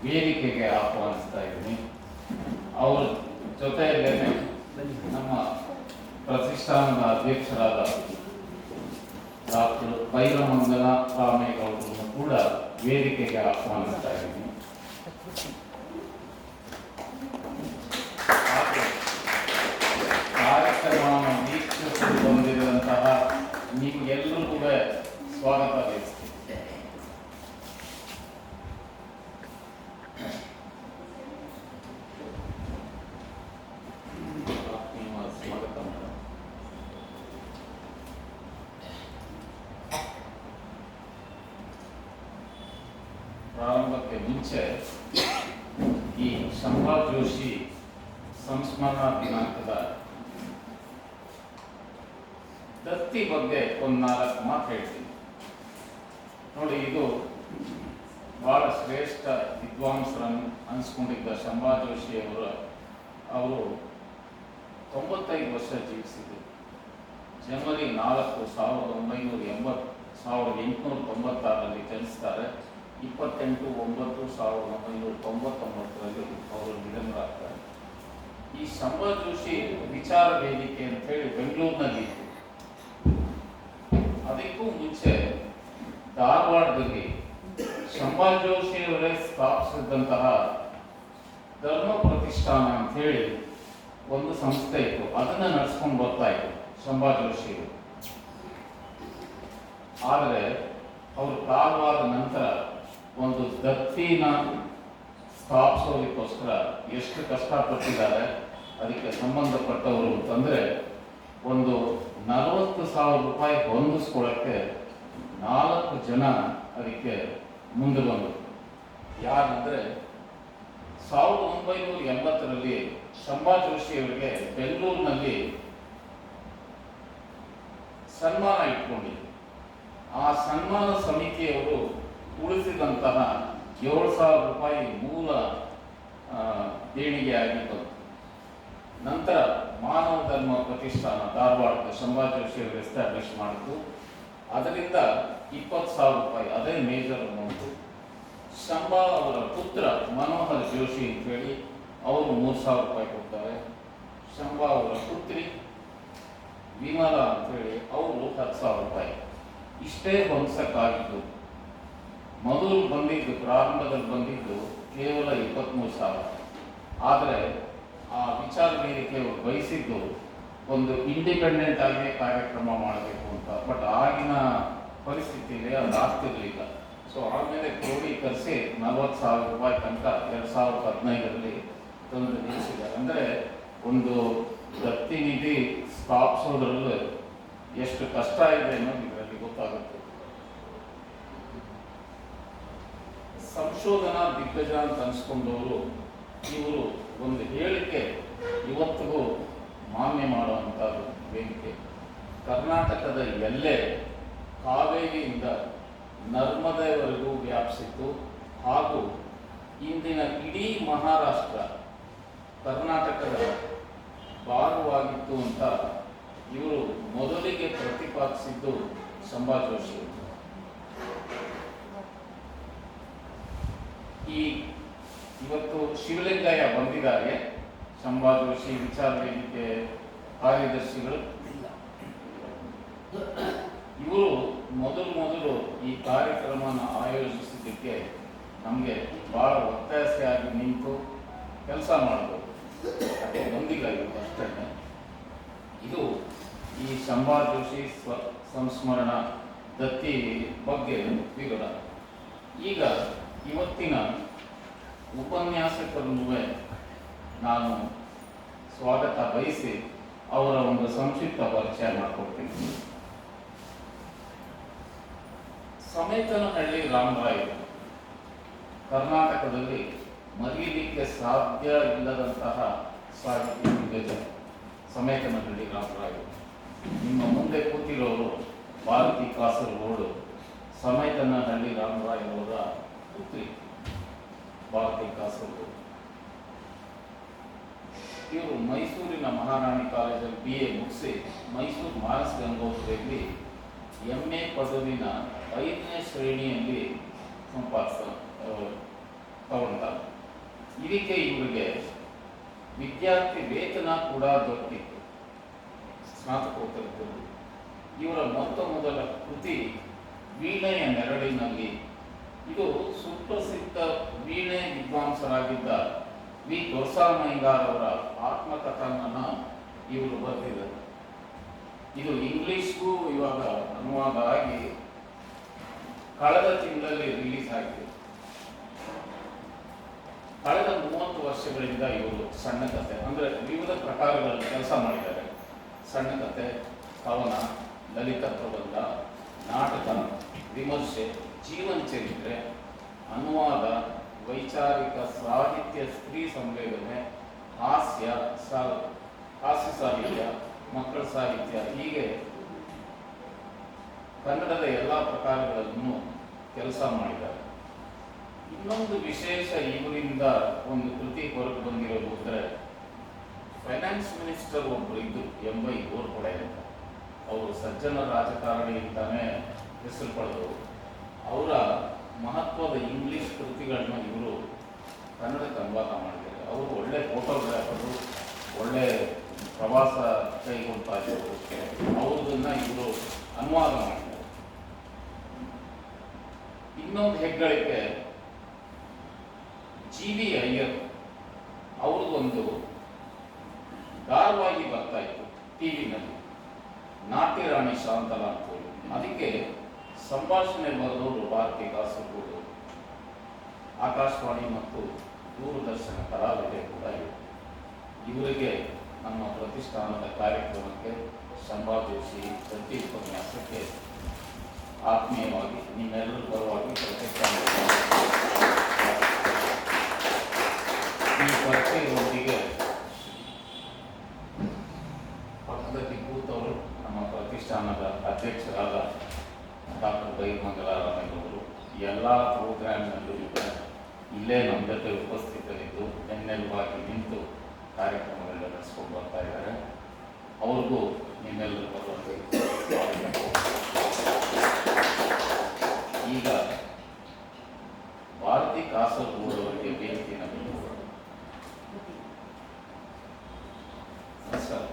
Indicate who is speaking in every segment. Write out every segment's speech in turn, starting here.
Speaker 1: ವೇದಿಕೆಗೆ ಆಹ್ವಾನಿಸ್ತಾ ಇದ್ದೀನಿ. ಅವ್ರ ಜೊತೆಯಲ್ಲೇನೆ ನಮ್ಮ ಪ್ರತಿಷ್ಠಾನದ ಅಧ್ಯಕ್ಷರಾದ ಡಾಕ್ಟರ್ ಬೈರಮಂಗಲ ರಾಮೇಗೌಡರನ್ನು ಕೂಡ ವೇದಿಕೆಗೆ ಆಹ್ವಾನಿಸ್ತಾ ಇದ್ದೀನಿ. ಕಾರ್ಯಕ್ರಮವನ್ನು ವೀಕ್ಷಿಸಲು ಬಂದಿರುವಂತಹ ನಿಮಗೆಲ್ಲರಿಗೂ ಸ್ವಾಗತ ಬಯಸ್ತೀನಿ. ಪ್ರಾರಂಭಕ್ಕೆ ಮುಂಚೆ ಈ ಶಂಭಾ ಜೋಶಿ ಸಂಸ್ಮರಣಾ ದಿನಾಂಕದ ದತ್ತಿ ಬಗ್ಗೆ ಒಂದು 4 ಮಾತು ಹೇಳ್ತೀನಿ ನೋಡಿ. ಇದು ಬಹಳ ಶ್ರೇಷ್ಠ ವಿದ್ವಾಂಸರನ್ನು ಅನಿಸ್ಕೊಂಡಿದ್ದ ಶಂಭಾ ಜೋಶಿ ಅವರು 95 ವರ್ಷ ಜೀವಿಸಿದರು. ಜನವರಿ 4, 1896ರಲ್ಲಿ ಜನಿಸ್ತಾರೆ. 28/9/1999ರಲ್ಲಿ ಅವರು ನಿಧನರಾಗ್ತಾರೆ. ಈ ಶಂಭಾ ಜೋಶಿ ವಿಚಾರ ವೇದಿಕೆ ಅಂತ ಹೇಳಿ ಬೆಂಗಳೂರಿನಲ್ಲಿ, ಅದಕ್ಕೂ ಮುಂಚೆ ಧಾರವಾಡದಲ್ಲಿ ಶಂಭಾ ಜೋಶಿ ಅವರೇ ಸ್ಥಾಪಿಸಿದಂತಹ ಧರ್ಮ ಪ್ರತಿಷ್ಠಾನ ಅಂತ ಹೇಳಿ ಒಂದು ಸಂಸ್ಥೆ ಇತ್ತು. ಅದನ್ನ ನಡೆಸ್ಕೊಂಡು ಬರ್ತಾ ಇತ್ತು ಶಂಭಾ ಜೋಶಿ ಅವರು. ಆದರೆ ಅವರು ಕಾಲವಾದ ನಂತರ ಒಂದು ದತ್ತಿನ ಸ್ಥಾಪಿಸೋದಕ್ಕೋಸ್ಕರ ಎಷ್ಟು ಕಷ್ಟಪಟ್ಟಿದ್ದಾರೆ ಅದಕ್ಕೆ ಸಂಬಂಧಪಟ್ಟವರು ಅಂತಂದ್ರೆ, ಒಂದು 40,000 ರೂಪಾಯಿ ಹೊಂದಿಸ್ಕೊಳ್ಳಕ್ಕೆ 4 ಜನ ಅದಕ್ಕೆ ಮುಂದೆ ಬಂದರು. ಯಾರಂದ್ರೆ 1980ರಲ್ಲಿ ಶಂಭಾ ಜೋಶಿ ಅವರಿಗೆ ಬೆಂಗಳೂರಿನಲ್ಲಿ ಸನ್ಮಾನ ಇಟ್ಕೊಂಡಿದ್ರು. ಆ ಸನ್ಮಾನ ಸಮಿತಿಯವರು ಉಳಿಸಿದಂತಹ 7,000 ರೂಪಾಯಿ ಮೂಲ ದೇಣಿಗೆ ಆಗಿತ್ತು. ನಂತರ ಮಾನವ ಧರ್ಮ ಪ್ರತಿಷ್ಠಾನ ಧಾರವಾಡದ ಶಂಭಾ ಜೋಶಿ ಅವರು ಎಸ್ಟಾಬ್ಲಿಷ್ ಮಾಡಿದ್ದು. ಅದರಿಂದ 20,000 ರೂಪಾಯಿ, ಅದೇ ಮೇಜರ್ ಅಮೌಂಟು. ಶಂಭಾ ಅವರ ಪುತ್ರ ಮನೋಹರ್ ಜೋಶಿ ಅಂತ ಹೇಳಿ ಅವರು 3,000 ರೂಪಾಯಿ ಕೊಡ್ತಾರೆ. ಶಂಭಾ ಅವರ ಪುತ್ರಿ ವಿಮಲಾ ಅಂತ ಹೇಳಿ ಅವರು 10,000 ರೂಪಾಯಿ. ಇಷ್ಟೇ ಹೊಂದಿಸಕ್ಕಾಗಿದ್ದು. ಮೊದಲು ಬಂದಿದ್ದು, ಪ್ರಾರಂಭದಲ್ಲಿ ಬಂದಿದ್ದು ಕೇವಲ 23,000. ಆದರೆ ಆ ವಿಚಾರ ವೇದಿಕೆಯವರು ಬಯಸಿದ್ದು ಒಂದು ಇಂಡಿಪೆಂಡೆಂಟ್ ಆಗಿ ಕಾರ್ಯಕ್ರಮ ಮಾಡಬೇಕು ಅಂತ. ಬಟ್ ಆಗಿನ ಪರಿಸ್ಥಿತಿಯಲ್ಲಿ ಅದು ಆಗ್ತಿರ್ಲಿಲ್ಲ. ಸೊ ಆಮೇಲೆ ಕ್ರೋಢೀಕರಿಸಿ 40,000 ರೂಪಾಯಿ ತನಕ 2015ರಲ್ಲಿ ತಂದು ನಿಲ್ಲಿಸಿದ್ದಾರೆ. ಅಂದರೆ ಒಂದು ದತ್ತಿ ನಿಧಿ ಸ್ಥಾಪಿಸೋದ್ರಲ್ಲಿ ಎಷ್ಟು ಕಷ್ಟ ಇದೆ ಅನ್ನೋದು ಇದರಲ್ಲಿ ಗೊತ್ತಾಗುತ್ತೆ. ಸಂಶೋಧನಾ ದಿಗ್ಗಜ ಅಂತ ಅನ್ಸ್ಕೊಂಡವರು ಇವರು ಒಂದು ಹೇಳಿಕೆ ಇವತ್ತಿಗೂ ಮಾನ್ಯ ಮಾಡುವಂಥ ವೇದಿಕೆ. ಕರ್ನಾಟಕದ ಎಲ್ಲೇ ಕಾವೇರಿಯಿಂದ ನರ್ಮದೆವರೆಗೂ ವ್ಯಾಪಿಸಿತ್ತು. ಹಾಗೂ ಇಂದಿನ ಇಡೀ ಮಹಾರಾಷ್ಟ್ರ ಕರ್ನಾಟಕದ ಭಾಗವಾಗಿತ್ತು ಅಂತ ಇವರು ಮೊದಲಿಗೆ ಪ್ರತಿಪಾದಿಸಿದ್ದು ಶಂಭಾ ಜೋಶಿ. ಇವತ್ತು ಶಿವಲಿಂಗಯ್ಯ ಬಂದಿದ್ದಾರೆ, ಶಂಭಾ ಜೋಶಿ ವಿಚಾರ ವೇದಿಕೆ ಕಾರ್ಯದರ್ಶಿಗಳು. ಇವರು ಮೊದಲು ಈ ಕಾರ್ಯಕ್ರಮನ ಆಯೋಜಿಸಿದ್ದಕ್ಕೆ ನಮಗೆ ಬಹಳ ಒತ್ತಾಸೆಯಾಗಿ ನಿಂತು ಕೆಲಸ ಮಾಡಬೇಕು. ಬಂದಿಲ್ಲ ಇವತ್ತು ಅಷ್ಟೇ. ಇದು ಈ ಶಂಭಾ ಜೋಶಿ ಸಂಸ್ಮರಣಾ ದತ್ತಿ ಬಗ್ಗೆ ವಿವರ. ಈಗ ಇವತ್ತಿನ ಉಪನ್ಯಾಸಕರನ್ನು ನಾನು ಸ್ವಾಗತ ಬಯಸಿ ಅವರ ಒಂದು ಸಂಕ್ಷಿಪ್ತ ಪರಿಚಯ ಮಾಡಿಕೊಡ್ತೀನಿ. ಸಮೇತನಹಳ್ಳಿ ರಾಮರಾಯರು ಕರ್ನಾಟಕದಲ್ಲಿ ಮರೀಲಿಕ್ಕೆ ಸಾಧ್ಯ ಇಲ್ಲದಂತಹ ಸಾಹಿತ್ಯ ದಿಗ್ಗಜ ಸಮೇತನಹಳ್ಳಿ ರಾಮರಾಯರು. ನಿಮ್ಮ ಮುಂದೆ ಕೂತಿರೋರು ಭಾರತಿ ಕಾಸರಗೋಡು ಸಮೇತನಹಳ್ಳಿ ರಾಮರಾಯರವರ ಪುತ್ರಿ ಭಾರತಿ ಕಾಸರಗೋಡು. ಇವರು ಮೈಸೂರಿನ ಮಹಾರಾಣಿ ಕಾಲೇಜಲ್ಲಿ BA ಮುಗಿಸಿ ಮೈಸೂರು ಮಾನಸ್ ಗಂಗೋತ್ರಿಯಲ್ಲಿ MA ಪದವಿನ 5ನೇ ಶ್ರೇಣಿಯಲ್ಲಿ ತಗೊಂಡಾರೆ. ಇದಕ್ಕೆ ಇವರಿಗೆ ವಿದ್ಯಾರ್ಥಿ ವೇತನ ಕೂಡ ದೊರೆತಿತ್ತು, ಸ್ನಾತಕೋತ್ತರದ್ದು. ಇವರ ಮೊದಲ ಕೃತಿ ವೀಣೆಯ ನೆರಳಿನಲ್ಲಿ. ಇದು ಸುಪ್ರಸಿದ್ಧ ವೀಣೆ ವಿದ್ವಾಂಸರಾಗಿದ್ದ ವಿ ದೊರಸಾಮಯ್ಯಂಗಾರ್ ಅವರ ಆತ್ಮಕಥನನ ಇವರು ಬರೆದಿದ್ದಾರೆ. ಇದು ಇಂಗ್ಲಿಷ್ಗೂ ಇವಾಗ ಅನುವಾದ ಆಗಿ ಕಳೆದ ತಿಂಗಳಲ್ಲಿ ರಿಲೀಸ್ ಆಗಿದೆ. ಕಳೆದ 30 ವರ್ಷಗಳಿಂದ ಇವರು ಸಣ್ಣ ಕಥೆ ಅಂದರೆ ವಿವಿಧ ಪ್ರಕಾರಗಳಲ್ಲಿ ಕೆಲಸ ಮಾಡಿದ್ದಾರೆ. ಸಣ್ಣ ಕಥೆ, ಕವನ, ಲಲಿತ ಪ್ರಬಂಧ, ನಾಟಕ, ವಿಮರ್ಶೆ, ಜೀವನ ಚರಿತ್ರೆ, ಅನುವಾದ, ವೈಚಾರಿಕ ಸಾಹಿತ್ಯ, ಸ್ತ್ರೀ ಸಂವೇದನೆ, ಹಾಸ್ಯ ಸಾಹಿತ್ಯ, ಮಕ್ಕಳ ಸಾಹಿತ್ಯ, ಹೀಗೆ ಕನ್ನಡದ ಎಲ್ಲ ಪ್ರಕಾರಗಳನ್ನು ಕೆಲಸ ಮಾಡಿದ್ದಾರೆ. ಇನ್ನೊಂದು ವಿಶೇಷ ಇವರಿಂದ ಒಂದು ಕೃತಿ ಹೊರಗೆ ಬಂದಿರೋದು ಅಂದರೆ ಫೈನಾನ್ಸ್ ಮಿನಿಸ್ಟರ್ ಒಬ್ಬರು ಇದ್ದು ಎಂಬೈ ಗೋರ್ಪಡೆ ಅಂತ. ಅವರು ಸಜ್ಜನ ರಾಜಕಾರಣಿ ಅಂತಾನೆ ಹೆಸರು ಪಡೆದವರು. ಅವರ ಮಹತ್ವದ ಇಂಗ್ಲಿಷ್ ಕೃತಿಗಳನ್ನ ಇವರು ಕನ್ನಡಕ್ಕೆ ಅನುವಾದ ಮಾಡಿದ್ದಾರೆ. ಅವರು ಒಳ್ಳೆ ಫೋಟೋಗ್ರಾಫರು, ಒಳ್ಳೆ ಪ್ರವಾಸ ಕೈಗೊಳ್ತಾ ಇದ್ದರು. ಅವ್ರದನ್ನ ಇವರು ಅನುವಾದ ಮಾಡಿದ್ದಾರೆ. ಇನ್ನೊಂದು ಹೆಗ್ಗಳಿಕೆ ಜಿ.ವಿ. ಅಯ್ಯರ್ ಅವ್ರದ್ದೊಂದು ಧಾರಾವಾಹಿ ಬರ್ತಾ ಇತ್ತು ಟಿವಿನಲ್ಲಿ, ನಾಟ್ಯ ರಾಣಿ ಶಾಂತಲಾ ಅಂತ. ಅದಕ್ಕೆ ಸಂಭಾಷಣೆ ಬರೆದವರು ಭಾರತಿ ಕಾಸರಗೋಡು. ಆಕಾಶವಾಣಿ ಮತ್ತು ದೂರದರ್ಶನ ಕಲಾವಿದೆ ಕೂಡ ಇವರು. ಇವರಿಗೆ ನಮ್ಮ ಪ್ರತಿಷ್ಠಾನದ ಕಾರ್ಯಕ್ರಮಕ್ಕೆ ಶಂಭಾ ಜೋಶಿ ಪ್ರತಿ ಉಪನ್ಯಾಸಕ್ಕೆ ಆತ್ಮೀಯವಾಗಿ ನಿಮ್ಮೆಲ್ಲರ ಪರವಾಗಿ ಪ್ರತಿಷ್ಠಾನ ಈ ಪರಿಚಯದೊಂದಿಗೆ ಪಕ್ಕದಲ್ಲಿ ಕೂತವರು ನಮ್ಮ ಪ್ರತಿಷ್ಠಾನದ ಅಧ್ಯಕ್ಷರಾದ ಡಾಕ್ಟರ್ ಬೈರ್ಮಂಗಲರಾಮೇಗೌಡರು. ಎಲ್ಲ ಪ್ರೋಗ್ರಾಮ್ನಲ್ಲೂ ಇಲ್ಲೇ ನಮ್ಮ ಜೊತೆ ಉಪಸ್ಥಿತರಿದ್ದು ಬೆನ್ನೆಲುಬಾಗಿ ನಿಂತು ಕಾರ್ಯಕ್ರಮಗಳನ್ನ ನಡೆಸ್ಕೊಂಡು ಬರ್ತಾ ಇದ್ದಾರೆ. ಅವ್ರಿಗೂ ನಿಮ್ಮೆಲ್ಲರೂ ಬರುವಂತೆ ಈಗ ಭಾರತಿ ಕಾಸರಗೋಡು ಅವರಿಗೆ ವೇದಿಕೆಯನ್ನು ನೀಡುವರು. ಸರ್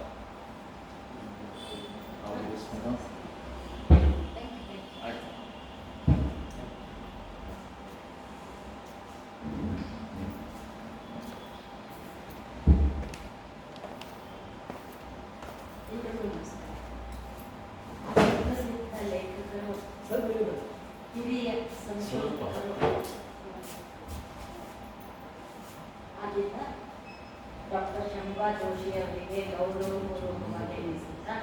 Speaker 2: ಹಿರಿಯ ಆಗಿದ್ದ ಡಾಕ್ಟರ್ ಶಂಭಾ ಜೋಶಿ ಅವರಿಗೆ ಗೌರವಪೂರ್ವಕವಾಗಿ ಎನಿಸುತ್ತಾ,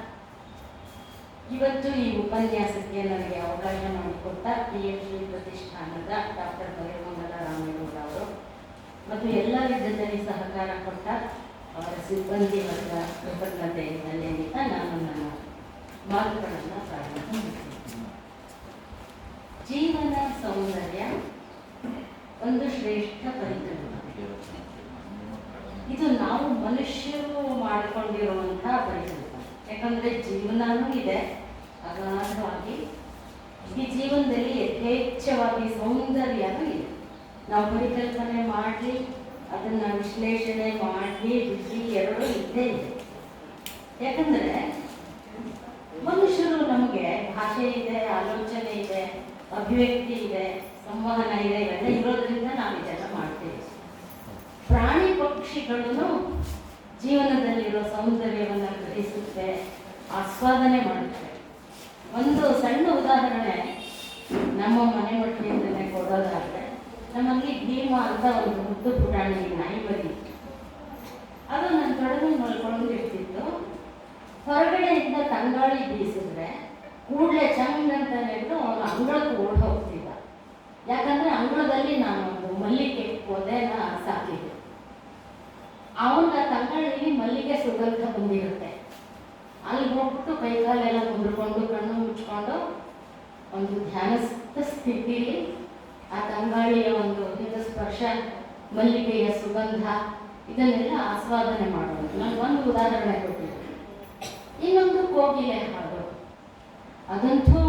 Speaker 2: ಇವತ್ತು ಈ ಉಪನ್ಯಾಸಕ್ಕೆ ನನಗೆ ಅವಕಾಶ ಮಾಡಿಕೊಟ್ಟ PMಶ್ರೀ ಪ್ರತಿಷ್ಠಾನದ ಡಾಕ್ಟರ್ ಬೈರ್ಮಂಗಲರಾಮೇಗೌಡ ಅವರು ಮತ್ತು ಎಲ್ಲ ವಿಧದಲ್ಲಿ ಸಹಕಾರ ಕೊಟ್ಟ ಅವರ ಸಿಬ್ಬಂದಿ ವರ್ಗ ಕೃತಜ್ಞತೆಯಲ್ಲಿ ನಾನು ನನ್ನ ಮಾತುಗಳನ್ನು ಪ್ರಾರಂಭ ಮಾಡ್ತೀನಿ. ಜೀವನ ಸೌಂದರ್ಯ ಒಂದು ಶ್ರೇಷ್ಠ ಪರಿಕಲ್ಪನೆ. ಇದು ನಾವು ಮನುಷ್ಯರು ಮಾಡಿಕೊಂಡಿರುವಂತಹ ಪರಿಕಲ್ಪನೆ. ಯಾಕಂದ್ರೆ ಜೀವನನೂ ಇದೆ, ಅಗಾಧವಾಗಿ ಈ ಜೀವನದಲ್ಲಿ ಯಥೇಚ್ಛವಾಗಿ ಸೌಂದರ್ಯನೂ ಇದೆ. ನಾವು ಪರಿಕಲ್ಪನೆ ಮಾಡಿ ಅದನ್ನ ವಿಶ್ಲೇಷಣೆ ಮಾಡಿ ಬುದ್ಧಿ ಎರಡೂ ಇದ್ದೇ ಇದೆ. ಯಾಕಂದ್ರೆ ಮನುಷ್ಯರು ನಮಗೆ ಭಾಷೆ ಇದೆ, ಆಲೋಚನೆ ಇದೆ, ಅಭಿವ್ಯಕ್ತಿ ಇದೆ, ಸಂವಹನ ಇದೆ, ಇವೆಲ್ಲ ಇರೋದ್ರಿಂದ ನಾವು ಇದೆಲ್ಲ ಮಾಡ್ತೇವೆ. ಪ್ರಾಣಿ ಪಕ್ಷಿಗಳನ್ನು ಜೀವನದಲ್ಲಿರೋ ಸೌಂದರ್ಯವನ್ನು ಗ್ರಹಿಸುತ್ತೆ, ಆಸ್ವಾದನೆ ಮಾಡುತ್ತೆ. ಒಂದು ಸಣ್ಣ ಉದಾಹರಣೆ ನಮ್ಮ ಮನೆ ಮಟ್ಟಿಯಿಂದಲೇ ಕೊಡೋದಾದ್ರೆ, ನಮ್ಮಲ್ಲಿ ಭೀಮ ಅಂತ ಒಂದು ಮುದ್ದು ಪುಟಾಣಿ ನಾಯಿ ಬಂದಿತ್ತು. ಅದು ನನ್ನ ಕಡೆಗೆ ಮಲ್ಕೊಂಡಿರ್ತಿತ್ತು. ಹೊರಗಡೆಯಿಂದ ತಂಗಾಳಿ ಬೀಸಿದ್ರೆ ಕೂಡಲೇ ಚಂದ ಅಂತ ನೆಟ್ಟು ಅವನು ಅಂಗಳಕ್ಕೆ ಓಡ್ ಹೋಗ್ತಿದ್ದ. ಯಾಕಂದ್ರೆ ಅಂಗಳದಲ್ಲಿ ನಾನು ಒಂದು ಮಲ್ಲಿಗೆ ಪೊದೆನ ಸಾಕಿದ್ದೆ. ಅವನ ತಂಗಾಳಿಲಿ ಮಲ್ಲಿಗೆ ಸುಗಂಧ ಬಂದಿರುತ್ತೆ. ಅಲ್ಲಿ ಹೋಗ್ಬಿಟ್ಟು ಕೈಕಾಲೆಲ್ಲ ಮುದ್ರಕೊಂಡು ಕಣ್ಣು ಮುಚ್ಕೊಂಡು ಒಂದು ಧ್ಯಾನಸ್ಥ ಸ್ಥಿತಿಲಿ ಆ ತಂಗಾಳಿಯ ಒಂದು ಸ್ಪರ್ಶ, ಮಲ್ಲಿಗೆಯ ಸುಗಂಧ ಇದನ್ನೆಲ್ಲ ಆಸ್ವಾದನೆ ಮಾಡೋದು. ನಾನು ಒಂದು ಉದಾಹರಣೆ ಕೊಟ್ಟಿದ್ದೆ. ಇನ್ನೊಂದು ಕೋಗಿಲೆ ಹಾಡು, ಅದಂತೂ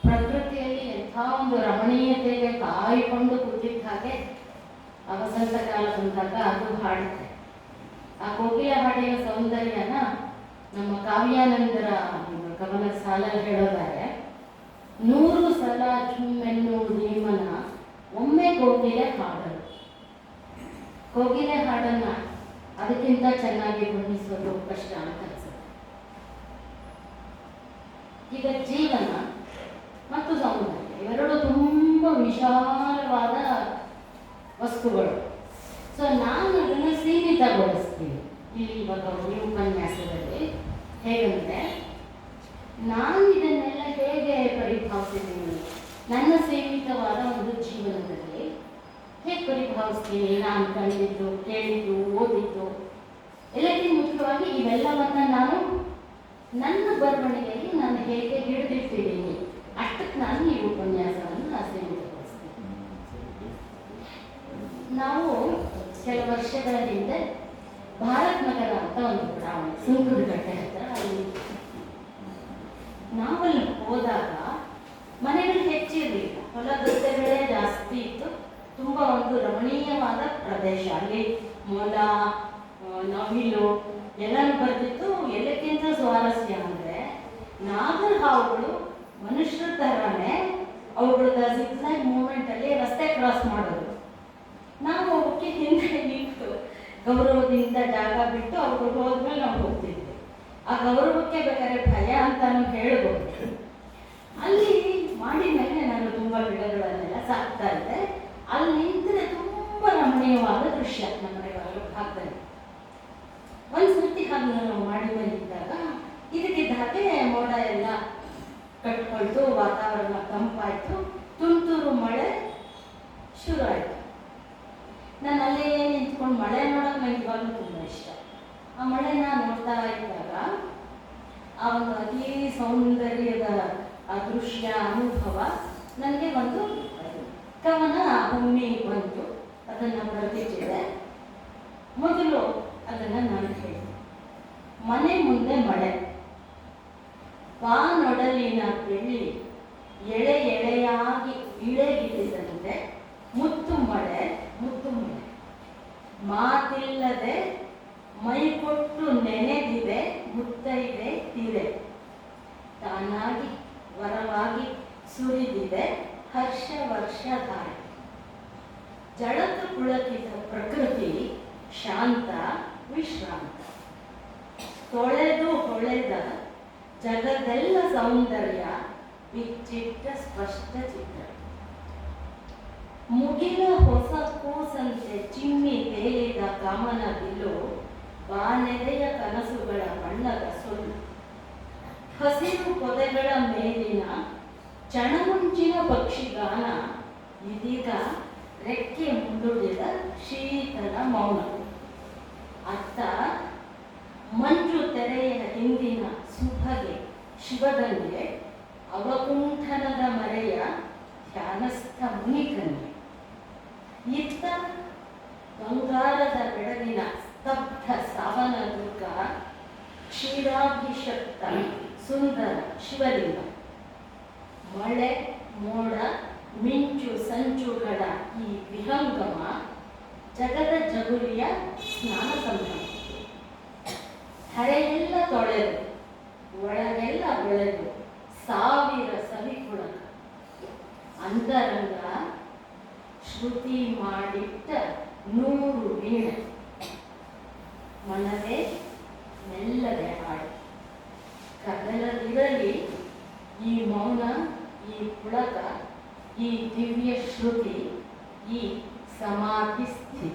Speaker 2: ಪ್ರಕೃತಿಯಲ್ಲಿ ಎಂಥ ಒಂದು ರಮಣೀಯತೆಗೆ ಕಾಯ್ಕೊಂಡು ಕೂತಿದ್ದ ಹಾಗೆ ಆ ವಸಂತ ಕಾಲ ಬಂದಾಗ ಅದು ಹಾಡುತ್ತೆ. ಆ ಕೋಕಿಲ ಹಾಡಿನ ಸೌಂದರ್ಯನ ನಮ್ಮ ಕಾವ್ಯಾನಂದರ ಕವನ ಸಾಲಲ್ಲಿ ಹೇಳೋದಾರೆ, 100 ಸಲ ಝುಮ್ಮೆನ್ನುವುದೀಮನ ಒಮ್ಮೆ ಕೋಗಿಲೆ ಹಾಡಲು. ಕೋಗಿಲೆ ಹಾಡನ್ನ ಅದಕ್ಕಿಂತ ಚೆನ್ನಾಗಿ ವರ್ಣಿಸೋದು ಕಷ್ಟ ಅಂತ ಅನ್ಸುತ್ತೆ. ಈಗ ಜೀವನ ಮತ್ತು ಸೌಂದರ್ಯ ಇವೆರಡು ತುಂಬ ವಿಶಾಲವಾದ ವಸ್ತುಗಳು. ಸೊ ನಾನು ಅದನ್ನು ಸೀಮಿತಗೊಳಿಸ್ತೀನಿ ಇಲ್ಲಿ ಇವಾಗ ಈ ಉಪನ್ಯಾಸದಲ್ಲಿ. ಹೇಗಂದರೆ, ನಾನು ಇದನ್ನೆಲ್ಲ ಹೇಗೆ ಪರಿಭಾವಿಸಿದ್ದೀನಿ, ನನ್ನ ಸೀಮಿತವಾದ ಒಂದು ಜೀವನದಲ್ಲಿ ಹೇಗೆ ಪರಿಭಾವಿಸ್ತೀನಿ, ನಾನು ಕಂಡಿದ್ದು, ಕೇಳಿದ್ದು, ಓದಿದ್ದು, ಎಲ್ಲಕ್ಕಿಂತ ಮುಖ್ಯವಾಗಿ ಇವೆಲ್ಲವನ್ನ ನಾನು ನನ್ನ ಬರವಣಿಗೆಯಲ್ಲಿ ನಾನು ಹೇಗೆ ಹಿಡಿದಿಟ್ಟಿದ್ದೀನಿ, ಅಷ್ಟಕ್ಕೆ ನಾನು ಈ ಉಪನ್ಯಾಸವನ್ನು ಸೀಮಿತಗೊಳಿಸ್ತೀನಿ. ನಾವು ಕೆಲವು ವರ್ಷಗಳ ಹಿಂದೆ ಭಾರತ್ ನಗರ ಅಂತ ಒಂದು ಗ್ರಾಮ, ಸುಂಕದಕಟ್ಟೆ ಹತ್ರ, ಅಲ್ಲಿ ನಾವಲ್ಲಿ ಹೋದಾಗ ಮನೆಗಳು ಹೆಚ್ಚಿರಲಿಲ್ಲ, ಹೊಲ ಗದ್ದೆಗಳೇ ಜಾಸ್ತಿ ಇತ್ತು. ತುಂಬ ಒಂದು ರಮಣೀಯವಾದ ಪ್ರದೇಶ. ಅಲ್ಲಿ ಮೊಲ, ನವಿಲು ಎಲ್ಲನೂ ಬರ್ತಿತ್ತು. ಎಲ್ಲಕ್ಕಿಂತ ಸ್ವಾರಸ್ಯ ಅಂದರೆ ನಾಗರ ಹಾವುಗಳು ಮನುಷ್ಯರ ಥರನೇ ಅವುಗಳದ ಜಿಗ್ಜ್ಯಾಗ್ ಮೂಮೆಂಟಲ್ಲಿ ರಸ್ತೆ ಕ್ರಾಸ್ ಮಾಡೋದು. ನಾವು ಅವಕ್ಕೆ ಹಿಂದೆ ನಿಂತು ಗೌರವದಿಂದ ಜಾಗ ಬಿಟ್ಟು ಅವ್ರು ಹೋದ್ಮೇಲೆ ನಾವು ಹೋಗ್ತಿದ್ವಿ. ಆ ಗೌರವಕ್ಕೆ ಬೇಕಾದ್ರೆ ಭಯ ಅಂತಾನು ಹೇಳ್ಬೋದು. ಅಲ್ಲಿ ಮಾಡಿ ಮೇಲೆ ನಾನು ತುಂಬ ಗಿಡಗಳನ್ನೆಲ್ಲ ಸಾಕ್ತಾ ಇದ್ದೆ. ಅಲ್ಲಿ ನಿಂತರೆ ತುಂಬ ರಮಣೀಯವಾದ ದೃಶ್ಯ ನಮ್ಮ ಭಾಗದಲ್ಲಿ. ಒಂದು ಸರ್ತಿ ಹಾಗೆ ನಾವು ಮಾಡಿ ಬಂದಿದ್ದಾಗ ಇದಕ್ಕಿದ್ದ ಹಾಗೆ ಮೋಡ ಎಲ್ಲ ಕಟ್ಕೊಳ್ತು, ವಾತಾವರಣ ತಂಪಾಯಿತು, ತುಂತುರು ಮಳೆ ಶುರು ಆಯಿತು. ನಾನು ಅಲ್ಲೇ ನಿಂತ್ಕೊಂಡು ಮಳೆ ನೋಡೋಕೆ ನನಗೆ ಇವಾಗಲೂ ತುಂಬ ಇಷ್ಟ. ಆ ಮಳೆನ ನೋಡ್ತಾ ಇದ್ದಾಗ ಆ ಒಂದು ಅತಿ ಸೌಂದರ್ಯದ ಆ ದೃಶ್ಯ ಅನುಭವ ನನಗೆ ಒಂದು ಕವನ ಹುಮ್ಮಿ ಬಂತು. ಅದನ್ನು ಬರೆದಿಟ್ಟಿದೆ. ಮೊದಲು ಅದನ್ನು ನಾನು ಹೇಳಿದೆ. ಮನೆ ಮುಂದೆ ಮಳೆ, ಬಾನೊಡಲಿನ ಬೆಳ್ಳಿ ಎಳೆ ಎಳೆಯಾಗಿ ಇಳೆಗಿಳಿದಂತೆ ಮುತ್ತು ಮಳೆ, ಮುತ್ತು ಮಳೆ ಮಾತಿಲ್ಲದೆ ಮೈಕೊಟ್ಟು ನೆನೆದಿದೆ ಮುತ್ತೈದೆ ತೀರೆ, ತಾನಾಗಿ ವರವಾಗಿ ಸುರಿದಿದೆ ಹರ್ಷ ವರ್ಷಧಾರೆ. ಜಳತು ಪುಳಕಿದ ಪ್ರಕೃತಿ ಶಾಂತ ವಿಶ್ರಾಂತ, ತೊಳೆದು ಹೊಳೆದ ಜಗದೆಲ್ಲ ಸೌಂದರ್ಯ ಬಿಚ್ಚಿಟ್ಟ ಸ್ಪಷ್ಟ ಚಿತ್ರ. ಮುಗಿಲ ಹೊಸ ಕೂಸಂತೆ ಚಿಮ್ಮಿ ತೇಲಿದ ಕಾಮನ ಬಿಲ್ಲು, ಬಾನೆದೆಯ ಕನಸುಗಳ ಬಣ್ಣದ ಸುಳ್ಳು. ಹಸಿರು ಪೊದೆಗಳ ಮೇಲಿನ ಚಣಮುಂಚಿನ ಪಕ್ಷಿಗಾನ, ಇದೀಗ ರೆಕ್ಕೆ ಮುಂದೂಡಿದ ಶೀತಲ ಮೌನ. ಅತ್ತ ಮಂಜು ತೆರೆಯ ಹಿಂದಿನ ಸುಭಗೆ ಶಿವಗಂಗೆ, ಅವಕುಂಠನದ ಮರೆಯ ಧ್ಯಾನಸ್ಥ ಮುನಿಕನ್ಯೆ. ಇತ್ತ ಬಂಗಾರದ ಬೆಳಗಿನ ಸ್ತಬ್ಧ ಸಾವನ ದುರ್ಗ, ಕ್ಷೀರಾಭಿಷಕ್ತ ಸುಂದರ ಶಿವಲಿಂಗ. ಮಳೆ ಮೋಡ ಮಿಂಚು ಸಂಚುಗಳ ಈ ವಿಹಂಗಮ ಜಗದ ಜಗುಲಿಯ ಸ್ನಾನ ಸಂಭ್ರಮ. ಹರೆಯೆಲ್ಲ ತೊಳೆದು ಒಳಗೆಲ್ಲ ಬೆಳೆದು ಸಾವಿರ ಸವಿಕುಳಕ, ಅಂತರಂಗ ಶ್ರುತಿ ಮಾಡಿಟ್ಟ 100 ವೀಣೆ. ಮನವೇ ಮೆಲ್ಲದೆ ಹಾಡು, ಕದಲದಿರಲಿ ಈ ಮೌನ, ಈ ಪುಳಕ, ಈ ದಿವ್ಯ ಶ್ರುತಿ, ಈ ಸಮಾಧಿ ಸ್ಥಿತಿ.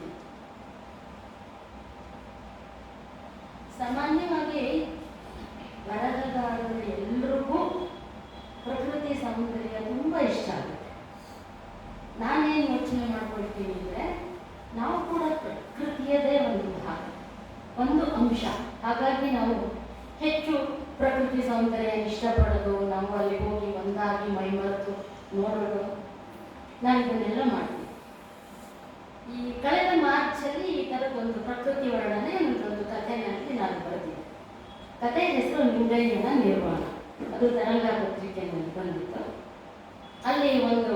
Speaker 2: ಸಾಮಾನ್ಯವಾಗಿ ಬರಹಗಾರರು ಎಲ್ರಿಗೂ ಪ್ರಕೃತಿ ಸೌಂದರ್ಯ ತುಂಬ ಇಷ್ಟ ಆಗುತ್ತೆ. ನಾನೇನು ಯೋಚನೆ ಮಾಡ್ಕೊಳ್ತೀನಿ ಅಂದರೆ, ನಾವು ಕೂಡ ಪ್ರಕೃತಿಯದೇ ಒಂದು ಭಾಗ, ಒಂದು ಅಂಶ. ಹಾಗಾಗಿ ನಾವು ಹೆಚ್ಚು ಪ್ರಕೃತಿ ಸೌಂದರ್ಯ ಇಷ್ಟಪಡೋದು, ನಾವು ಅಲ್ಲಿ ಹೋಗಿ ಒಂದಾಗಿ ಮೈಮರೆತು ನೋಡೋದು, ನಾನು ಇದನ್ನೆಲ್ಲ ಮಾಡ್ತೀನಿ. ಈ ಕಳೆದ ಮಾರ್ಚಲ್ಲಿ ಈ ಥರದ್ದೊಂದು ಪ್ರಕೃತಿ ವರ್ಣನೆ ಒಂದು ಕಥೆನಲ್ಲಿ ನಾನು ಬರೆದಿದ್ದೆ. ಕಥೆಯ ಹೆಸರು ನಿಂಗಯ್ಯನ ನಿರ್ವಾಣ. ಅದು ತರಂಗ ಪತ್ರಿಕೆಯಲ್ಲಿ ಬಂದಿತ್ತು. ಅಲ್ಲಿ ಒಂದು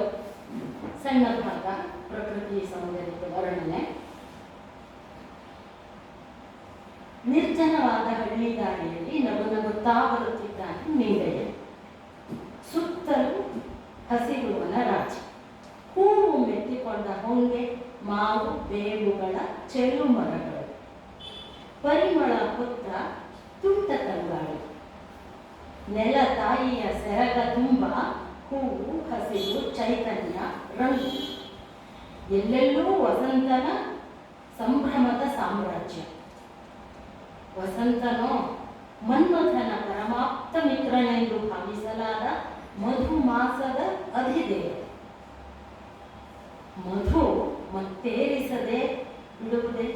Speaker 2: ಸಣ್ಣ ಭಾಗ ಪ್ರಕೃತಿ ಸೌಂದರ್ಯದ ವರ್ಣನೆ. ನಿರ್ಜನವಾದ ಹಳ್ಳಿ ದಾರಿಯಲ್ಲಿ ನಗುತ್ತಾ ಬರುತ್ತಿದ್ದಾನೆ ನಿಂಗಯ್ಯ. ಸುತ್ತಲೂ ಹಸಿರು ವನರಾಜ, ಹೂವು ಮೆತ್ತಿಕೊಂಡ ಹೊಂಗೆ, ಮಾವು ಬೇವುಗಳ ಚೆಲು ಮರಗಳು, ಪರಿಮಳ ಹೊತ್ತ ತುಂಟ ತಂಗಾಳಿ, ನೆಲ ತಾಯಿಯ ಸೆರಗ ತುಂಬ ಹೂವು, ಹಸಿರು, ಚೈತನ್ಯ, ರಂಗು. ಎಲ್ಲೆಲ್ಲೂ ವಸಂತನ ಸಂಭ್ರಮದ ಸಾಮ್ರಾಜ್ಯ. ವಸಂತನೋ ಮನ್ಮಥನ ಪರಮಾಪ್ತ ಮಿತ್ರನೆಂದು ಭಾವಿಸಲಾದ ಮಧುಮಾಸದ ಅಧಿದೇವ. ಮಧು ಮತ್ತೇರಿಸದೆ ಬಿಡುವುದೇ?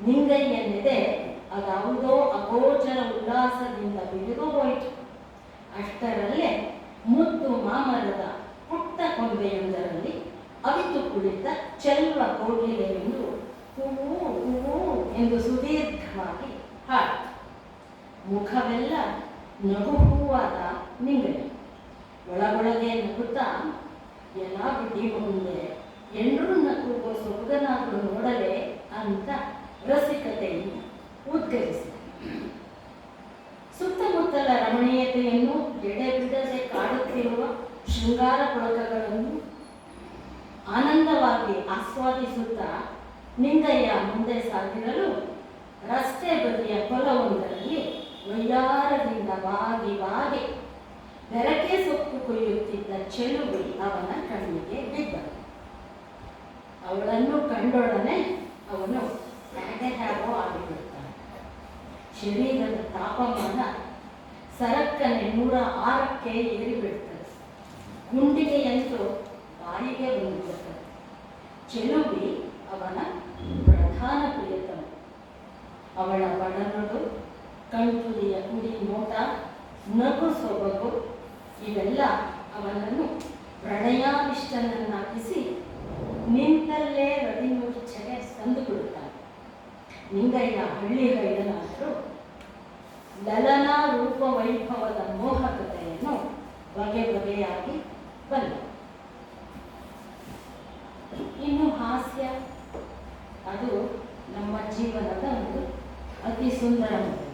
Speaker 2: ನಿಂಗಯ್ಯನೆದೆ ಅದಾವುದೋ ಅಗೋಚರ ಉಲ್ಲಾಸದಿಂದ ಬಿಡಿದು ಹೋಯಿತು. ಅಷ್ಟರಲ್ಲೇ ಮುದ್ದು ಮಾಮರದ ಪುಟ್ಟ ಕೊಂಬೆಯೊಂದರಲ್ಲಿ ಅವಿತು ಕುಳಿತ ಚೆಲ್ವ ಕೋಗಿಲೆಯೊಂದು ಹೂವು ಹೂವು ಎಂದು ಸುದೀರ್ಘವಾಗಿ ಹಾಡಿತು. ಮುಖವೆಲ್ಲ ನಗು ಹೂವಾದ ನಿಂಗಯ್ಯ ಒಳಗೊಳಗೆ ನಗುತ್ತಾ, ಎಲ್ಲ ಬಿಡಿ ಮುಂದೆ ಎಂಡ್ರೂ ನಗುವ ಸೊಬಗನಾದರೂ ನೋಡಲೇ ಅಂತ ರಸಿಕತೆಯನ್ನು ಉದ್ಗರಿಸಿದ. ಸುತ್ತಮುತ್ತಲ ರಮಣೀಯತೆಯನ್ನು ಎಡೆಬಿಡದೆ ಕಾಡುತ್ತಿರುವ ಶೃಂಗಾರ ಪುಳಕಗಳನ್ನು ಆನಂದವಾಗಿ ಆಸ್ವಾದಿಸುತ್ತಾ ನಿಂಗಯ್ಯ ಮುಂದೆ ಸಾಗಿರಲು ರಸ್ತೆ ಬದಿಯ ಹೊಲವೊಂದರಲ್ಲಿ ವೈಯಾರದಿಂದ ಬಾಗಿ ಬಾಗಿ ಬೆರಕೆ ಸೊಪ್ಪು ಕೊಯ್ಯುತ್ತಿದ್ದ ಚೆಲುವಿ ಅವನ ಕಣ್ಣಿಗೆ ಬಿದ್ದರು. ಅವಳನ್ನು ಕಂಡೊಡನೆ ಅವನು ಹೇಗೋ ಆಗಿಬಿಡ್ತಾನೆ. ಶರೀರದ ತಾಪಮಾನ ಸರಕ್ಕನೆ 106ಕ್ಕೆ ಏರಿಬಿಡ್ತದೆ. ಗುಂಡಿಗೆಯಂತೂ ಬಾಯಿಗೆ ಬಂದುಬಿಡ್ತದೆ. ಚೆಲುವಿ ಅವನ ಪ್ರಧಾನ ಪ್ರಿಯತಮ. ಅವಳ ಬಡನಡು, ಕಣ್ತುಲಿಯ ಕುಡಿ ನೋಟ, ನಗು ಸೊಬಗು ಇವೆಲ್ಲ ಅವನನ್ನು ಪ್ರಣಯಾವಿಷ್ಟನನ್ನಾಗಿಸಿ ನಿಂತಲ್ಲೇ ರಡಿಮೂರ್ಛೆಗೆ ತಂದುಬಿಡುತ್ತಾನೆ. ನಿಂಗಯ್ಯ ಹಳ್ಳಿ ಹೈದನಾದರೂ ಲಲನಾ ರೂಪ ವೈಭವದ ಮೋಹಕತೆಯನ್ನು ಬಗೆ ಬಗೆಯಾಗಿ ಬಲ್ಲ. ಇನ್ನು ಹಾಸ್ಯ, ಅದು ನಮ್ಮ ಜೀವನದ ಒಂದು ಅತಿ ಸುಂದರ ಮುದ್ದೆ.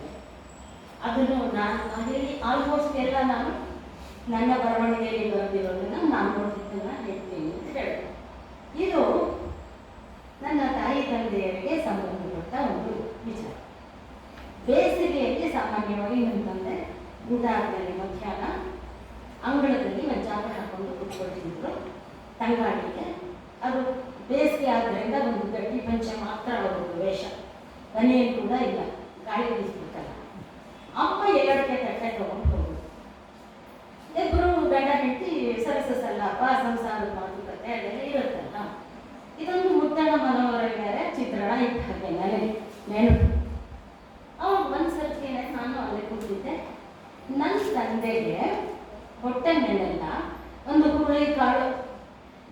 Speaker 2: ಅದನ್ನು ನಾನು ಹೇಳಿ ಆಲ್ಮೋಸ್ಟ್ ಎಲ್ಲ ನಾನು ನನ್ನ ಬರವಣಿಗೆಯಲ್ಲಿ ಬರೆದಿರೋದನ್ನು ನಾನು ನೋಡಿದ್ದನ್ನು ಹೇಳ್ತೀನಿ ಅಂತ ಹೇಳಿದೆ. ಇದು ನನ್ನ ತಾಯಿ ತಂದೆಯರಿಗೆ ಸಂಬಂಧಪಟ್ಟ ಒಂದು ವಿಚಾರ. ಬೇಸಿಗೆಯಲ್ಲಿ ಸಾಮಾನ್ಯವಾಗಿ ನನ್ನ ತಂದೆ ಗುಡಾರದಲ್ಲಿ ಮಧ್ಯಾಹ್ನ ಅಂಗಳದಲ್ಲಿ ಮಂಚಾಪ ಹಾಕೊಂಡು ಕೂತ್ಕೊಳ್ತಿದ್ರು ತಂಗಾಳಿಗೆ. ಅದು ಬೇಸಿಗೆ ಆದ್ದರಿಂದ ಒಂದು ಗಟ್ಟಿ ಪಂಚೆ ಮಾತ್ರ ಅವರದ್ದು ವೇಷ, ಮನೆಯಲ್ಲಿ ಕೂಡ ಇಲ್ಲ, ಗಾಳಿ ಬೀಸ್ಬಿಟ್ಟಲ್ಲ. ಅಮ್ಮ 2 ತಟ್ಟೆ ತಗೊಂಡು ಹೋಗುದು. ಇಬ್ಬರು ಗಂಡ ಹೆಂಡತಿ ಸರಸಲ್ಲಾಪ ಸಂಸಾರದ ಮಾತುಕತೆ ಅದೆಲ್ಲ ಇರುತ್ತಲ್ಲ. ಇದೊಂದು ಮುದ್ದಣ ಮನೋರಂಗರ ಚಿತ್ರಣ ಇದ್ದ ಹಾಗೆ ನೆನಪು. ಅವಾಗ ಒಂದ್ಸರ್ತಿ ನಾನು ಅಲ್ಲೇ ಕೂತಿದ್ದೆ. ನನ್ನ ತಂದೆಗೆ ಹೊಟ್ಟೆ ಮೇಲೆಲ್ಲ ಒಂದು ಹುರುಳಿ ಕಾಳು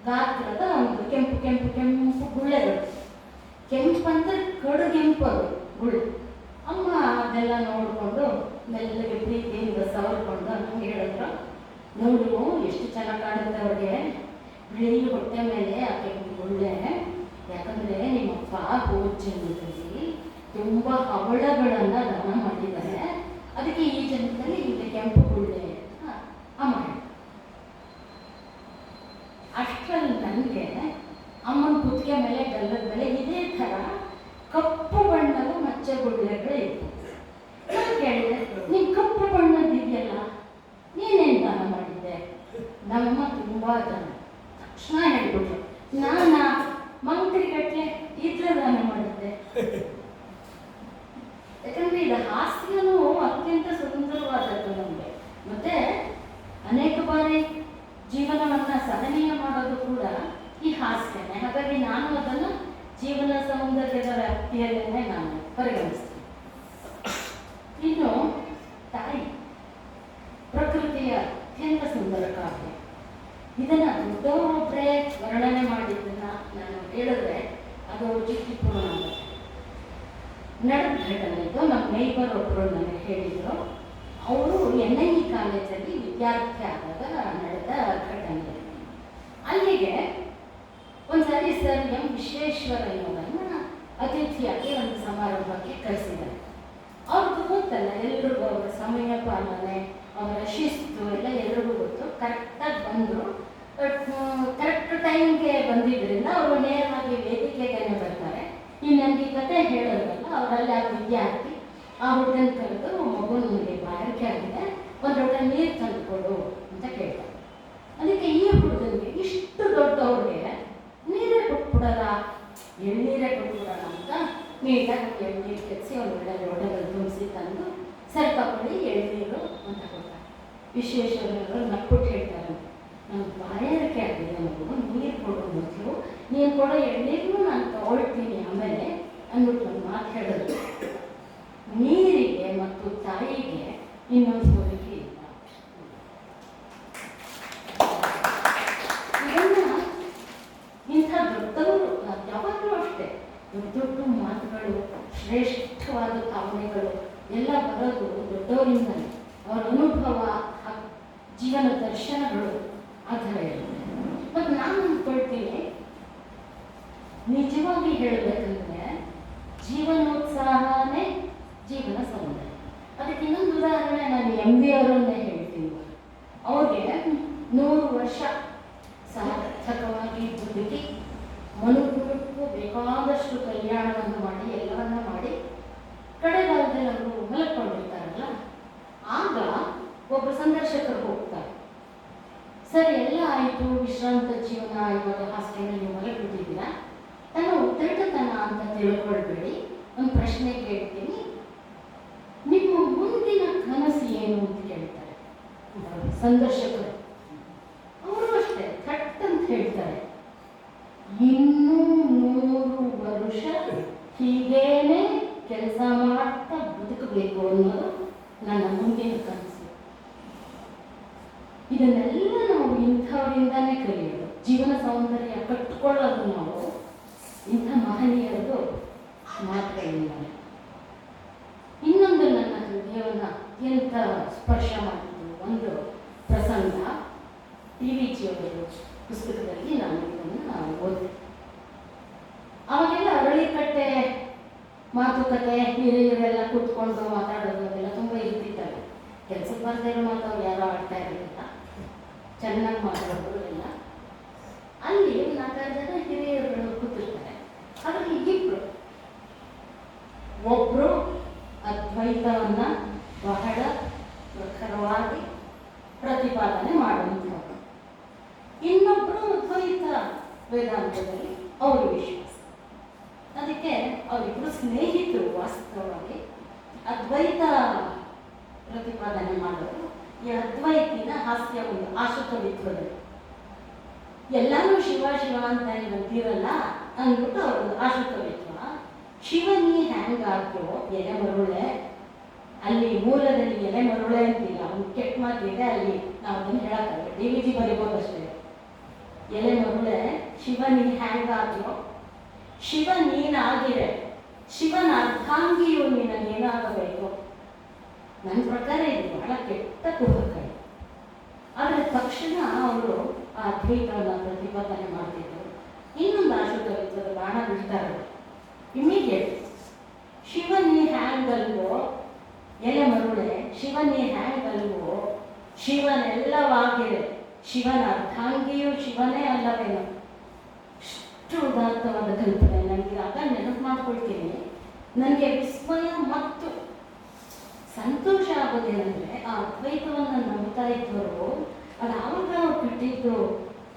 Speaker 2: ಗಾತ್ರದ ಒಂದು ಕೆಂಪು ಕೆಂಪು ಕೆಂಪು ಗುಳ್ಳೆಗಳು. ಕೆಂಪಂದ್ರೆ ಕಡುಗೆಂಪು ಅದು ಗುಳ್ಳೆ. ಅಮ್ಮ ಅದೆಲ್ಲ ನೋಡಿಕೊಂಡು ಮೆಲ್ಲಗೆ ಪ್ರೀತಿಯಿಂದ ಸವರ್ಕೊಂಡು ನಮ್ಗೆ ಹೇಳಿದ್ರು, ನೋಡು ಎಷ್ಟು ಚೆನ್ನಾಗಿ ಕಾಣುತ್ತೆ ಅವ್ರಿಗೆ ಬಿಳಿ ಹೊಟ್ಟೆ ಮೇಲೆ ಆ ಕೆಂಪು ಗುಳ್ಳೆ. ಯಾಕಂದರೆ ನಿಮ್ಮಪ್ಪ ಹೋದ ಜನ್ಮದಲ್ಲಿ ತುಂಬ ಹವಳಗಳನ್ನು ದಾನ ಮಾಡಿದ್ದಾರೆ, ಅದಕ್ಕೆ ಈ ಜನ್ಮದಲ್ಲಿ ಈಗ ಕೆಂಪು ಗುಳ್ಳೆ ಅಂತ ಅಮ್ಮ ಹೇಳಿದ್ರು. ಅಷ್ಟರಲ್ಲಿ ನನಗೆ ಅಮ್ಮನ ಕುತ್ತಿಗೆ ಮೇಲೆ ಗಲ್ಲದ ಮೇಲೆ ಇದೇ ಥರ ಕಪ್ಪು ಬಣ್ಣದ ಮಚ್ಚೆ ಗುಳ್ಳೆಗಳು ಇತ್ತು. ನಾನು ಕೇಳಿದೆ, ನೀನು ಕಪ್ಪು ಬಣ್ಣದಿದೆಯಲ್ಲ, ನೀನೇನು ದಾನ ಮಾಡಿದ್ದೆ? ನಮ್ಮಮ್ಮ ತುಂಬ ಜನ ತಕ್ಷಣ ಹೇಳ್ಬಿಟ್ರು, ನಾನು ಮಂತ್ರಿಗಟ್ಟಲೆ ಇದ್ರ ದಾನ ಮಾಡಿದ್ದೆ. ಯಾಕಂದರೆ ಇದು ಹಾಸ್ಯನೂ ಅತ್ಯಂತ ಸುಂದರವಾದದ್ದು ನಮಗೆ. ಮತ್ತು ಅನೇಕ ಬಾರಿ ಜೀವನವನ್ನು ಸಹನೀಯ ಮಾಡೋದು ಕೂಡ ಈ ಹಾಸ್ಯನೇ. ಹಾಗಾಗಿ ನಾನು ಅದನ್ನು ಜೀವನ ಸೌಂದರ್ಯದ ವ್ಯಾಪ್ತಿಯಲ್ಲೇ ನಾನು ಪರಿಗಣಿಸ್ತೀನಿ. ಇನ್ನು ತಾಯಿ ಪ್ರಕೃತಿಯ ಅತ್ಯಂತ ಸುಂದರ ಕಾವ್ಯ. ಇದನ್ನು ದೊಡ್ಡವರೊಬ್ಬರೇ ವರ್ಣನೆ ಮಾಡಿದ್ದನ್ನು ನಾನು ಹೇಳಿದ್ರೆ ಅದು ಚಿಕ್ಕಪುರ ನಡೆದ ಘಟನೆ. ಇದು ನಮ್ಮ ನೈಬರ್ ಒಬ್ಬರು ನನಗೆ ಹೇಳಿದರು. ಅವರು NIE ಕಾಲೇಜಲ್ಲಿ ವಿದ್ಯಾರ್ಥಿ ಆದಾಗ ನಡೆದ ಘಟನೆ. ಅಲ್ಲಿಗೆ ಸರ್ ಎಂ ವಿಶ್ವೇಶ್ವರಯ್ಯನವರನ್ನ ಅತಿಥಿಯಾಗಿ ಒಂದು ಸಮಾರಂಭಕ್ಕೆ ಕರೆಸಿದ್ದಾರೆ. ಅವ್ರದ್ದು ಗೊತ್ತಲ್ಲ ಎಲ್ರಿಗೂ, ಅವರ ಸಮಯ ಪಾಲನೆ, ಅವರ ಶಿಸ್ತು ಎಲ್ಲ ಎಲ್ರಿಗೂ ಗೊತ್ತು. ಕರೆಕ್ಟಾಗಿ ಬಂದರು, ಕರೆಕ್ಟ್ ಟೈಮ್ಗೆ ಬಂದಿದ್ದರಿಂದ ಅವರು ನೇರವಾಗಿ ವೇದಿಕೆಗೆ ಬರ್ತಾರೆ. ಇನ್ನು ನನಗೆ ಕತೆ ಹೇಳೋದಲ್ಲ, ಅವರಲ್ಲಿ ಆ ವಿದ್ಯಾರ್ಥಿ ಆ ಹುಡುಗನ ಕರೆದು, ಮಗುನಿಗೆ ಬಾಯಾರಿಕೆ ಆಗಿದೆ, ಒಂದು ಲೋಟ ನೀರು ತಂದು ಕೊಡು ಅಂತ ಕೇಳ್ತಾರೆ. ಅದಕ್ಕೆ ಈ ಹುಡುಗನಿಗೆ ಇಷ್ಟು ದೊಡ್ಡವ್ರಿಗೆ ನೀರೇ ಕೊಟ್ಬಿಡೋಣ, ಎಳ್ನೀರೇ ಕೊಟ್ಬಿಡೋಣ ಅಂತ ನೀಟಾಗಿ ಎಳ್ನೀರು ಕೆತ್ತಿಸಿ ಒಂದು ಒಳ್ಳೆ ಲೋಟದಲ್ಲಿ ತುಂಬಿಸಿ ತಂದು ಸರ್ ತಗೊಳ್ಳಿ ಎಳ್ನೀರು ಅಂತ ಕೊಡ್ತಾರೆ. ವಿಶ್ವೇಶ್ವರಯ್ಯನವರು ನಕ್ಬಿಟ್ಟು ಹೇಳ್ತಾರೆ, ನನಗೆ ಬಾಯಾರಿಕೆ ಆಗಿದೆ, ಮಗು ನೀರು ಕೊಡೋ ಮೊದಲು ನೀನು ಕೊಡೋ ಎಳ್ನೀರು ನಾನು ತಗೊಳ್ತೀನಿ ಆಮೇಲೆ ಅಂದ್ಬಿಟ್ಟು ಒಂದು ಮಾತು ಹೇಳಿದ್ರು. ನೀರಿಗೆ ಮತ್ತು ತಾಯಿಗೆ ಇನ್ನೊಂದು ಹೋಲಿಕೆ ಇಲ್ಲ. ಇದನ್ನ ಇಂಥ ದೊಡ್ಡವರು ಯಾವಾಗಲೂ ಅಷ್ಟೇ, ದೊಡ್ಡ ದೊಡ್ಡ ಮಾತುಗಳು, ಶ್ರೇಷ್ಠವಾದ ಭಾವನೆಗಳು ಎಲ್ಲ ಬರೋದು ದೊಡ್ಡವರಿಂದಲೇ. ಅವರ ಅನುಭವ, ಜೀವನ ದರ್ಶನಗಳು ಆ ಥರ ಇರುತ್ತೆ. ಮತ್ತು ನಾನು ಅಂದ್ಕೊಳ್ತೀನಿ, ನಿಜವಾಗಿ ಹೇಳಬೇಕಂದ್ರೆ ಜೀವನೋತ್ಸಾಹನೇ ಜೀವನ ಸೌಂದರ್ಯ. ಅದಕ್ಕೆ ಇನ್ನೊಂದು ಉದಾಹರಣೆ ನಾನು MV ಅವರನ್ನೇ ಹೇಳ್ತೀನಿ. ಅವ್ರಿಗೆ 100 ವರ್ಷ ಸಾರ್ಥಕವಾಗಿ ಬದುಕಿ ಮನುಕುಲಕ್ಕೂ ಬೇಕಾದಷ್ಟು ಕಲ್ಯಾಣವನ್ನು ಮಾಡಿ ಎಲ್ಲವನ್ನ ಮಾಡಿ ಕಡೆಗಾಲದಲ್ಲಿ ಅವರು ಮಲಕೊಂಡಿರ್ತಾರಲ್ಲ, ಆಗ ಒಬ್ಬ ಸಂದರ್ಶಕರು ಹೋಗ್ತಾರೆ. ಸರ್ ಎಲ್ಲ ಆಯಿತು, ವಿಶ್ರಾಂತ ಜೀವನ, ಇವಾಗ ಹಾಸ್ಟೆಲ್ನಲ್ಲಿ ಮಲಗಿಬಿಟ್ಟಿದ್ದೀರಾ, ತನ್ನ ಉತ್ತರತನ ಅಂತ ತಿಳ್ಕೊಳ್ಬೇಡಿ, ಒಂದು ಪ್ರಶ್ನೆ ಕೇಳ್ತೀನಿ, ನಿಮ್ಮ ಮುಂದಿನ ಕನಸು ಏನು ಅಂತ ಕೇಳ್ತಾರೆ ಸಂದರ್ಶಕರು. ಅವರು ಅಷ್ಟೇ ಥಟ್ ಅಂತ ಹೇಳ್ತಾರೆ, ಇನ್ನೂ 100 ವರ್ಷ ಹೀಗೇನೆ ಕೆಲಸ ಮಾಡ್ತಾ ಬದುಕಬೇಕು ಅನ್ನೋದು ನನ್ನ ಮುಂದಿನ ಕನಸು. ಇದನ್ನೆಲ್ಲ ನಾವು ಇಂಥವರಿಂದಾನೇ ಕಲಿಯೋದು. ಜೀವನ ಸೌಂದರ್ಯ ಕಟ್ಕೊಳ್ಳೋದು ನಾವು ಇಂಥ ಮಹನೀಯರದು ಮಾತುಗಳಿಂದಾನೆ. ಇನ್ನೊಂದು ನನ್ನ ಹೃದಯವನ್ನು ಅತ್ಯಂತ ಸ್ಪರ್ಶ ಮಾಡಿದ್ದು ಒಂದು ಪ್ರಸಂಗ, TVG ಅವರ ಪುಸ್ತಕದಲ್ಲಿ ನಾನು ಇದನ್ನು ಓದಿದೆ. ಅವಾಗೆಲ್ಲ ಅರಳಿಕಟ್ಟೆ ಮಾತುಕತೆ, ಹಿರಿಯರೆಲ್ಲ ಕೂತ್ಕೊಂಡು ಮಾತಾಡೋದು ಅದೆಲ್ಲ ತುಂಬ ಇರ್ತಿತ್ತಲ್ಲ. ಕೆಲಸಕ್ಕೆ ಬರ್ದೇ ಇರೋ ಮಾತು ಅವ್ರು ಯಾರೋ ಆಡ್ತಾ ಇರಲಿಲ್ಲ, ಚೆನ್ನಾಗಿ ಮಾತಾಡೋದು ಎಲ್ಲ. ಅಲ್ಲಿ 4 ಜನ ಹಿರಿಯರುಗಳು ಕೂತಿರ್ತಾರೆ. ಅದರಲ್ಲಿ ಇಬ್ಬರು, ಒಬ್ಬರು ಅದ್ವೈತವನ್ನು ಬಹಳ ಪ್ರಖರವಾಗಿ ಪ್ರತಿಪಾದನೆ ಮಾಡುವಂಥವ್ರು, ಇನ್ನೊಬ್ಬರು ಅದ್ವೈತ ವೇದಾಂತದಲ್ಲಿ ಅವರು ವಿಶ್ವಾಸ. ಅದಕ್ಕೆ ಅವರಿಬ್ಬರು ಸ್ನೇಹಿತರು. ವಾಸ್ತವವಾಗಿ ಅದ್ವೈತ ಪ್ರತಿಪಾದನೆ ಮಾಡೋರು ಈ ಅದ್ವೈತಿನ ಹಾಸ್ಯ ಒಂದು ಆಶುಕವಿತ್ವದಲ್ಲಿ ಎಲ್ಲಾನು ಶಿವ ಶಿವ ಅಂತ ಅಂತೀರಲ್ಲ ಅಂದ್ಬಿಟ್ಟು ಅವ್ರದ್ದು ಆಶುಕವಿತ್ವ. ಶಿವನಿ ಹ್ಯಾಂಗಾದ್ರು ಎಲೆ ಮರುಳೆ, ಅಲ್ಲಿ ಮೂಲದಲ್ಲಿ ಎಲೆ ಮರುಳೆ ಅಂತಿಲ್ಲ, ಒಂದು ಕೆಟ್ಟ ಮಾತಿದೆ, ಅಲ್ಲಿ ನಾವು ಅದನ್ನು ಹೇಳಕ್ಕಾಗಲ್ಲ, DVG ಬರೀಬೋದಷ್ಟೇ. ಎಲೆ ಮರುಳೆ ಶಿವನಿ ಹ್ಯಾಂಗಾದ್ರು, ಶಿವ ನೀನಾಗಿರೆ ಶಿವನ ಅರ್ಧಾಂಗಿಯು ನೀನಾಗಬೇಕು. ನನ್ನ ಪ್ರಕಾರ ಇದು ಬಹಳ ಕೆಟ್ಟ ಕುಹಕ. ಆದರೆ ತಕ್ಷಣ ಅವರು ಆ ಅದ್ವೈತವನ್ನು ಪ್ರತಿಪಾದನೆ ಮಾಡ್ತಿದ್ದರು. ಇನ್ನೊಂದು ಆಶುಕವಿತ್ವದ ಬಾಣ ಬಿಡ್ತಾರೆ ಇಮಿಡಿಯೇಟ್. ಶಿವನಿ ಹ್ಯಾಂಗಲ್ವೋ ಎಲೆ ಮರುಳೆ, ಶಿವನಿ ಹ್ಯಾಂಗಲ್ವೋ ಶಿವನೆಲ್ಲವಾಗಿದೆ, ಶಿವನ ಅರ್ಧಾಂಗಿಯು ಶಿವನೇ ಅಲ್ಲವೇನೋ. ಇಷ್ಟು ಉದಾತ್ತವಾದ ಕಲ್ಪನೆ ನನಗೆ ಆಗ ನೆನಪು ಮಾಡ್ಕೊಳ್ತೀನಿ. ನನಗೆ ವಿಸ್ಮಯ ಮತ್ತು ಸಂತೋಷ ಆಗೋದೇನೆಂದರೆ, ಆ ಅದ್ವೈತವನ್ನು ನಂಬ್ತಾ ಇದ್ದವರು ಅದು ಆವಾಗ ಅವ್ರು ಬಿಟ್ಟಿದ್ದು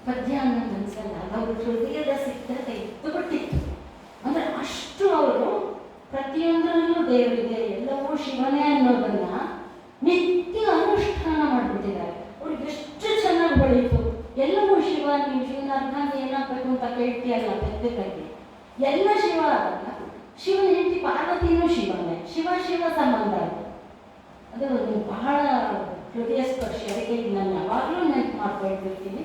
Speaker 2: ಪದ್ಯ ಅನ್ನೋದು ಅನ್ಸಲ್ಲ, ಅವ್ರ ಹೃದಯದ ಸಿದ್ಧತೆ ಇದ್ದು ಬಿಟ್ಟಿತ್ತು. ಅಂದರೆ ಅಷ್ಟು ಅವರು ಪ್ರತಿಯೊಂದರಲ್ಲೂ ದೇವರಿದೆ, ಎಲ್ಲವೂ ಶಿವನೇ ಅನ್ನೋದನ್ನ ನಿತ್ಯ ಅನುಷ್ಠಾನ ಮಾಡಿಬಿಟ್ಟಿದ್ದಾರೆ. ಅವ್ರಿಗೆ ಎಷ್ಟು ಚೆನ್ನಾಗಿ ಬೆಳೀತು. ಎಲ್ಲವೂ ಶಿವ, ನೀವು ಶಿವನ ಅರ್ಧಾಂಗಿ ಏನಾಗಬೇಕು ಅಂತ ಕೇಳ್ತೀಯಲ್ಲ ಪದ್ಯದಲ್ಲಿ, ಎಲ್ಲ ಶಿವ ಆದಾಗ ಶಿವನ ಹೆಂಡತಿ ಪಾರ್ವತಿನೂ ಶಿವನೇ, ಶಿವ ಶಿವ ಸಂಬಂಧ ಅದು ಬಹಳ ಹೃದಯ ಸ್ಪರ್ಶಿ. ಅದಕ್ಕೆ ನಾನು ಯಾವಾಗಲೂ ನೆನಪು ಮಾಡ್ಕೊಳ್ತಿರ್ತೀನಿ,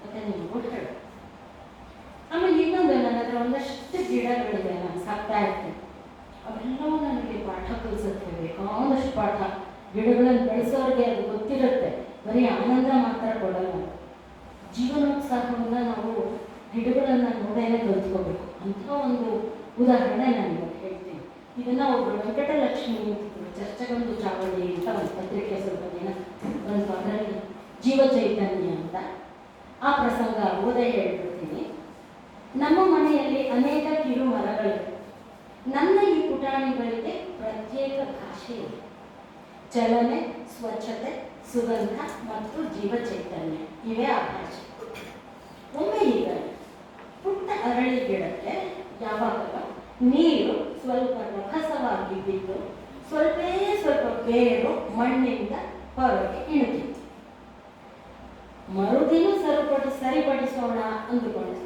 Speaker 2: ಮತ್ತೆ ನಿಮಗೂ ಹೇಳು. ಆಮೇಲೆ ಇನ್ನೊಂದು, ನನ್ನ ಹತ್ರ ಒಂದಷ್ಟು ಗಿಡಗಳಿದೆ, ನಾನು ಸಾಕ್ತಾ ಇರ್ತೀನಿ. ಅವೆಲ್ಲವೂ ನನಗೆ ಪಾಠ ಕಲಿಸುತ್ತೆ, ಬೇಕಾದಷ್ಟು ಪಾಠ. ಗಿಡಗಳನ್ನು ಬೆಳೆಸೋರಿಗೆ ಅದು ಗೊತ್ತಿರುತ್ತೆ, ಬರೀ ಆನಂದ ಮಾತ್ರ ಕೊಡಲ್ಲ. ಜೀವನೋತ್ಸಾಹವನ್ನು ನಾವು ಗಿಡಗಳನ್ನು ನೋಡೇನೆ ಕಲ್ತ್ಕೋಬೇಕು ಅಂತ ಒಂದು ಉದಾಹರಣೆ ನಾನು ಇವಾಗ ಹೇಳ್ತೀನಿ. ಇದನ್ನು ಒಬ್ಬರು ವೆಂಕಟಲಕ್ಷ್ಮಿ ಚರ್ಚೆಗೊಂದು ಚಾವಡಿ ಅಂತ ಒಂದು ಪತ್ರಿಕೆ ಸ್ವಲ್ಪ ದಿನ ಒಂದು ಅದರಲ್ಲಿ ಜೀವ ಚೈತನ್ಯ ಅಂತ ಆ ಪ್ರಸಂಗ ಓದೇ ಹೇಳ್ಬಿಡ್ತೀನಿ. ನಮ್ಮ ಮನೆಯಲ್ಲಿ ಅನೇಕ ಕಿರು ಮರಗಳಿವೆ. ನನ್ನ ಈ ಪುಟಾಣಿಗಳಿಗೆ ಪ್ರತ್ಯೇಕ ಭಾಷೆ ಇದೆ. ಚಲನೆ, ಸ್ವಚ್ಛತೆ, ಸುಗಂಧ ಮತ್ತು ಜೀವ ಚೈತನ್ಯ ಇವೇ ಆ ಭಾಷೆ. ಒಮ್ಮೆ ಈಗ ಪುಟ್ಟ ಅರಳಿ ಗಿಡಕ್ಕೆ ಯಾವಾಗಲೂ ನೀರು ಸ್ವಲ್ಪ ರಭಸವಾಗಿ ಬಿದ್ದು ಸ್ವಲ್ಪ ಬೇರು ಮಣ್ಣಿಂದ ಹೊರಗೆ ಇಣುಕಿತ್ತು. ಮರುದಿನ ಸರಿಪಡಿಸೋಣ ಅಂದುಕೊಂಡು,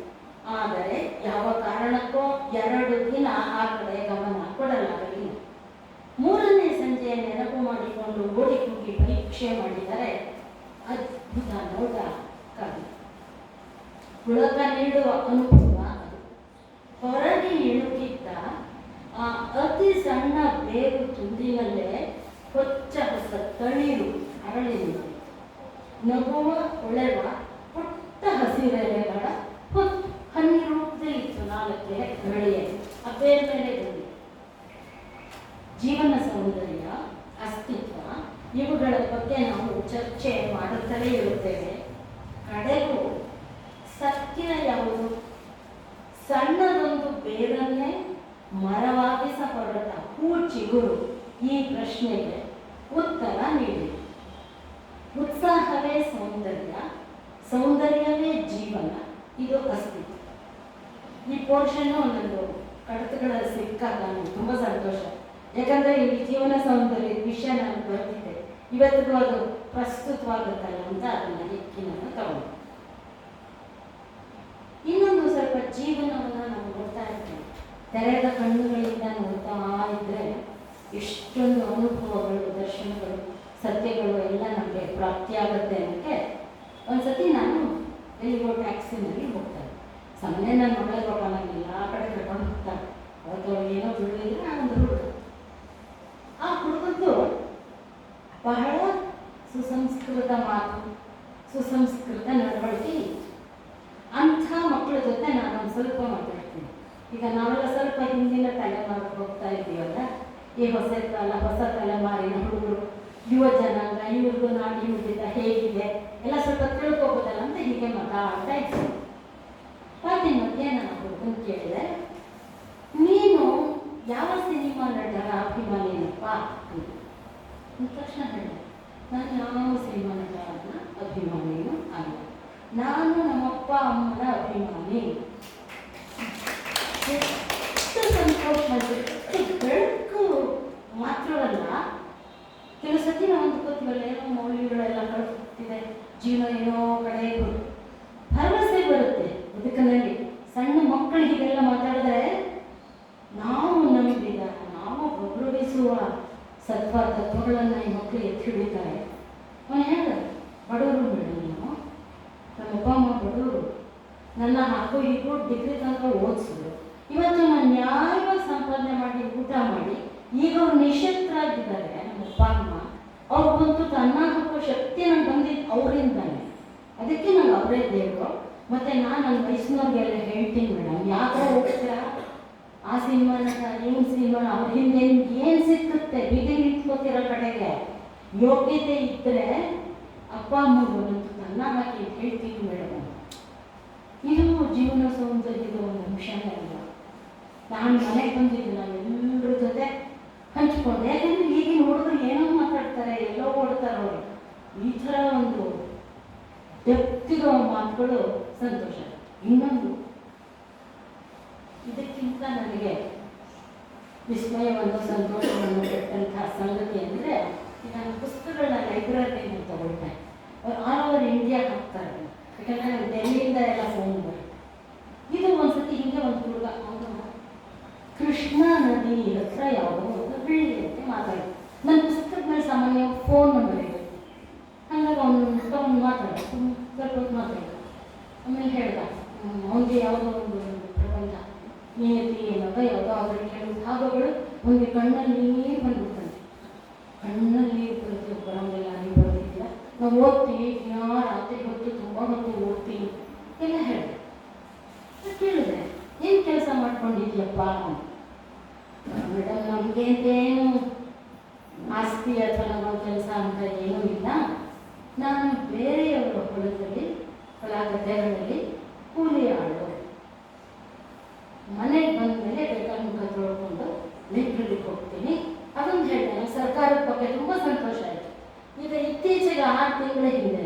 Speaker 2: ಆದರೆ ಯಾವ ಕಾರಣಕ್ಕೋ 2 ದಿನ ಆ ಕಡೆ ಗಮನ ಕೊಡಲಾಗಲಿಲ್ಲ. 3ನೇ ಸಂಜೆಯ ನೆನಪು ಮಾಡಿಕೊಂಡು ಓಡಿ ಹೋಗಿ ಪರೀಕ್ಷೆ ಮಾಡಿದರೆ ಅದ್ಭುತ ನೋಟ ಕಾಣಿ. ಪುಳಕ ನೀಡುವ ಅನುಭವ ಅದು. ಹೊರಗೆ ಇಣುಕಿದ್ದ ಆ ಅತಿ ಸಣ್ಣ ಬೇರು ತುಂಡಿನಲ್ಲೇ ಹೊಚ್ಚ ಹೊಸ ತಳಿರು ಅರಳಿ ನಿಂತಿತ್ತು. ನಗುವ ಹೊಳೆವ ಪುಟ್ಟ ಹಸಿರೆಲೆಗಳ ಹೊತ್ತು ಹನ್ನಿರುವುದೇ ಇತ್ತು. 4 ಬೆಳೆಯಲ್ಲಿ ಆ ಬೇರೆ ಮೇಲೆ ಬಂದಿತ್ತು. ಜೀವನ ಸೌಂದರ್ಯ, ಅಸ್ತಿತ್ವ ಇವುಗಳ ಬಗ್ಗೆ ನಾವು ಚರ್ಚೆ ಮಾಡುತ್ತಲೇ ಇರುತ್ತೇವೆ. ಕಡೆಗೂ ಸತ್ಯ ಯಾವುದು? ಸಣ್ಣದೊಂದು ಬೇರನ್ನೇ ಮರವಾಗಿಸ ಹೊರಟ ಹೂ ಚಿಗುರು ಈ ಪ್ರಶ್ನೆಗೆ ಉತ್ತರ ನೀಡಿ. ಉತ್ಸಾಹವೇ ಸೌಂದರ್ಯ, ಸೌಂದರ್ಯವೇ ಜೀವನ, ಇದು ಅಸ್ತಿತ್ವ. ಈ ಪೋರ್ಷನ್ನು ಒಂದೊಂದು ಕಡತಗಳಲ್ಲಿ ಸಿಕ್ಕಾಗ ನನಗೆ ತುಂಬ ಸಂತೋಷ. ಯಾಕಂದರೆ ಈ ಜೀವನ ಸೌಂದರ್ಯ ವಿಷಯ ನಾನು ಬರ್ತಿದ್ದೆ, ಇವತ್ತಿಗೂ ಅದು ಪ್ರಸ್ತುತವಾಗುತ್ತಲ್ಲ ಅಂತ ಅದನ್ನು ಎಕ್ಕಿ ನಾನು ತಗೊಂಡು ಇನ್ನೊಂದು ಸ್ವಲ್ಪ ಜೀವನವನ್ನು ನಾವು ನೋಡ್ತಾ ಇರ್ತೇವೆ. ತೆರೆದ ಕಣ್ಣುಗಳಿಂದ ನೋಡ್ತಾ ಇದ್ದರೆ ಎಷ್ಟೊಂದು ಅನುಭವಗಳು, ದರ್ಶನಗಳು, ಸತ್ಯಗಳು ಎಲ್ಲ ನಮಗೆ ಪ್ರಾಪ್ತಿಯಾಗುತ್ತೆ ಅನ್ನೋಕ್ಕೆ ಒಂದ್ಸತಿ ನಾನು ಎಲ್ಲಿಗೋ ಟ್ಯಾಕ್ಸಿನಲ್ಲಿ ಹೋಗ್ತಾರೆ. ಸಮಯ ನನ್ನ ಮಗಳಿಗೆ ಹೋಗೋಣಾಗಿಲ್ಲ, ಆ ಕಡೆ ಕರ್ಕೊಂಡು ಹೋಗ್ತಾರೆ. ಅವತ್ತು ಏನೋ ಬಿಡಲಿದ್ರೆ ಒಂದು ಹುಡುಗ, ಆ ಹುಡುಗದ್ದು ಬಹಳ ಸುಸಂಸ್ಕೃತ ಮಾತು, ಸುಸಂಸ್ಕೃತ ನಡವಳಿಕೆ ಇತ್ತು. ಅಂಥ ಮಕ್ಕಳ ಜೊತೆ ನಾನು ಸ್ವಲ್ಪ ಮಾತಾಡ್ತೀನಿ. ಈಗ ನಾವೆಲ್ಲ ಸ್ವಲ್ಪ ಹಿಂದಿನ ತಲೆಮಾರಿಗೆ ಹೋಗ್ತಾ ಇದ್ದೀವಲ್ಲ, ಈ ಹೊಸ ತಲೆಮಾರಿನ ಹುಡುಗರು, ಯುವ ಜನಾಂಗ, ಇವ್ರಿಗೂ ನಾಡಿ ನುಡಿತ ಹೇಗಿದೆ ಎಲ್ಲ ಸ್ವಲ್ಪ ತಿಳ್ಕೊಬೋದಲ್ಲ ಅಂತ ಹೀಗೆ ಮಾತಾಡ್ತಾ ಇದ್ದೀನಿ. ಮಧ್ಯೆ ನಾನು ಹುಡುಗನ ಕೇಳಿದೆ, ನೀನು ಯಾವ ಸಿನಿಮಾ ನಟರ ಅಭಿಮಾನಿನಪ್ಪ ಅಂತ ತಕ್ಷಣ ಹೇಳಿದೆ, ನಾನು ಯಾವ ಸಿನಿಮಾ ನಟರನ್ನ ಅಭಿಮಾನಿನೂ ಅಲ್ಲ, ನಾನು ನಮ್ಮಪ್ಪ ಅಮ್ಮನ ಅಭಿಮಾನಿ. ಎಷ್ಟು ಸಂತೋಷ, ಎಷ್ಟು ಬೆಳಕು ಮಾತ್ರವಲ್ಲ, ಕೆಲವು ಸತಿ ನಾವು ಅಂದ್ಕೋತೀವಲ್ಲ ಏನೋ ಮೌಲ್ಯಗಳೆಲ್ಲ ಕಳ್ಕೊತಿದೆ, ಜೀವನ ಏನೋ ಕಡೆ ಭರವಸೆ ಬರುತ್ತೆ ಬದುಕಿನಲ್ಲಿ. ಸಣ್ಣ ಮಕ್ಕಳು ಹೀಗೆಲ್ಲ ಮಾತಾಡಿದ್ರೆ ನಾವು ನಂಬಿದ, ನಾವು ಗೌರವಿಸುವ ಸತ್ವ ತತ್ವಗಳನ್ನು ಈ ಮಕ್ಕಳು ಎತ್ತಿ ಹಿಡಿತಾರೆ. ಅವನು ಹೇಳಿದ, ಬಡವರು ಮೇಡಮ್, ನಮ್ಮಪ್ಪ ಅಮ್ಮ ಬಡವರು, ನನ್ನ ಹಾಕೋ ಹೀಗೂ ಡಿಗ್ರಿ ತನಕ ಓದಿಸಿದ್ರು. ಇವತ್ತು ನಾನು ನ್ಯಾಯವಾಗಿ ಸಂಪಾದನೆ ಮಾಡಿ ಊಟ ಮಾಡಿ ಈಗ ಅವ್ರು ನಿಶಕ್ತರಾಗಿದ್ದಾರೆ. ನಮ್ಮಪ್ಪ ಅಮ್ಮ ಅವ್ರಿಗಂತೂ ಅನ್ನ ಹಾಕೋ ಶಕ್ತಿ ನಾನು ಬಂದಿದ್ದು ಅವರಿಂದಾನೆ. ಅದಕ್ಕೆ ನಾನು ಅವರೇ ದೇವರು. ಮತ್ತು ನಾನು ನನ್ನ ವಯಸ್ಸಿನವ್ರಿಗೆಲ್ಲ ಹೇಳ್ತೀನಿ, ಮೇಡಮ್ ಯಾಕೋ ಹೋಗ್ತೀರಾ ಆ ಸಿನಿಮಾ ನಟ, ಇವನ್ ಸಿನಿಮಾ, ಅವ್ರ ಹಿಂದೆ ನಿಮ್ಗೆ ಏನು ಸಿಕ್ಕುತ್ತೆ, ಬೀದಿ ನಿಂತ್ಕೋತಿರೋ ಕಡೆಗೆ ಯೋಗ್ಯತೆ ಇದ್ದರೆ ಅಪ್ಪ ಅಮ್ಮಗೂ ಅನ್ನ ಹಾಕಿ ಅಂತ ಹೇಳ್ತೀನಿ ಮೇಡಮ್. ಇದು ಜೀವನ ಸೌಂದರ್ಯದ ಒಂದು ಅಂಶನೇ ಅಲ್ಲ. ನಾನು ಮನೆಗೆ ಬಂದಿದ್ದು ನಾನು ಎಲ್ಲರ ಜೊತೆ ಹಂಚ್ಕೊಂಡೆ. ಯಾಕಂದರೆ ಈಗಿನ ಹುಡುಗರು ಏನೋ ಮಾತಾಡ್ತಾರೆ, ಎಲ್ಲೋ ಓಡ್ತಾರೆ ಅವರು. ಈ ಥರ ಒಂದು ಡೆಪ್ತಿರೋ ಮಾತುಗಳು ಸಂತೋಷ. ಇನ್ನೊಂದು ಇದಕ್ಕಿಂತ ನನಗೆ ವಿಸ್ಮಯವನ್ನು, ಸಂತೋಷವನ್ನು ಕೊಟ್ಟಂತಹ ಸಂಗತಿ ಅಂದರೆ, ನಾನು ಪುಸ್ತಕಗಳನ್ನ ಲೈಬ್ರರಿಯಿಂದ ತಗೊಳ್ತಾ ಆಲ್ ಓವರ್ ಇಂಡಿಯಾ ಹಾಕ್ತಾರೆ. ಯಾಕಂದರೆ ನಾನು ಡೆಲ್ಲಿಯಿಂದ ಎಲ್ಲ ಫೋನ್ ಬರುತ್ತೆ. ಇದು ಒಂದ್ಸತಿ ಹಿಂಗೆ ಒಂದು ಹುಡುಗ ಅವನು ಕೃಷ್ಣ ನದಿ ಹತ್ರ ಯಾವುದೋ ಒಂದು ಹಳ್ಳಿ ಅಂತ ಮಾತಾಡೋದು. ನನ್ನ ಪುಸ್ತಕದ ಮೇಲೆ ಸಾಮಾನ್ಯ ಫೋನ್ ನಂಬರ್ ಇರುತ್ತೆ. ಹಾಗಾಗಿ ಅವ್ನು ಮಾತಾಡ ಸ್ವಲ್ಪ ಹೊತ್ತು ಮಾತಾಡ. ಆಮೇಲೆ ಹೇಳ್ದ, ಅವನಿಗೆ ಯಾವುದೋ ಒಂದು ಪ್ರಬಂಧ ನಿಯತಿ ಏನೋ ಯಾವುದೋ ಅದ್ರ ಕೆಲವು ಭಾಗಗಳು ಅವನಿಗೆ ಕಣ್ಣಲ್ಲಿ ನೀರು ಬಂದ್ಬಿಡ್ತಾನೆ. ಕಣ್ಣಲ್ಲಿ ನೀರು ಬರುತ್ತೆ, ಬರೋಂಗಿಲ್ಲ, ನೀವು ಬರೋದಿಲ್ಲ, ನಾವು ಓದ್ತೀವಿ, ರಾತ್ರಿ ಹೊತ್ತು ತುಂಬ ಹೊತ್ತು ಓದ್ತೀವಿ ಎಲ್ಲ ಹೇಳಿದೆ. ಮಾಡ್ತಿದ್ಯಪ್ಪ? ಮೇಡಮ್, ನಮಗೆ ಅಂತೇನು ಆಸ್ತಿ ಅಥವಾ ನಮ್ಮ ಕೆಲಸ ಅಂತ ಏನೂ ಇಲ್ಲ. ನಾನು ಬೇರೆಯವರ ಹೊಲದಲ್ಲಿ, ಹೊಲ ಗದ್ದೆಗಳಲ್ಲಿ ಕೂಲಿ ಆಳು. ಮನೆಗೆ ಬಂದ ಮೇಲೆ ಬೇಕಾದ ಮುಖ ತೊಳ್ಕೊಂಡು ಲೈಬ್ರರಿಗೆ ಹೋಗ್ತೀನಿ. ಅದೊಂದು ಹೇಳಿದೆ. ಸರ್ಕಾರದ ಬಗ್ಗೆ ತುಂಬ ಸಂತೋಷ ಆಯಿತು. ಈಗ ಇತ್ತೀಚೆಗೆ 6 ತಿಂಗಳ ಹಿಂದೆ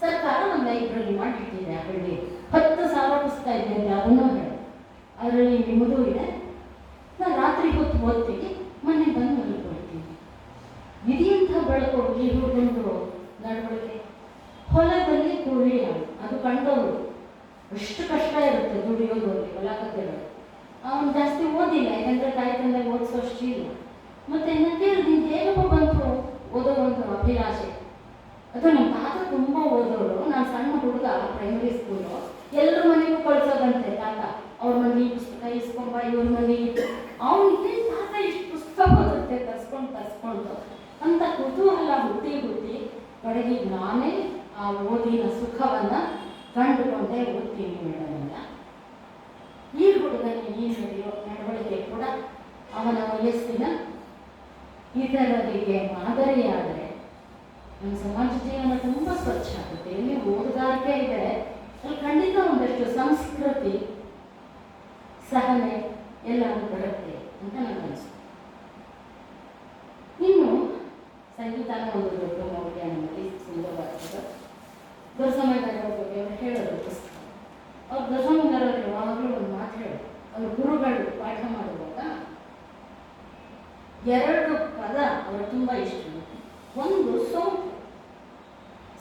Speaker 2: ಸರ್ಕಾರ ಒಂದು ಲೈಬ್ರರಿ ಮಾಡಿಟ್ಟಿದೆ. ಹಳ್ಳಿ 10,000 ಪುಸ್ತಕ ಇದೆ ಅಂತ ಅದನ್ನು ಹೇಳಿ. ಅದರಲ್ಲಿ ನಿಮ್ಮದು ಇದೆ. ನಾನು ರಾತ್ರಿ ಹೊತ್ತು ಓದ್ತೀನಿ, ಮನೆಗೆ ಬಂದು ಮಲ್ಕೊಳ್ತೀನಿ. ಇದೆಯಂಥ ಬೆಳಕು ಈ ಹುಡುಗಂದು ನಡವಳಿಕೆ. ಹೊಲದಲ್ಲಿ ಕೂಲಿ ಆಳು, ಅದು ಕಂಡವರು. ಎಷ್ಟು ಕಷ್ಟ ಇರುತ್ತೆ ದುಡಿಯೋದು ಅಲ್ಲಿ ಹೊಲ ಗದ್ದೆಗಳು. ಅವನು ಜಾಸ್ತಿ ಓದಿಲ್ಲ, ಯಾಕಂದರೆ ತಾಯಿ ತಂದೆ ಓದಿಸೋಷ್ಟು ಇಲ್ಲ. ಮತ್ತು ನನಗೆ ನಿಮ್ಗೆ ಹೇಗಪ್ಪ ಬಂತು ಓದೋ ಒಂದು ಅಭಿಲಾಷೆ? ಅದು ನಮ್ಮ ತಾತ ತುಂಬ ಓದೋರು. ನಾನು ಸಣ್ಣ ಹುಡುಗ, ಪ್ರೈಮರಿ ಸ್ಕೂಲು, ಎಲ್ಲರ ಮನೆಗೂ ಕಳ್ಸೋದಂತೆ ತಾತ. ಅವ್ರ ಮನೆ ಪುಸ್ತಕ ಇಸ್ಕೊಂಬ, ಇವ್ರ ಮನೆಗೆ. ಅವನಿಗೆ ತಾತ ಇಷ್ಟು ಪುಸ್ತಕ ಓದುತ್ತೆ ತರಿಸ್ಕೊಂಡು ಅಂತ ಕುತೂಹಲ ಹುಟ್ಟಿ ಕಡೆಗೆ ನಾನೇ ಆ ಓದಿನ ಸುಖವನ್ನು ಕಂಡುಕೊಂಡೇ ಓದ್ತೀನಿ ಮೇಡಮ್ ಎಲ್ಲ. ಈ ಹುಡುಗನಿಗೆ ಈ ನಡವಳಿಕೆ ಕೂಡ ಅವನ ವಯಸ್ಸಿನ ಇತರರಿಗೆ ಮಾದರಿಯಾದರೆ ನಮ್ಮ ಸಮಾಜ ಜೀವನ ತುಂಬ ಸ್ವಚ್ಛ ಆಗುತ್ತೆ. ಎಲ್ಲಿ ಓದುಗಾರಿಕೆ ಇದೆ ಅಲ್ಲಿ ಖಂಡಿತ ಒಂದಷ್ಟು ಸಂಸ್ಕೃತಿ, ಸಹನೆ ಎಲ್ಲವೂ ಬರುತ್ತೆ ಅಂತ ನನಗನ್ನಿಸ್ತು. ಇನ್ನು ಸಂಗೀತನ ಒಂದು ದೊಡ್ಡ ಮೌಲ್ಯ ನಮಗೆ ಸುಂದರವಾಗ್ತದೆ. ದೊರಸಮಯ್ಯನವರ ಬಗ್ಗೆ ಅವರು ಹೇಳೋದು ಪುಸ್ತಕ. ಅವ್ರು ದೊರಸಮಯ್ಯನವರು ಯಾವಾಗಲೂ ಒಂದು ಮಾತು ಹೇಳೋದು. ಅವರು ಗುರುಗಳು ಪಾಠ ಮಾಡುವಾಗ 2 ಪದ ಅವರು ತುಂಬ ಇಷ್ಟ. ಒಂದು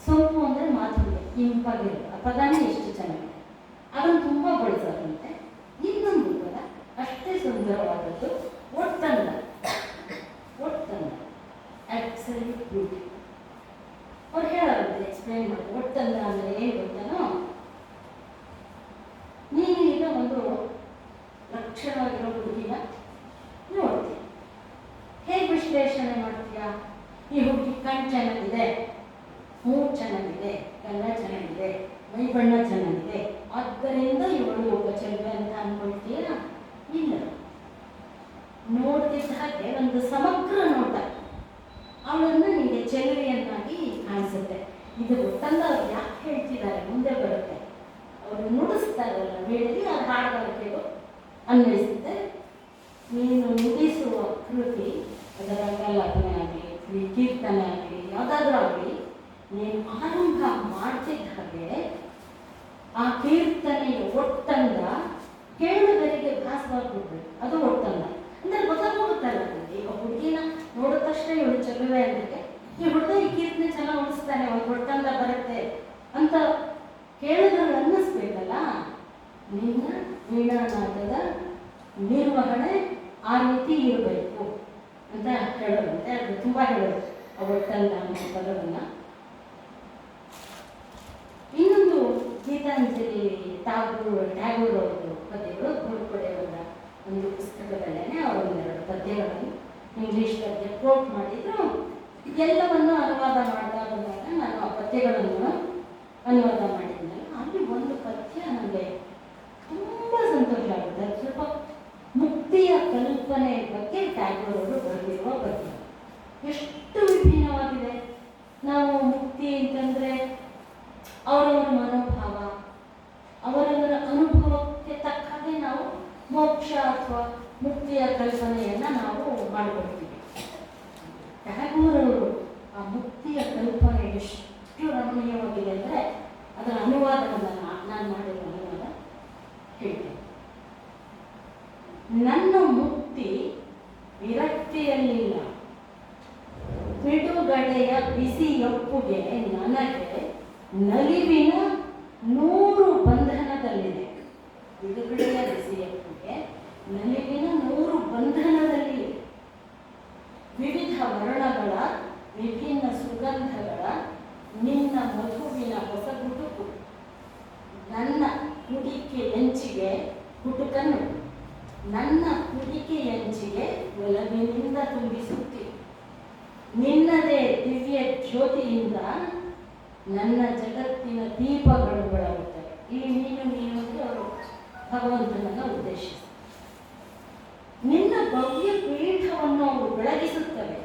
Speaker 2: ಸೊಂಪು ಅಂದರೆ ಮಾತುಗೆ ಇಂಪಾಗಿರೋದು. ಆ ಪದನೇ ಎಷ್ಟು ಚೆನ್ನಾಗಿದೆ, ಅದನ್ನು ತುಂಬ ಬಳಸೋದಂತೆ. ಇನ್ನೊಂದು ಪದ ಅಷ್ಟೇ ಸುಂದರವಾದದ್ದು, ಒಟ್ಟಂದ. Absolute beauty. ಅವ್ರು ಹೇಳೋದು ಎಕ್ಸ್ಪ್ಲೈನ್ ಮಾಡೋದು. ಒಟ್ಟಂದ ಅಂದರೆ ಏನು ಗೊತ್ತನೋ, ನೀನು ಈಗ ಒಂದು ಲಕ್ಷಣವಾಗಿರೋ ಹುಡುಗಿನ ನೋಡ್ತೀಯ, ಹೇಗೆ ವಿಶ್ಲೇಷಣೆ ಮಾಡ್ತೀಯಾ? ಈ ಹುಡುಗಿ ಕಣ್ಣು ಚೆನ್ನಾಗಿದೆ, ಮೂಗು ಚೆನ್ನಾಗಿದೆ, ಕಣ್ಣ ಚೆನ್ನಾಗಿದೆ, ಮೈ ಬಣ್ಣ ಚೆನ್ನಾಗಿದೆ, ಆದ್ದರಿಂದ ಇವಳು ಒಬ್ಬ ಚೆಲುವೆ ಅಂತ ಅಂದ್ಕೊಳ್ತೀಯ? ಇಲ್ಲ. ನೋಡ್ತಿದ್ದ ಹಾಗೆ ಒಂದು ಸಮಗ್ರ ನೋಟ ಅವಳನ್ನು ನಿಮಗೆ ಚೆಲುವೆಯನ್ನಾಗಿ ಕಾಣಿಸುತ್ತೆ. ಇದು ಗೊತ್ತಂದ ಅವ್ರು ಯಾಕೆ ಹೇಳ್ತಿದ್ದಾರೆ ಮುಂದೆ ಬರುತ್ತೆ. ಅವರು ನುಡಿಸ್ತಾರಲ್ಲ ವೇಳೆಗೆ ಆ ಹಾಡುಗಾರಿಕೆಗೂ ಅನ್ವಯಿಸುತ್ತೆ. ನೀನು ನುಡಿಸುವ ಕೃತಿ, ಅದರ ರಂಗಲಾಪನೆ ಆಗಲಿ, ಕೀರ್ತನೆ ಆಗಲಿ, ಯಾವುದಾದ್ರೂ ಆಗಲಿ, ನೀನು ಆರಂಭ ಮಾಡ್ತಿದ್ದ ಹಾಗೆ ಆ ಕೀರ್ತನೆಯ ಒಟ್ಟಂದ ಕೇಳುಗರಿಗೆ ಭಾಸವಾಗ್ಬಿಡ್ಬೇಕು. ಅದು ಒಟ್ಟಂದ ಅಂದರೆ ಗೊತ್ತಾಗೋಗುತ್ತಲ್ಲ. ಈಗ ಹುಡುಗಿನ ನೋಡಿದ ತಕ್ಷಣ ಇವಳು ಚೆಲುವೆ ಅಂದರೆ, ಈ ಹುಡುಗ ಈ ಕೀರ್ತನೆ ಚೆನ್ನಾಗಿ ಉಳಿಸ್ತಾನೆ, ಒಂದು ಒಟ್ಟಂದ ಬರುತ್ತೆ ಅಂತ ಕೇಳುಗರು ಅನ್ನಿಸ್ಬೇಕಲ್ಲ. ನಿನ್ನ ವೀಣಾನಾದದ ನಿರ್ವಹಣೆ ಆ ರೀತಿ ಇರಬೇಕು ಅಂತ ಹೇಳೋದಂತೆ. ಅದು ತುಂಬ ಹೇಳೋದು ಆ ಒಟ್ಟಂದ ಅನ್ನೋ ಪದವನ್ನು. ಇನ್ನೊಂದು ಗೀತಾಂಜಲಿ ಟ್ಯಾಗೋರ್ ಅವರದ್ದು ಪದ್ಯಗಳು, ಗೋಡ್ಪಡೆಯವರ ಒಂದು ಪುಸ್ತಕದಲ್ಲೇ ಅವರೊಂದೆರಡು ಪದ್ಯಗಳನ್ನು ಇಂಗ್ಲೀಷ್ ಪದ್ಯ ಕೋಟ್ ಮಾಡಿದ್ರು. ಎಲ್ಲವನ್ನು ಅನುವಾದ ಮಾಡ್ತಾ ಬಂದಾಗ ನಾನು ಆ ಪದ್ಯಗಳನ್ನು ಅನುವಾದ ಮಾಡಿದ್ನಲ್ಲ, ಅಲ್ಲಿ ಒಂದು ಪದ್ಯ ನನಗೆ ತುಂಬ ಸಂತೋಷ ಆಗುತ್ತೆ. ಅದು ಸ್ವಲ್ಪ ಮುಕ್ತಿಯ ಕಲ್ಪನೆ ಬಗ್ಗೆ ಟ್ಯಾಗೋರ್ ಅವರು ಬರೆದಿರುವ ಪದ್ಯ. ಎಷ್ಟು ವಿಭಿನ್ನವಾಗಿದೆ. ನಾವು ಮುಕ್ತಿ ಅಂತಂದರೆ ಅವರವರ ಮನೋಭಾವ, ಅವರವರ ಅನುಭವಕ್ಕೆ ತಕ್ಕ ಹಾಗೆ ನಾವು ಮೋಕ್ಷ ಅಥವಾ ಮುಕ್ತಿಯ ಕಲ್ಪನೆಯನ್ನು ನಾವು ಮಾಡಿಕೊಡ್ತೀವಿ. ಟ್ಯಾಗೋರ್ ಅವರು ಆ ಮುಕ್ತಿಯ ಕಲ್ಪನೆ ಎಷ್ಟು ರಮಣೀಯವಾಗಿದೆ ಅಂದರೆ ಅದರ ಅನುವಾದವನ್ನು ನಾನು ಮಾಡಿರುವ ಅನುವಾದ ಹೇಳ್ತೇನೆ. ನನ್ನ ಮುಕ್ತಿ ವಿರಕ್ತಿಯಲ್ಲಿಲ್ಲ, ಬಿಡುಗಡೆಯ ಬಿಸಿಯೊಪ್ಪುಗೆ ನನಗೆ ನಲಿವಿನ 100 ಬಂಧನದಲ್ಲಿದೆ. ಬಿಡುಗಡೆಯ ಬಿಸಿಯೊಪ್ಪುಗೆ ನಲಿವಿನ 100 ಬಂಧನದಲ್ಲಿ ವಿವಿಧ ವರ್ಣಗಳ ವಿಭಿನ್ನ ಸುಗಂಧಗಳ ನಿನ್ನ ಮಧುವಿನ ಹೊಸ ಗುಟುಕು ನನ್ನ ಕುಡಿಕೆಯಂಚಿಗೆ ಗುಟುಕನ್ನು ನನ್ನ ಕುಡಿಕೆಯಂಚಿಗೆ ಒಲವಿನಿಂದ ತುಂಬಿಸುತ್ತಿ. ನಿನ್ನದೇ ದಿವ್ಯ ಜ್ಯೋತಿಯಿಂದ ನನ್ನ ಜಗತ್ತಿನ ದೀಪಗಳು ಬೆಳಗುತ್ತವೆ. ಈ ನೀನು ಅಂತ ಅವರು ಭಗವಂತನನ್ನು ಉದ್ದೇಶಿಸಿ ಅವು ಬೆಳಗಿಸುತ್ತವೆ.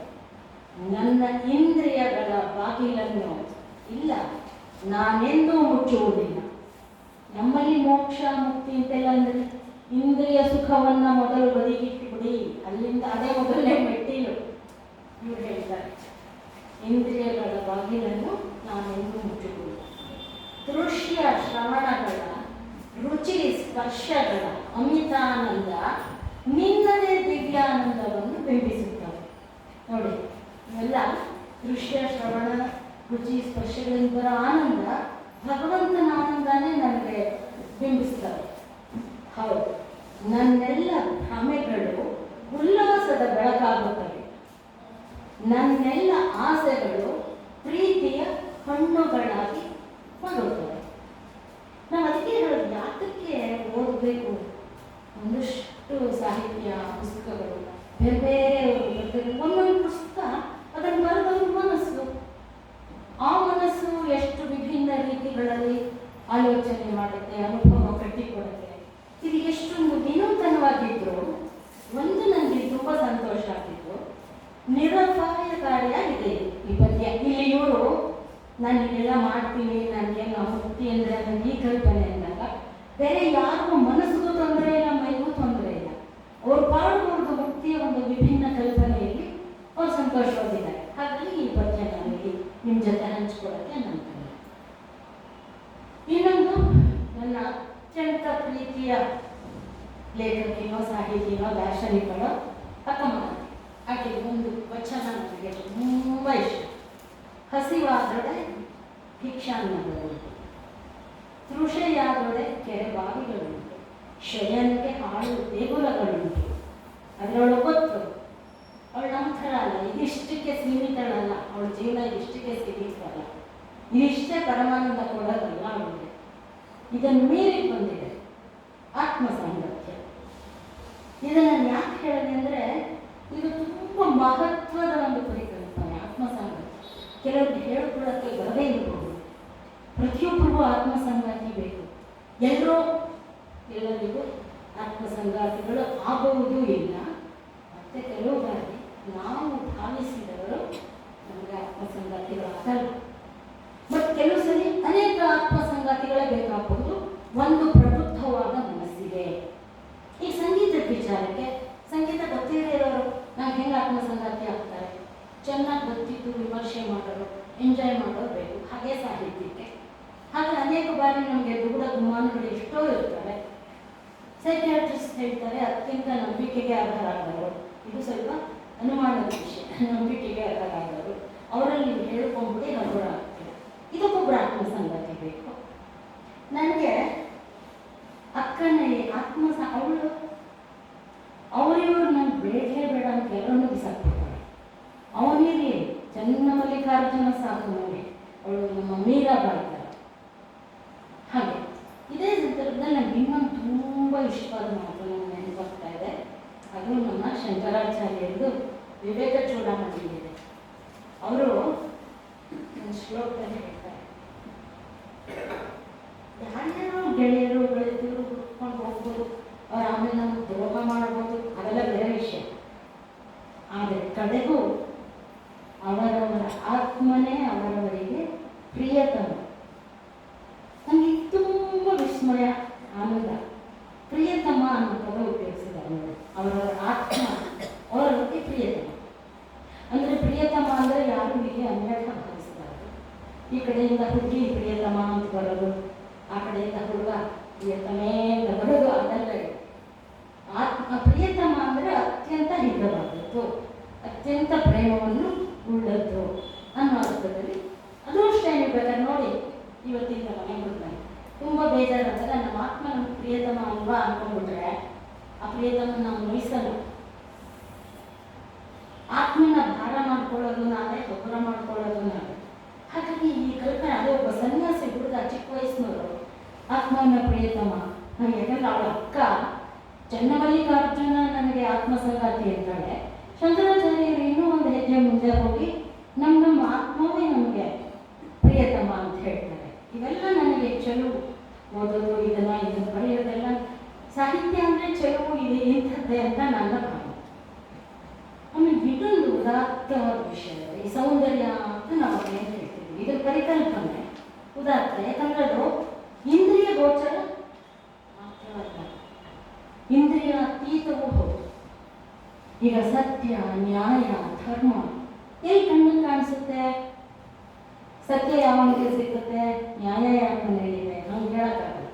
Speaker 2: ನನ್ನ ಇಂದ್ರಿಯಗಳ ಬಾಗಿಲನ್ನು ಇಲ್ಲ ನಾನೆಂದೂ ಮುಚ್ಚುವುದಿಲ್ಲ. ನಮ್ಮಲ್ಲಿ ಮೋಕ್ಷ ಮುಕ್ತಿ ಅಂತೆಲ್ಲ ಅಂದರೆ ಇಂದ್ರಿಯ ಸುಖವನ್ನು ಮೊದಲು ಬದಿಗಿಟ್ಟುಬಿಡಿ, ಅಲ್ಲಿಂದ ಅದೇ ಮೊದಲನೇ ಮೆಟ್ಟಿಲು. ಇವ್ರು ಹೇಳ್ತಾರೆ ಇಂದ್ರಿಯಗಳ ಬಾಗಿಲನ್ನು ನಾನೆಂದೂ ಮುಚ್ಚುವುದಿಲ್ಲ. ದೃಶ್ಯ ಶ್ರವಣಗಳ ರುಚಿ ಸ್ಪರ್ಶಗಳ ಅಮಿತಾನಂದ ನಿನ್ನದೇ ದಿವ್ಯಾನಂದವನ್ನು ಬಿಂಬಿಸುತ್ತವೆ. ನೋಡಿ, ಇವೆಲ್ಲ ದೃಶ್ಯ ಶ್ರವಣ ರುಚಿ ಸ್ಪರ್ಶಗಳಿಂದ ಬರೋ ಆನಂದ ಭಗವಂತನ ಆನಂದನೇ ನನಗೆ ಬಿಂಬಿಸ್ತವೆ. ಹೌದು, ನನ್ನೆಲ್ಲ ಭ್ರಮೆಗಳು ಉಲ್ಲಾಸದ ಬೆಳಕಾಗುತ್ತವೆ. ನನ್ನೆಲ್ಲ ಆಸೆಗಳು ಪ್ರೀತಿಯ ಹಣ್ಣುಗಳಾಗಿ ಮಾಡುತ್ತವೆ. ನಾವು ಅದಕ್ಕೆ ಹೇಳೋದು, ಯಾತಕ್ಕೆ ಓದಬೇಕು? ಒಂದಷ್ಟು ಸಾಹಿತ್ಯ ಪುಸ್ತಕಗಳು ಬೇರೆ ಬೇರೆ ಒಂದೊಂದು ಪುಸ್ತಕ ಅದನ್ನು ಬರೆದವರು ಮನಸ್ಸು, ಆ ಮನಸ್ಸು ಎಷ್ಟು ವಿಭಿನ್ನ ರೀತಿಗಳಲ್ಲಿ ಆಲೋಚನೆ ಮಾಡುತ್ತೆ, ಅನುಭವ ಕಟ್ಟಿಕೊಡುತ್ತೆ. ಇದು ಎಷ್ಟೊಂದು ವಿನೂತನವಾಗಿದ್ರು ಒಂದು ನನಗೆ ತುಂಬ ಸಂತೋಷ ಆಗಿತ್ತು, ನಿರಪಾಯಕಾರಿಯಾಗಿದೆ ಈ ಪದ್ಯ. ಇಲ್ಲಿ ಇವರು ನಾನು ಇದೆಲ್ಲ ಮಾಡ್ತೀನಿ, ನನಗೆ ಮುಕ್ತಿ ಅಂದರೆ ನನಗೆ ಈ ಕಲ್ಪನೆ ಅಂದಾಗ ಬೇರೆ ಯಾರಿಗೂ ಮನಸ್ಸಿಗೂ ತೊಂದರೆ ಇಲ್ಲ, ಮೈಗೂ ತೊಂದರೆ ಇಲ್ಲ. ಅವ್ರ ಪಾಡುವುದು ಮುಕ್ತಿಯ ಒಂದು ವಿಭಿನ್ನ ಕಲ್ಪನೆಯಲ್ಲಿ ಅವ್ರು ಸಂತೋಷವಾಗಿದ್ದಾರೆ. ಹಾಗಾಗಿ ಈ ಪದ್ಯ ನನಗೆ ನಿಮ್ಮ ಜೊತೆ ಹಂಚ್ಕೊಳ್ಳೋಕ್ಕೆ ನಂತರ ಇನ್ನೊಂದು ನನ್ನ ಅತ್ಯಂತ ಪ್ರೀತಿಯ ಲೇಖಕಿನೋ ಸಾಹಿತಿನೋ ದಾರ್ಶನಿಕನೋ ಅಕ್ಕಮ್ಮ. ಆಕೆ ಒಂದು ವಚನ ನನಗೆ ತುಂಬ ಇಷ್ಟ. ಹಸಿವಾದೊಡೆ ಭಿಕ್ಷಾನ್ನಗಳುಂಟು, ತೃಷೆಯಾದೊಡೆ ಕೆರೆ ಬಾವಿಗಳುಂಟು, ಶಯನಕ್ಕೆ ಹಾಳು ದೇಗುಲಗಳುಂಟು. ಅದರೊಳಗೆ ಗೊತ್ತು ಅವಳು ನಮ್ಮ ಥರ ಅಲ್ಲ, ಇದಿಷ್ಟಕ್ಕೆ ಸೀಮಿತಳಲ್ಲ, ಅವಳ ಜೀವನ ಇದಿಷ್ಟಕ್ಕೆ ಸೀಮಿತವಲ್ಲ, ಇದಿಷ್ಟೇ ಪರಮಾನಂದ ಕೊಡೋದಲ್ಲ ಅವಳಿಗೆ. ಇದನ್ನು ಮೀರಿ ಬಂದಿದೆ ಆತ್ಮ ಸಾಂಗತ್ಯ. ಇದನ್ನು ನಾನು ಯಾಕೆ ಹೇಳಿದೆ ಅಂದರೆ ಇದು ತುಂಬ ಮಹತ್ವದ ಒಂದು ಪರಿಕಲ್ಪನೆ ಆತ್ಮ ಸಾಂಗತ್ಯ. ಕೆಲವ್ರಿಗೆ ಹೇಳ್ಕೊಳ್ಳೋಕ್ಕೆ ಬರದೇ ಇರಬಹುದು. ಪ್ರತಿಯೊಬ್ಬರಿಗೂ ಆತ್ಮ ಸಂಗಾತಿ ಬೇಕು. ಎಲ್ಲರಿಗೂ ಆತ್ಮ ಸಂಗಾತಿಗಳು ಆಗುವುದೂ ಇಲ್ಲ. ಮತ್ತು ಕೆಲವು ಬಾರಿ ನಾವು ಭಾವಿಸಿದವರು ನಮಗೆ ಆತ್ಮ ಸಂಗಾತಿಗಳು ಆಗಲ್ಲ. ಬಟ್ ಕೆಲವು ಸರಿ ಅನೇಕ ಆತ್ಮ ಸಂಗಾತಿಗಳೇ ಬೇಕಾಗಬಹುದು ಒಂದು ಪ್ರಬುದ್ಧವಾದ ಮನಸ್ಸಿಗೆ. ಈ ಸಂಗೀತದ ವಿಚಾರಕ್ಕೆ ಸಂಗೀತ ಗೊತ್ತಿರದೇ ಇರೋರು ನಂಗೆ ಹೆಂಗೆ ಆತ್ಮ ಸಂಗಾತಿ ಆಗ್ತಾರೆ? ಚೆನ್ನಾಗಿ ಗೊತ್ತಿದ್ದು ವಿಮರ್ಶೆ ಮಾಡೋರು, ಎಂಜಾಯ್ ಮಾಡೋರು ಬೇಕು. ಹಾಗೆ ಸಾಹಿತ್ಯಕ್ಕೆ ಹಾಗೆ ಅನೇಕ ಬಾರಿ ನಮಗೆ ದುಗುಡ ಗುಮಾನಗಳು ಎಷ್ಟೋ ಇರ್ತಾರೆ. ಸೈಕ್ಯಾಟ್ರಿಸ್ಟ್ ಹೇಳ್ತಾರೆ ಅತ್ಯಂತ ನಂಬಿಕೆಗೆ ಆಧಾರವಾದವರು, ಇದು ಸ್ವಲ್ಪ ಅನುಮಾನದ ವಿಷಯ, ನಂಬಿಕೆಗೆ ಆಧಾರವಾದವರು ಅವರಲ್ಲಿ ನೀವು ಹೇಳ್ಕೊಂಡ್ಬಿಡಿ ಹಗುರ ಆಗ್ತದೆ. ಇದಕ್ಕೊಬ್ಬರು ಆತ್ಮ ಸಂಗಾತಿ ಬೇಕು. ನನಗೆ ಅಕ್ಕನೇ ಆತ್ಮ ಅವಳು ಅವರಿವರು ನಂಗೆ ಬೇಡಲೇ ಬೇಡ ಅಂತ ಎಲ್ಲರನ್ನೂ ಬಿಸಾಕ್ಬಿಡ್ತಾರೆ. ಅವನಿಗೆ ಚನ್ನಮಲ್ಲಿಕಾರ್ಜುನ ಸಾಕು ನೋಡಿ, ಅವಳು ನಮ್ಮ ಮೀರಾಬಾಯಿ ಥರ. ಹಾಗೆ ಇದೇ ಸಂದರ್ಭದಲ್ಲಿ ನನಗೆ ಇನ್ನೊಂದು ತುಂಬ ಇಷ್ಟವಾದ ಮಾತು ನನಗೆ ನೆನಪಾಗ್ತಾ ಇದೆ. ಅದು ನಮ್ಮ ಶಂಕರಾಚಾರ್ಯರದು ವಿವೇಕ ಚೂಡಾಮಣಿಯಿದೆ. ಅವರು ಒಂದು ಶ್ಲೋಕದಲ್ಲಿ ಹೇಳ್ತಾರೆ, ಯಾರ್ಯಾರೋ ಗೆಳೆಯರು ಗೆಳತಿಯರು ಹುಡ್ಕೊಂಡು ಹೋಗ್ಬೋದು, ಅವ್ರು ಆಮೇಲೆ ನಮ್ಗೆ ದ್ರೋಹ ಮಾಡ್ಬೋದು, ಅದೆಲ್ಲ ಬೇರೆ ವಿಷಯ. ಆದರೆ ಕಡೆಗೂ ಅವರವರ ಆತ್ಮನೇ ಅವರವರಿಗೆ ಪ್ರಿಯತಮ. ನನಗೆ ತುಂಬ ವಿಸ್ಮಯ, ಆನಂದ. ಪ್ರಿಯತಮ ಅನ್ನೋ ಪದ ಉಪಯೋಗಿಸಿದ್ದಾರೆ ನೋಡಿ. ಅವರವರ ಆತ್ಮ ಅವರವರಿಗೆ ಪ್ರಿಯತಮ. ಅಂದರೆ ಪ್ರಿಯತಮ ಅಂದರೆ ಯಾರು ಹೀಗೆ ಅನ್ಯಥ ಭಾವಿಸಿದ್ದಾರೆ. ಈ ಕಡೆಯಿಂದ ಹುಡುಗಿ ಪ್ರಿಯತಮ ಅಂತ ಬರೋದು, ಆ ಕಡೆಯಿಂದ ಹುಡುಗ ಪ್ರಿಯತಮೇ ಅಂತ ಬರೋದು, ಅದೆಲ್ಲ ಪ್ರಿಯತಮ ಅಂದರೆ ಅತ್ಯಂತ ಹಿತವಾದದ್ದು, ಅತ್ಯಂತ ಪ್ರೇಮವನ್ನು ಉಳ್ಳದ್ದು ಅನ್ನೋ ಅರ್ಥದಲ್ಲಿ. ಅದು ಅಷ್ಟೇ. ನೀವು ಬೇಕಾದ್ರೆ ನೋಡಿ, ಇವತ್ತಿಂದ ಮನೆಗೆ ಬಿಡ್ತಾನೆ ತುಂಬ ಬೇಜಾರಾದಾಗ ನಮ್ಮ ಆತ್ಮ ನಮ್ಗೆ ಪ್ರಿಯತಮ ಅಲ್ವಾ ಅಂದ್ಕೊಂಡ್ಬಿಟ್ರೆ ಆ ಪ್ರಿಯತಮ ನಾವು ನೋಯಿಸಲ್ಲ. ಆತ್ಮನ ಭಾರ ಮಾಡ್ಕೊಳ್ಳೋದು ನಾವೇ, ಗೊಬ್ಬರ ಮಾಡ್ಕೊಳ್ಳೋದು ನಾವೇ. ಹಾಗಾಗಿ ಈ ಕಲ್ಪನೆ, ಅದು ಒಬ್ಬ ಸನ್ಯಾಸಿ ಹುಡುಗ ಚಿಕ್ಕ ವಯಸ್ಸಿನವರು ಆತ್ಮನ ಪ್ರಿಯತಮ. ನನಗೆ ಯಾಕಂದ್ರೆ ಅವಳ ಅಕ್ಕ ಚನ್ನಮಲ್ಲಿಕಾರ್ಜುನ ನನಗೆ ಆತ್ಮ ಸಂಗಾತಿ ಅಂತಾಳೆ. ಶಂಕರಾಚಾರ್ಯರು ಇನ್ನೂ ಒಂದು ಹೆಜ್ಜೆ ಮುಂದೆ ಹೋಗಿ ನಮ್ಮ ಆತ್ಮವೇ ನಮಗೆ ಪ್ರಿಯತಮ ಅಂತ ಹೇಳ್ತಾರೆ. ಇವೆಲ್ಲ ನನಗೆ ಚೆಲುವು. ಓದೋದು, ಇದನ್ನು ಬರೆಯೋದೆಲ್ಲ ಸಾಹಿತ್ಯ ಅಂದರೆ ಚೆಲುವು ಇದೆ ಇಂಥದ್ದೇ ಅಂತ ನನ್ನ ಭಾವನೆ. ಆಮೇಲೆ ಇನ್ನೊಂದು ಉದಾತ್ತವಾದ ವಿಷಯ, ಈ ಸೌಂದರ್ಯ ಅಂತ ನಾವು ಏನು ಹೇಳ್ತೀವಿ, ಇದ್ರ ಪರಿಕಲ್ಪನೆ ಉದಾತ್ತ. ಯಾಕಂದ್ರೆ ಅದು ಇಂದ್ರಿಯ ಗೋಚರ ಮಾತ್ರವಲ್ಲ, ಇಂದ್ರಿಯಾತೀತವೂ ಹೌದು. ಈಗ ಸತ್ಯ, ನ್ಯಾಯ, ಧರ್ಮ ಎಲ್ಲಿ ಕಣ್ಣಿಗೆ ಕಾಣಿಸುತ್ತೆ? ಸತ್ಯ ಯಾವನಿಗೆ ಸಿಗುತ್ತೆ, ನ್ಯಾಯ ಯಾವ ಮನೆಯಲ್ಲಿದೆ, ಹಂಗೆ ಹೇಳಕ್ಕಾಗಲ್ಲ.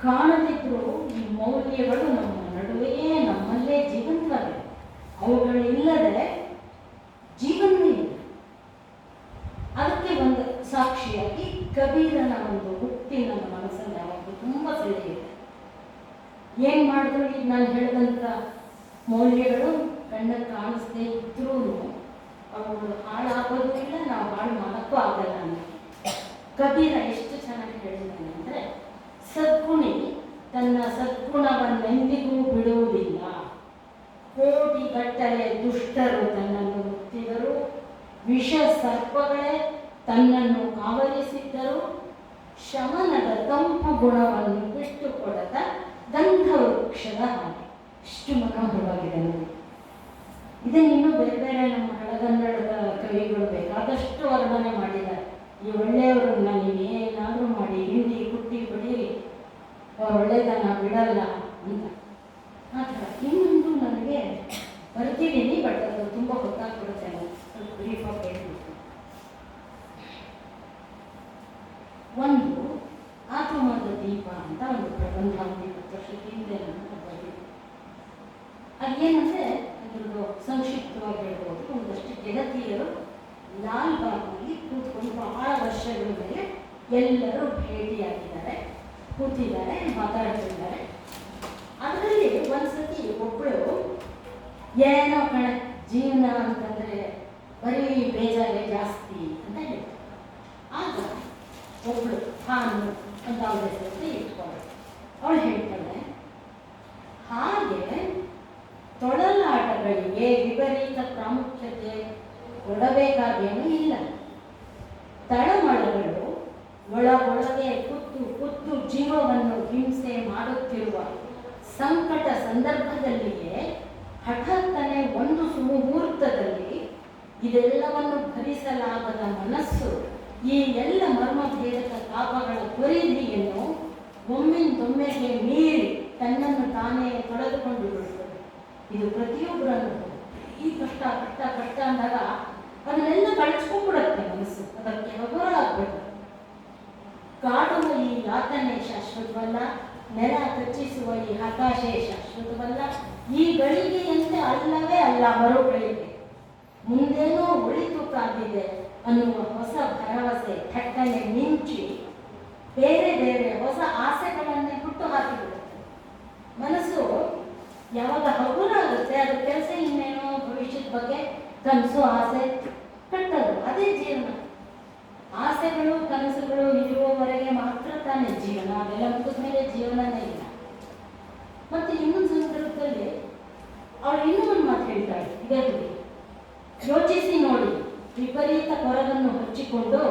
Speaker 2: ಕಾಣದಿದ್ರು ಈ ಮೌಲ್ಯಗಳು ನಮ್ಮ ನಡುವೆಯೇ ನಮ್ಮಲ್ಲೇ ಜೀವಂತವಾಗಿವೆ. ಅವುಗಳಿಲ್ಲದೆ ಜೀವನವೇ ಇಲ್ಲ. ಅದಕ್ಕೆ ಒಂದು ಸಾಕ್ಷಿಯಾಗಿ ಕಬೀರನ ಒಂದು ಹುಟ್ಟಿ ನನ್ನ ಮನಸ್ಸಲ್ಲಿ ಯಾವಾಗಲೂ ತುಂಬ ಸೆಳೆಯಿದೆ. ಏನು ಮಾಡಿದ್ರು ಈಗ ನಾನು ಹೇಳಿದಂಥ ಮೌಲ್ಯಗಳು ಕಣ್ಣಿಗೆ ಕಾಣಿಸದೇ ಇದ್ರೂ ಅವುಗಳು ಹಾಳಾಗೋದು ಇಲ್ಲ, ನಾವು ಹಾಳು ಮಾಡೋಕ್ಕೂ ಆಗಲ್ಲ ಅನ್ನೋದು. ಕಬೀರ ಎಷ್ಟು ಚೆನ್ನಾಗಿ ಹೇಳಿದ್ದಾನೆ ಅಂದರೆ, ಸದ್ಗುಣಿ ತನ್ನ ಸದ್ಗುಣವನ್ನೆಂದಿಗೂ ಬಿಡುವುದಿಲ್ಲ. ಕೋಟಿಗಟ್ಟಲೆ ದುಷ್ಟರು ತನ್ನನ್ನು ಮುತ್ತಿದರು, ವಿಷ ಸರ್ಪಗಳೇ ತನ್ನನ್ನು ಆವರಿಸಿದ್ದರು, ಶಮನದ ತಂಪು ಗುಣವನ್ನು ಬಿಟ್ಟುಕೊಡದ ಗಂಧ ವೃಕ್ಷದ ಹಾಗೆ. ಇಷ್ಟು ಮನೋಹರವಾಗಿದೆ ನೋಡಿ. ಇದನ್ನಿನ್ನೂ ಬೇರೆ ಬೇರೆ ನಮ್ಮ ಹಳಗನ್ನಡದ ಕವಿಗಳು ಬೇಕಾದಷ್ಟು ವರ್ಣನೆ ಮಾಡಿದ್ದಾರೆ. ಈ ಒಳ್ಳೆಯವರನ್ನ ನೀವೇನಾದರೂ ಮಾಡಿ ಹಿಂಡಿ ಕುಟ್ಟಿ ಬಡೀರಿ, ಒಳ್ಳೆಯದನ್ನ ಬಿಡಲ್ಲ ಅಂತ. ಆ ಥರ ಇನ್ನೊಂದು ನನಗೆ ಬರ್ತಿದ್ದೀನಿ, ಬಟ್ ಅದು ತುಂಬ ಗೊತ್ತಾಗ್ಬಿಡುತ್ತೆ. ಸ್ವಲ್ಪ ಬ್ರೀಫಾಗಿ ಹೇಳ್ಬಿಟ್ಟು, ಒಂದು ಆತ್ಮದ ದೀಪ ಅಂತ ಒಂದು ಪ್ರಬಂಧ 20 ವರ್ಷದ ಹಿಂದೆ ನಾನು ಬರೆದಿದ್ದೆ. ಅದೇನಂದರೆ ಅದ್ರದ್ದು ಸಂಕ್ಷಿಪ್ತವಾಗಿ ಹೇಳ್ಬೋದು. ಒಂದಷ್ಟು ಗೆಳತಿಯರು ಲಾಲ್ ಬಾಗ್ನಲ್ಲಿ ಕೂತ್ಕೊಂಡು ಬಹಳ ವರ್ಷಗಳ ಮೇಲೆ ಎಲ್ಲರೂ ಭೇಟಿಯಾಗಿದ್ದಾರೆ, ಕೂತಿದ್ದಾರೆ, ಮಾತಾಡ್ತಿದ್ದಾರೆ. ಅದರಲ್ಲಿ ಒಂದ್ಸತಿ ಒಬ್ಬಳು ಏನೋ ಕಣೆ ಜೀವನ ಅಂತಂದರೆ ಬರೀ ಬೇಜಾರೇ ಜಾಸ್ತಿ ಅಂತ ಹೇಳ್ತಾರೆ. ಆಗ ಒಬ್ಬಳು ಹಾನು ಅಂತ ಅವಳ ಹೆಸರು ಇಟ್ಕೊಂಡು ಅವಳು ಹೇಳ್ತಾಳೆ, ಹಾಗೆ ತೊಳಲಾಟಗಳಿಗೆ ವಿಪರೀತ ಪ್ರಾಮುಖ್ಯತೆ ಕೊಡಬೇಕಾದೇನೂ ಇಲ್ಲ. ತಳಮಳಗಳು ಒಳಗೊಳಗೆ ಕುತ್ತು ಜೀವವನ್ನು ಹಿಂಸೆ ಮಾಡುತ್ತಿರುವ ಸಂಕಟ ಸಂದರ್ಭದಲ್ಲಿಯೇ ಹಠಾತ್ತನೆ ಒಂದು ಸುಮುಹೂರ್ತದಲ್ಲಿ ಇದೆಲ್ಲವನ್ನು ಭರಿಸಲಾಗದ ಮನಸ್ಸು ಈ ಎಲ್ಲ ಮರ್ಮಭೇದಕ ತಾಪಗಳ ಪರಿಧಿಯನ್ನು ಒಮ್ಮಿಂದೊಮ್ಮೆಗೆ ಮೀರಿ ತನ್ನನ್ನು ತಾನೇ ತೊಳೆದುಕೊಂಡು ಬಿಡುತ್ತದೆ. ಇದು ಪ್ರತಿಯೊಬ್ಬರನ್ನು ಈ ಕಷ್ಟ ಕಷ್ಟ ಕಷ್ಟ ಅಂದಾಗ ಅದನ್ನೆಲ್ಲ ಕಳಿಸ್ಕೊಂಡ್ಬಿಡುತ್ತೆ ಮನಸ್ಸು, ಅದಕ್ಕೆ ಹಗುರಾಗಬೇಕು. ಕಾಡುವ ಈ ಯಾತನೆ ಶಾಶ್ವತವಲ್ಲ, ನೆಲ ಕಚ್ಚಿಸುವ ಈ ಹತಾಶೆ ಶಾಶ್ವತವಲ್ಲ, ಈ ಗಳಿಗೆಯಂತೆ ಅಲ್ಲವೇ ಅಲ್ಲ ಮರುಗಳಿಗೆ. ಮುಂದೇನೋ ಉಳಿತು ಕಾದಿದೆ ಅನ್ನುವ ಹೊಸ ಭರವಸೆ ಥಟ್ಟನೆ ಮಿಂಚಿ ಬೇರೆ ಬೇರೆ ಹೊಸ ಆಸೆಗಳನ್ನೇ ಹುಟ್ಟು ಹಾಕಿಬಿಡುತ್ತೆ. ಮನಸ್ಸು ಯಾವಾಗ ಹಗುರಾಗುತ್ತೆ, ಅದ್ರ ಕೆಲಸ ಇನ್ನೇನೋ ಭವಿಷ್ಯದ ಬಗ್ಗೆ ಕನಸು ಆಸೆ ಕಟ್ಟೋದು, ಅದೇ ಜೀವನ. ಆಸೆಗಳು ಕನಸುಗಳು ಇರುವವರೆಗೆ ಮಾತ್ರ ತಾನೇ ಜೀವನ, ಅದೆಲ್ಲ ಮುಗಿದ ಮೇಲೆ ಜೀವನನೇ ಇಲ್ಲ. ಮತ್ತೆ ಇನ್ನೊಂದು ಸಂದರ್ಭದಲ್ಲಿ ಅವಳು ಇನ್ನೂ ಒಂದು ಮಾತು ಹೇಳ್ತಾಳೆ, ಇದೇ ಬಗ್ಗೆ ಯೋಚಿಸಿ ನೋಡಿ, ವಿಪರೀತ ಕೊರಗನ್ನು ಹಚ್ಚಿಕೊಂಡು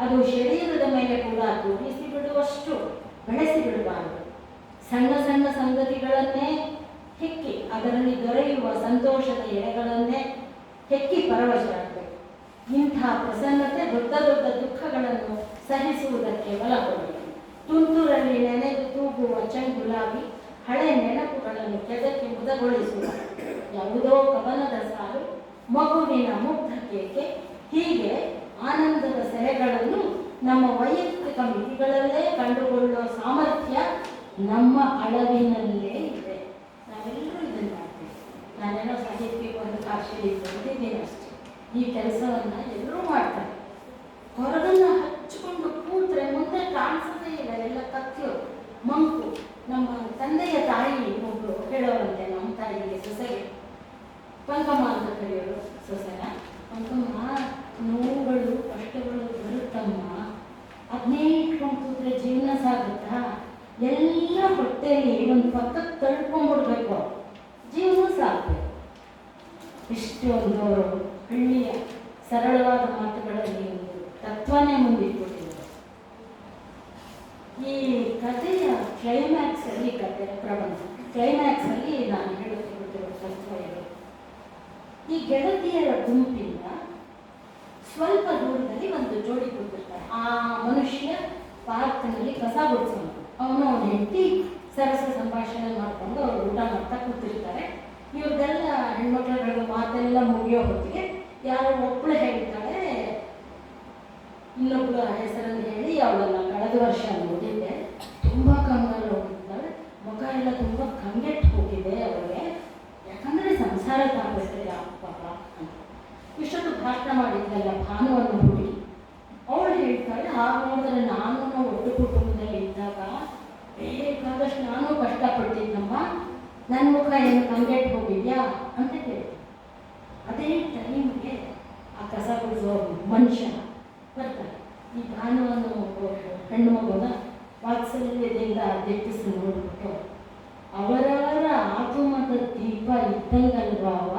Speaker 2: ಅದು ಶರೀರದ ಮೇಲೆ ಕೂಡ ತೋರಿಸಿ ಬಿಡುವಷ್ಟು ಬೆಳೆಸಿ ಬಿಡಬಾರದು. ಸಣ್ಣ ಸಣ್ಣ ಸಂಗತಿಗಳನ್ನೇ ಹೆಕ್ಕಿ ಅದರಲ್ಲಿ ದೊರೆಯುವ ಸಂತೋಷದ ಎಳೆಗಳನ್ನೇ ಹೆಕ್ಕಿ ಪರವಶರಾಗಬೇಕು. ಇಂಥ ಪ್ರಸನ್ನತೆ ದೊಡ್ಡ ದೊಡ್ಡ ದುಃಖಗಳನ್ನು ಸಹಿಸುವುದಕ್ಕೆ ಬಲಕೊಡಬೇಕು. ತುಂತುರಲ್ಲಿ ನೆನೆದು ತೂಗುವ ಚಂಗುಲಾಗಿ ಹಳೆ ನೆನಪುಗಳನ್ನು ಕೆದಕಿ ಮುದಗೊಳಿಸುವ ಯಾವುದೋ ಕವನದ ಸಾಲು, ಮಗುವಿನ ಮುಗ್ಧ ಕೇಕೆ, ಹೀಗೆ ಆನಂದದ ಸೆರೆಗಳನ್ನು ನಮ್ಮ ವೈಯಕ್ತಿಕ ಮಿತಿಗಳಲ್ಲೇ ಕಂಡುಕೊಳ್ಳುವ ಸಾಮರ್ಥ್ಯ ನಮ್ಮ ಅಳವಿನಲ್ಲೇ ಇದೆ. ನಾವೆಲ್ಲರೂ ಇದನ್ನು ಮಾಡ್ತೀವಿ. ನಾನೇನೋ ಸಾಹಿತ್ಯಕ್ಕೆ ಒಂದು ಕಾಶಿಯಲ್ಲಿ ಬಂದಿದ್ದೀನಿ ಅಷ್ಟೇ. ಈ ಕೆಲಸವನ್ನು ಎಲ್ಲರೂ ಮಾಡ್ತಾರೆ. ಹೊರಗನ್ನು ಹಚ್ಚಿಕೊಂಡು ಕೂತ್ರೆ ಮುಂದೆ ಕಾಣಿಸೋದೇ ಇಲ್ಲ, ಎಲ್ಲ ಕತ್ಲು ಮಂಕು. ನಮ್ಮ ತಂದೆಯ ತಾಯಿ ಒಬ್ಬರು ಹೇಳೋರಂತೆ, ನಮ್ಮ ತಾಯಿಗೆ ಸೊಸೆಗೆ ಪಂಕಮ್ಮ ಅಂತ ಕರೆಯೋರು ಸೊಸೆನ. ಪಂಕಮ್ಮ, ನೋವುಗಳು ಕಷ್ಟಗಳು ಬರುತ್ತಮ್ಮ, ಅದನ್ನೇ ಇಟ್ಕೊಂಡು ಕೂತ್ರೆ ಜೀವನ ಸಾಗುತ್ತಾ? ಎಲ್ಲ ಹೊಟ್ಟೆಯಲ್ಲಿ ಒಂದು ಪಕ್ಕಕ್ಕೆ ತಳ್ಕೊಂಡ್ಬಿಡ್ಬೇಕು, ಜೀವನ ಸಾಗಬೇಕು. ಇಷ್ಟು ಒಂದು ಹಳ್ಳಿಯ ಸರಳವಾದ ಮಾತುಗಳಲ್ಲಿ ಒಂದು ತತ್ವನೇ ಮುಂದಿಟ್ಬಿಟ್ಟಿದ್ದಾರೆ. ಈ ಕಥೆಯ ಕ್ಲೈಮ್ಯಾಕ್ಸ್ ಅಲ್ಲಿ, ಕಥೆಯ ಪ್ರಬಂಧ ಕ್ಲೈಮ್ಯಾಕ್ಸ್ ಅಲ್ಲಿ ನಾನು ಹೇಳುತ್ತಿರುತ್ತಿರುವ ತತ್ವ ಇದು. ಈ ಗೆಳತಿಯರ ಗುಂಪಿಂದ ಸ್ವಲ್ಪ ದೂರದಲ್ಲಿ ಒಂದು ಜೋಡಿ ಕೂತಿರ್ತಾರೆ. ಆ ಮನುಷ್ಯ ಪಾರ್ಕ್ನಲ್ಲಿ ಕಸ ಗುಡಿಸೋನು, ಅವನು ಅವನ ಹೆಂಡತಿ ಸರಸ ಸಂಭಾಷಣೆ ಮಾಡಿಕೊಂಡು ಅವ್ರು ಊಟ ಮಾಡ್ತಾ ಕೂತಿರ್ತಾರೆ. ಇವ್ರದ್ದೆಲ್ಲ ಹೆಣ್ಮಕ್ಳುಗಳ ಮಾತೆಲ್ಲ ಮುಗಿಯೋ ಹೊತ್ತಿಗೆ ಯಾರೋ ಒಬ್ಬಳು ಹೇಳ್ತಾಳೆ, ಇನ್ನೊಬ್ಬಳ ಹೆಸರನ್ನು ಹೇಳಿ, ಅವಳನ್ನ ಕಳೆದ ವರ್ಷ ನೋಡಿದ್ದೆ, ತುಂಬ ಕಂಗಾಲು ಹೋಗಿದ್ದಾಳೆ, ಮುಖ ಎಲ್ಲ ತುಂಬ ಕಂಗೆಟ್ಟು ಹೋಗಿದೆ ಅವಳಿಗೆ, ಯಾಕಂದರೆ ಸಂಸಾರ ತಾಗಿಸ್ತಾರೆ ಪಾಪ ಅಂತ. ಇಷ್ಟೊತ್ತು ಭಾಷಣ ಮಾಡಿದ್ಲಲ್ಲ ಭಾನುವನ್ನು ಹುಡುಗಿ, ಅವಳು ಹೇಳ್ತಾಳೆ, ಹಾಗೆ ನೋಡಿದ್ರೆ ನಾನು ಒಟ್ಟು ಕುಟುಂಬದಲ್ಲಿ ಇದ್ದಾಗ ಬೇಕಾದಷ್ಟು ನಾನು ಕಷ್ಟಪಟ್ಟಿದ್ದಮ್ಮ, ನನ್ನ ಮುಖ ಏನು ಕಂಗೆಟ್ಟು ಹೋಗಿದ್ಯಾ ಅಂತ ಕೇಳಿ. ಅದೇ ಟೈಮ್ಗೆ ಆ ಕಸ ಗುಡಿಸೋ ಮನುಷ್ಯ ಬರ್ತಾರೆ. ಈ ಭಾನುವನ್ನು ಹೆಣ್ಣು ಮಗುನ ವಾತ್ಸಲ್ಯದಿಂದ ದಿಟ್ಟಿಸಿ ನೋಡ್ಬಿಟ್ಟು, ಅವರವರ ಆತ್ಮದ ದೀಪ ಇದ್ದಂಗಲ್ವಾವ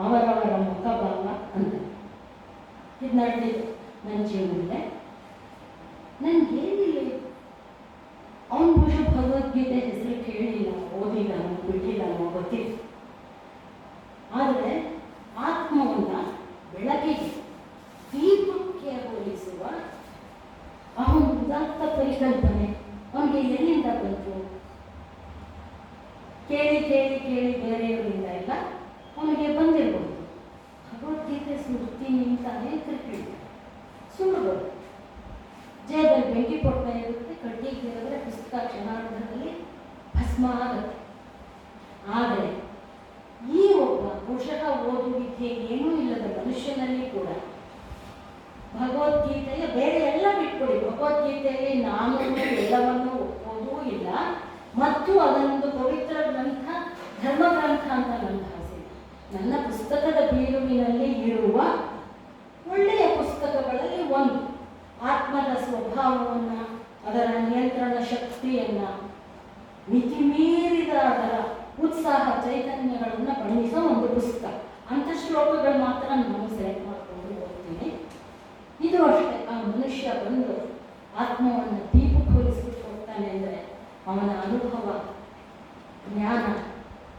Speaker 2: ಅವರವರ ಮುಖಭಾವ ಅಂತ. ಇದು ನಡೆದಿದ್ದು ನನ್ನ ಜೀವನದಲ್ಲೇ. ನನಗೇನಿಲ್ಲ, ಅವನ ಬಹುಶಃ ಭಗವದ್ಗೀತೆ ಹೆಸರು ಕೇಳಿಲ್ಲ, ಓದಿಲ್ಲ, ಬಿಟ್ಟಿಲ್ಲ, ಗೊತ್ತಿಲ್ಲ. ಆದರೆ ಆತ್ಮವನ್ನು ಬೆಳಕಿಗೆ ದೀಪಕ್ಕೆ ಹೋಲಿಸುವ ಅವನ ಉದಾತ್ತ ಪರಿಕಲ್ಪನೆ ಅವನಿಗೆ ಎಲ್ಲಿಂದ ಬಂತು? ಕೇಳಿ ಕೇಳಿ ಕೇಳಿ ಬೇರೆಯವರಿಂದ ಎಲ್ಲ ಅವನಿಗೆ ಬಂದಿರ್ಬೋದು. ಭಗವದ್ಗೀತೆ ಸ್ಮೃತಿ ಅಂತ ಅನೇಕರು ಕೇಳ್ತಾರೆ. ಸುಳ್ಳು, ಜೇಬಲ್ಲಿ ಬೆಂಕಿ ಕೊಡ್ತಾ ಇರುತ್ತೆ, ಕಡ್ಡಿಗೆ ಇರಿದ್ರೆ ಪುಸ್ತಕ ಕ್ಷಣಾರ್ಧದಲ್ಲಿ ಭಸ್ಮ ಆಗುತ್ತೆ. ಆದರೆ ಈ ಒಬ್ಬ ಬಹುಶಃ ಓದುವಿಕೆ ಏನೂ ಇಲ್ಲದ ಮನುಷ್ಯನಲ್ಲಿ ಕೂಡ ಭಗವದ್ಗೀತೆಯ ಬೇರೆ ಎಲ್ಲ ಬಿಟ್ಕೊಡಿ, ಭಗವದ್ಗೀತೆಯಲ್ಲಿ ನಾನು ಎಲ್ಲವನ್ನೂ ಓದೂ ಇಲ್ಲ ಮತ್ತು ಅದನ್ನೊಂದು ಪವಿತ್ರ ಗ್ರಂಥ, ಧರ್ಮ ಗ್ರಂಥ ಅಂತ ನನ್ನ ಭಾವನೆ. ನನ್ನ ಪುಸ್ತಕದ ಬೀರುವಿನಲ್ಲಿ ಇರುವ ಒಳ್ಳೆಯ ಪುಸ್ತಕಗಳಲ್ಲಿ ಒಂದು, ಆತ್ಮದ ಸ್ವಭಾವವನ್ನು, ಅದರ ನಿಯಂತ್ರಣ ಶಕ್ತಿಯನ್ನು, ಮಿತಿಮೀರಿದ ಅದರ ಉತ್ಸಾಹ ಚೈತನ್ಯಗಳನ್ನು ಬಣ್ಣಿಸೋ ಒಂದು ಪುಸ್ತಕ. ಅಂಥ ಶ್ಲೋಕಗಳು ಮಾತ್ರ ನಾನು ಸೆಲೆಕ್ಟ್ ಮಾಡಿಕೊಂಡು ಹೋಗ್ತೀನಿ. ಇದು ಅಷ್ಟೇ, ಆ ಮನುಷ್ಯ ಬಂದು ಆತ್ಮವನ್ನು ದೀಪಕ್ಕೆ ಹೋಲಿಸ್ಬಿಟ್ಟು ಹೋಗ್ತಾನೆ ಅಂದರೆ ಅವನ ಅನುಭವ, ಜ್ಞಾನ,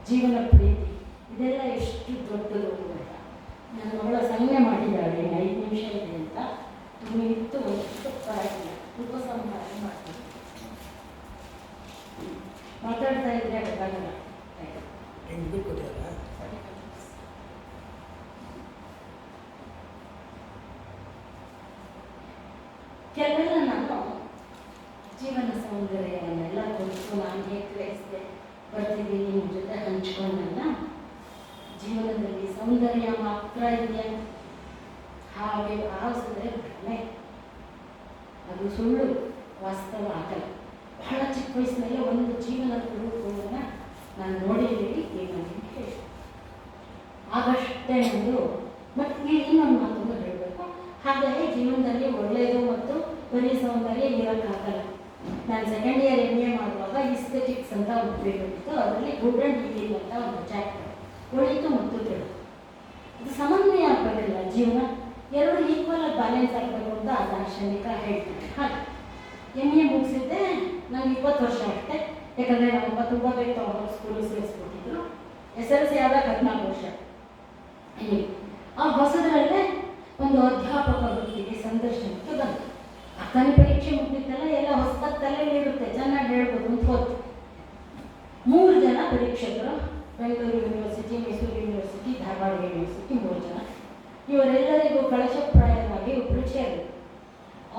Speaker 2: ಜೀವನ ಪ್ರೀತಿ ಇದೆಲ್ಲ ಎಷ್ಟು ದೊಡ್ಡದು ಅಂತ. ನನ್ನ ಅವಳ ಸಂಜ್ಞೆ ಮಾಡಿದ್ದಾಳೆ 5 ನಿಮಿಷ ಇದೆ ಅಂತ, ನಿಮಿತ್ತು ಒಂದು ಪರವಾಗಿಲ್ಲ, ಉಪಸಂಹಾರ ಮಾಡ್ತೀನಿ. ಮಾತಾಡ್ತಾ ಇದ್ರೆ ಗೊತ್ತಾಗಲ್ಲ. ಕೆಲವೆಲ್ಲ ನಾನು ಜೀವನ ಸೌಂದರ್ಯವನ್ನೆಲ್ಲ ಕುರಿತು ನಾನು ಹೇಗೆ ಗ್ರಹಿಸಿದೆ ಬರ್ತಿದ್ದೀನಿ, ನಿಮ್ಮ ಜೊತೆ ಹಂಚ್ಕೊಂಡಲ್ಲ. ಜೀವನದಲ್ಲಿ ಸೌಂದರ್ಯ ಮಾತ್ರ ಇದೆಯಾ? ಹಾಗೆ ಭಾವಿಸಿದ್ರೆ ಭ್ರಮೆ, ಅದು ಸುಳ್ಳು, ವಾಸ್ತವ ಆಗಲ್ಲ. ಬಹಳ ಚಿಕ್ಕ ವಯಸ್ಸಿನಲ್ಲೇ ಒಂದು ಜೀವನದ ರೂಪವನ್ನು ನಾನು ನೋಡಿದ್ದೀವಿ, ಈಗ ನಿಮಗೆ ಹೇಳಿ ಆಗಷ್ಟೇ ನಂದು. ಬಟ್ ಇನ್ನೊಂದು ಮಾತನ್ನು ಹೇಳಬೇಕು, ಹಾಗಾಗಿ ಜೀವನದಲ್ಲಿ ಒಳ್ಳೆಯದು ಮತ್ತು ಬರೀ ಸೌಂದರ್ಯ ಇರೋಕ್ಕಾಗಲ್ಲ. ನಾನು ಸೆಕೆಂಡ್ ಇಯರ್ MA ಮಾಡುವಾಗ ಇಸ್ಥೆಟಿಕ್ಸ್ ಅಂತ ಒಂದು ಪೀರಿಯಡ್ ಇತ್ತು, ಅದರಲ್ಲಿ ಗುಡ್ ಆ್ಯಂಡ್ ಈವಿಲ್ ಅಂತ ಒಂದು ಚಾಪ್ಟರ್, ಒಳಿತು ಮತ್ತು ಕೆಡು. ಇದು ಸಮನ್ವಯ ಆಗಬೇಕಲ್ಲ ಜೀವನ, ಎರಡು ಈಕ್ವಲ್ ಬ್ಯಾಲೆನ್ಸ್ ಆಗಬೇಕು ಅಂತ ಆ ದಾರ್ಶನಿಕ ಹೇಳ್ತಾರೆ. ಹಾಗೆ MA ಮುಗಿಸಿದ್ದೆ, ನನಗೆ 20 ವರ್ಷ ಅಷ್ಟೇ. ಯಾಕಂದರೆ ನಮ್ಮ ತುಂಬ ಬೇಗ ಸ್ಕೂಲು ಸೇರಿಸ್ಬಿಟ್ಟಿದ್ರು. SLC ಆದಾಗ 14 ವರ್ಷ. ಆ ಹೊಸದರಲ್ಲೇ ಒಂದು ಅಧ್ಯಾಪಕ ವೃತ್ತಿಗೆ ಸಂದರ್ಶನಕ್ಕೆ ಬಂತು. ಅಕ್ಕನ ಪರೀಕ್ಷೆ ಮುಗಿದಿತ್ತಲ್ಲ, ಎಲ್ಲ ಹೊಸದಾಗಿ ತಲೆಯಲ್ಲಿ ಇರುತ್ತೆ, ಚೆನ್ನಾಗಿ ಹೇಳ್ಬೋದು ಅಂತ ಹೋಯ್ತು. 3 ಜನ ಪರೀಕ್ಷಕರು, Bengaluru university, Mysuru university, Dharwad university, 3 ಜನ. ಇವರೆಲ್ಲರಿಗೂ ಕಳಶಪ್ರಾಯವಾಗಿ ಒಬ್ಬರು ಸೇರಿದ್ರು.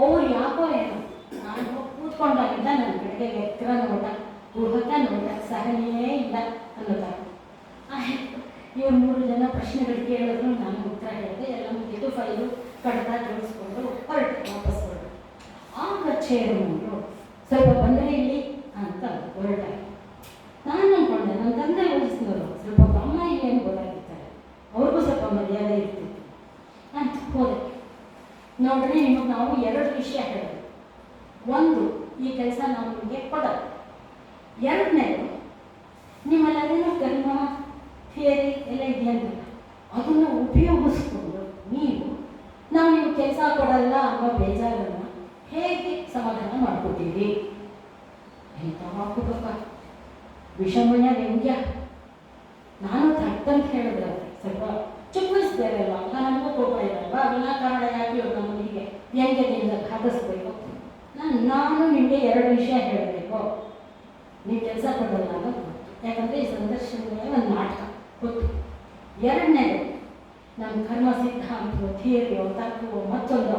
Speaker 2: ಅವ್ರು ಯಾಕೋ ಏನು, ನಾನು ಕೂತ್ಕೊಂಡಾಗಿಂದ ನನ್ನ ಕಡೆಗೆ ಎತ್ತರ ನೋಟ, ಕುಹಕ ನೋಟ, ಸಹನೆಯೇ ಇಲ್ಲ ಅನ್ನೋದಾಗ ಇವ್ರು 3 ಜನ ಪ್ರಶ್ನೆಗಳು ಕೇಳಿದ್ರು, ನಾನು ಉತ್ತರ ಹೇಳಿದೆ, ಎಲ್ಲ ಮುಗಿದು ಫೈಲು ಕಡ್ದ ಜೋಡಿಸ್ಕೊಂಡು ಹೊರಟು, ವಾಪಸ್ ಹೊರಟು. ಆಗ ಚೇರ್ಮನ್ರು ಸ್ವಲ್ಪ ಬಂದರೆ ಇಲ್ಲಿ ಅಂತ ಹೊರಟಾಗ ನಾನು ಅಂದ್ಕೊಂಡೆ, ನನ್ನ ತಂದೆ ವಯಸ್ಸಿನವರು ಸ್ವಲ್ಪ ಅಮ್ಮ ಏನು ಗೊತ್ತಾಗಿರ್ತಾರೆ, ಅವ್ರಿಗೂ ಸ್ವಲ್ಪ ಮರ್ಯಾದೆ ಇರ್ತಿತ್ತು ಅಂತ ಹೋದೆ. ನೋಡ್ರಿ, ನಿಮಗೆ ನಾವು 2 ವಿಷಯ ಹೇಳಿದ್ವಿ. ಒಂದು, ಈ ಕೆಲಸ ನಾವು ನಿಮಗೆ ಕೊಡೋದು. ಎರಡನೇದು, ನಿಮ್ಮಲ್ಲಿ ಅದೇನೋ ಕರ್ಮ ಥಿಯರಿ ಎಲ್ಲ ಇದೆಯಂತಲ್ಲ, ಅದನ್ನು ಉಪಯೋಗಿಸ್ಕೊಂಡು ನಾವು ನೀವು ಕೆಲಸ ಕೊಡಲ್ಲ ಅನ್ನೋ ಬೇಜಾರನ್ನು ಹೇಗೆ ಸಮಾಧಾನ ಮಾಡ್ಕೊತೀವಿ? ಎಂತ ಹಾಕೋಬೇಕ ವಿಷಮಯ ವ್ಯಂಗ್ಯ. ನಾನು ತಟ್ಟಂತ ಹೇಳಿದ್ರೆ ಸ್ವಲ್ಪ ಚಿಕ್ಕ ವಯಸ್ಸು ಖಂಡಿಸ್ತಾರೆ ಅಲ್ವಾ, ಆಗ ನಮಗೂ ಕೋಪ ಇರಲ್ವಾ, ವಿನಾಕಾರಣ ಯಾಕೆ ಇವ್ರು ನಮ್ಮನ್ನು ಹೀಗೆ ವ್ಯಂಗ್ಯದಿಂದ ಘಾತಿಸ್ಬೇಕು. ನಾನು ನಿಮಗೆ 2 ವಿಷಯ ಹೇಳಬೇಕು. ನೀವು ಕೆಲಸ ಕೊಡೋಲ್ಲ ಅನ್ನೋದು ಗೊತ್ತು, ಯಾಕಂದರೆ ಈ ಸಂದರ್ಶನವೇ ಒಂದು ನಾಟಕ ಗೊತ್ತು. 2ನೇದು ನಮ್ಮ ಕರ್ಮ ಸಿದ್ಧಾಂತವೋ ಥಿಯರಿಯೋ ತತ್ವವೋ ಮತ್ತೊಂದು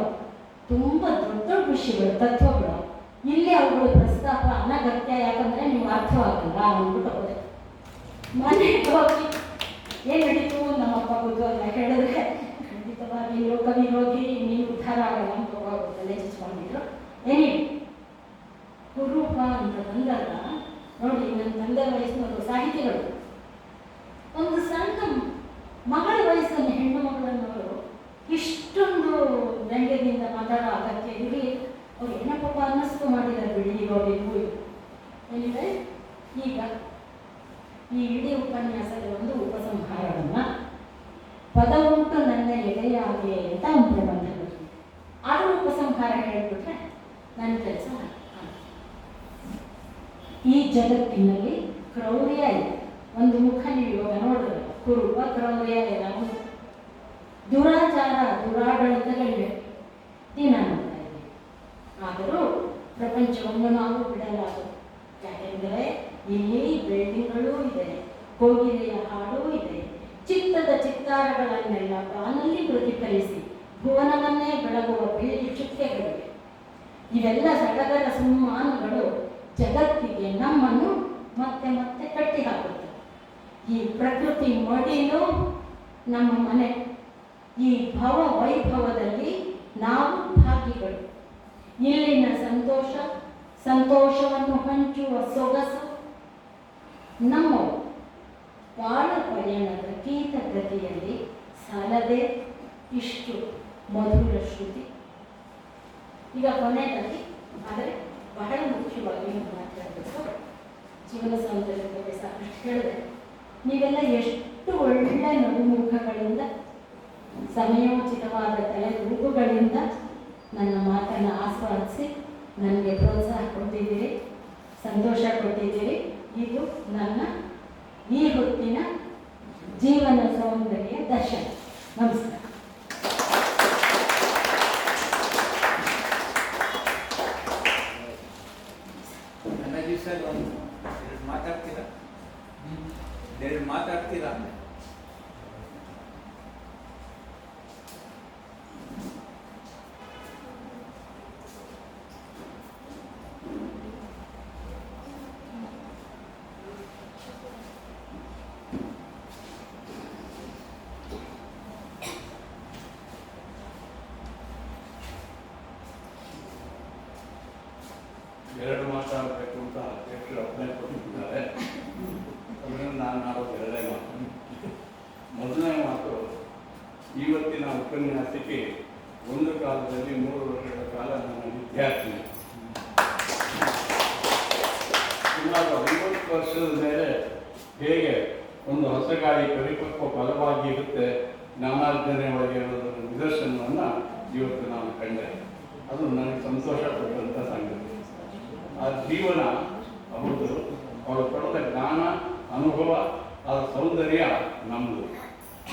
Speaker 2: ತುಂಬ ದೊಡ್ಡ ದೊಡ್ಡ ವಿಷಯಗಳು ತತ್ವಗಳು ಇಲ್ಲಿ ಅವುಗಳು ಪ್ರಸ್ತಾಪ ಅನಗತ್ಯ, ಯಾಕಂದರೆ ನಿಮ್ಗೆ ಅರ್ಥವಾಗಲ್ಲ ಅಂದ್ಬಿಟ್ಟು ಹೋದೆ. ಮನೆಗೆ ಹೋಗಿ ಏನು ನಡೀತು ನಮ್ಮಪ್ಪ ಬುದ್ಧಲ್ಲ ಹೇಳಿದ್ರೆ ಖಂಡಿತವಾಗಿ ಲೋಕ ವಿರೋಧಿ, ನೀವು ಉದ್ಧಾರ ಆಗಲ್ಲ ಅಂತ ತಲೆ ಚಿಚ್ಕೊಂಡಿದ್ರು. ಏನೇ ಕುರೂಪ ಅಂತ ಬಂದಾಗ ನೋಡಿ, ನನ್ನ ತಂದೆ ವಯಸ್ಸಿನವರು ಸಾಹಿತಿಗಳು, ಒಂದು ಸಣ್ಣ ಮಗಳ ವಯಸ್ಸನ್ನು ಹೆಣ್ಣು ಮಗಳನ್ನವರು ಇಷ್ಟೊಂದು ವ್ಯಂಗ್ಯದಿಂದ ಮಾತಾಡೋ ಅಗತ್ಯ ಇರಲಿ. ಅವ್ರು ಏನಪ್ಪ ಅನ್ನಿಸ್ತು ಮಾಡಿದ್ದಾರೆ ಬಿಡಿ ಇರೋರಿಗೂ. ಏನಿದೆ ಈಗ ಈ ಇಡೀ ಉಪನ್ಯಾಸದ ಒಂದು ಉಪಸಂಹಾರವನ್ನು ಪದ ಉಂಟು ನನ್ನ ಎದೆಯಾಗೆ ಅಂತ ಒಂದು ಪ್ರಬಂಧ ಬರ್ತದೆ. ಅದರ ಉಪಸಂಹಾರ ಹೇಳಿಬಿಟ್ರೆ ನನ್ನ ಕೆಲಸ. ಈ ಜಗತ್ತಿನಲ್ಲಿ ಕ್ರೌರ್ಯ ಇದೆ, ಒಂದು ಮುಖ ನೀವು ಇವಾಗ ನೋಡಿದ್ರೆ ಕುರುಬ ಕ್ರೌರ್ಯ ಇಲ್ಲ, ದುರಾಚಾರ ದುರಾಡಳಿತಗಳಿವೆ ದಿನ ನೋಡ್ತಾ ಇದ್ದೀವಿ. ಆದರೂ ಪ್ರಪಂಚವನ್ನು ನಾವು ಬಿಡಲಾಗದು, ಯಾಕೆಂದರೆ ಇಲ್ಲಿ ಬಿಲ್ಡಿಂಗ್ಗಳೂ ಇದೆ, ಕೋಗಿಲೆಯ ಹಾಡೂ ಇದೆ, ಚಿತ್ತದ ಚಿತ್ತಾರಗಳನ್ನೆಲ್ಲ ಬಾನಲ್ಲಿ ಪ್ರತಿಫಲಿಸಿ ಭುವನವನ್ನೇ ಬೆಳಗುವ ಬೆಳ್ಳಿ ಚುಕ್ಕೆಗಳಿವೆ. ಇವೆಲ್ಲ ಸಡಗರ ಸುಮ್ಮಾನುಗಳು ಜಗತ್ತಿಗೆ ನಮ್ಮನ್ನು ಮತ್ತೆ ಮತ್ತೆ ಕಟ್ಟಿ ಹಾಕುತ್ತವೆ. ಈ ಪ್ರಕೃತಿ ಮಡಿಲು ನಮ್ಮ ಮನೆ, ಈ ಭವ ವೈಭವದಲ್ಲಿ ನಾವು ಭಾಗಿಗಳು. ಇಲ್ಲಿನ ಸಂತೋಷವನ್ನು ಹಂಚುವ ಸೊಗಸು ನಮ್ಮವು. ಬಾಳ ಪಯಣದ ಗೀತಗತಿಯಲ್ಲಿ ಸಾಲದೆ ಇಷ್ಟು ಮಧುರ ಶ್ರುತಿ. ಈಗ ಕೊನೆಯಲ್ಲಿ ಆದರೆ ಬಹಳ ಮುಖ್ಯವಾಗಿ ಮಾತಾಡಬೇಕು, ಜೀವನ ಸೌಂದರ್ಯದ ಬಗ್ಗೆ ಸಾಕಷ್ಟು ಹೇಳಿದೆ. ನೀವೆಲ್ಲ ಎಷ್ಟು ಒಳ್ಳೆ ನಗುಮುಖಗಳಿಂದ, ಸಮಯೋಚಿತವಾದ ತಲೆಗೂಗುಗಳಿಂದ ನನ್ನ ಮಾತನ್ನು ಆಸ್ವಾದಿಸಿ ನನಗೆ ಪ್ರೋತ್ಸಾಹ ಕೊಟ್ಟಿದ್ದೀರಿ, ಸಂತೋಷ ಕೊಟ್ಟಿದ್ದೀರಿ. ಇದು ನನ್ನ ಈ ಹೊತ್ತಿನ ಜೀವನ ಸೌಂದರ್ಯ ದರ್ಶನ. ನಮಸ್ಕಾರ.
Speaker 3: ಸರ್ ಒಂದು ಎರಡು ಮಾತಾಡ್ತೀರಾ?
Speaker 4: ಎರಡು ಮಾತಾಡಬೇಕು ಅಂತ ಅಧ್ಯಕ್ಷರು ಅಪ್ಲೈ ಕೊಟ್ಟಿದ್ದಾರೆ. ಅದನ್ನು ನಾನು ಆಡೋದು 2 ಮಾತು. ಮೊದಲನೇ ಮಾತು, ಇವತ್ತಿನ ಉಪನ್ಯಾಸಕ್ಕೆ ಒಂದು ಕಾಲದಲ್ಲಿ 3 ವರ್ಷಗಳ ಕಾಲ ನನ್ನ ವಿದ್ಯಾರ್ಥಿ. ಸುಮಾರು 50 ವರ್ಷದ ಮೇಲೆ ಹೇಗೆ ಒಂದು ಹೊಸ ಗಾಳಿ ಪರಿಪಕ್ವ ಫಲವಾಗಿ ಇರುತ್ತೆ, ಜ್ಞಾನಾರ್ಜನೆ ಒಳಗೆ ಇರೋದರ ನಿದರ್ಶನವನ್ನು ಇವತ್ತು ನಾನು ಕಂಡೆ. ಅದು ನನಗೆ ಸಂತೋಷ ಕೊಟ್ಟಂಥ ಸಂಗತಿ. ಆ ಜೀವನ ಹೌದು, ಅವಳು ಪಡೆದ ಜ್ಞಾನ ಅನುಭವ, ಆ ಸೌಂದರ್ಯ ನಮ್ಮದು.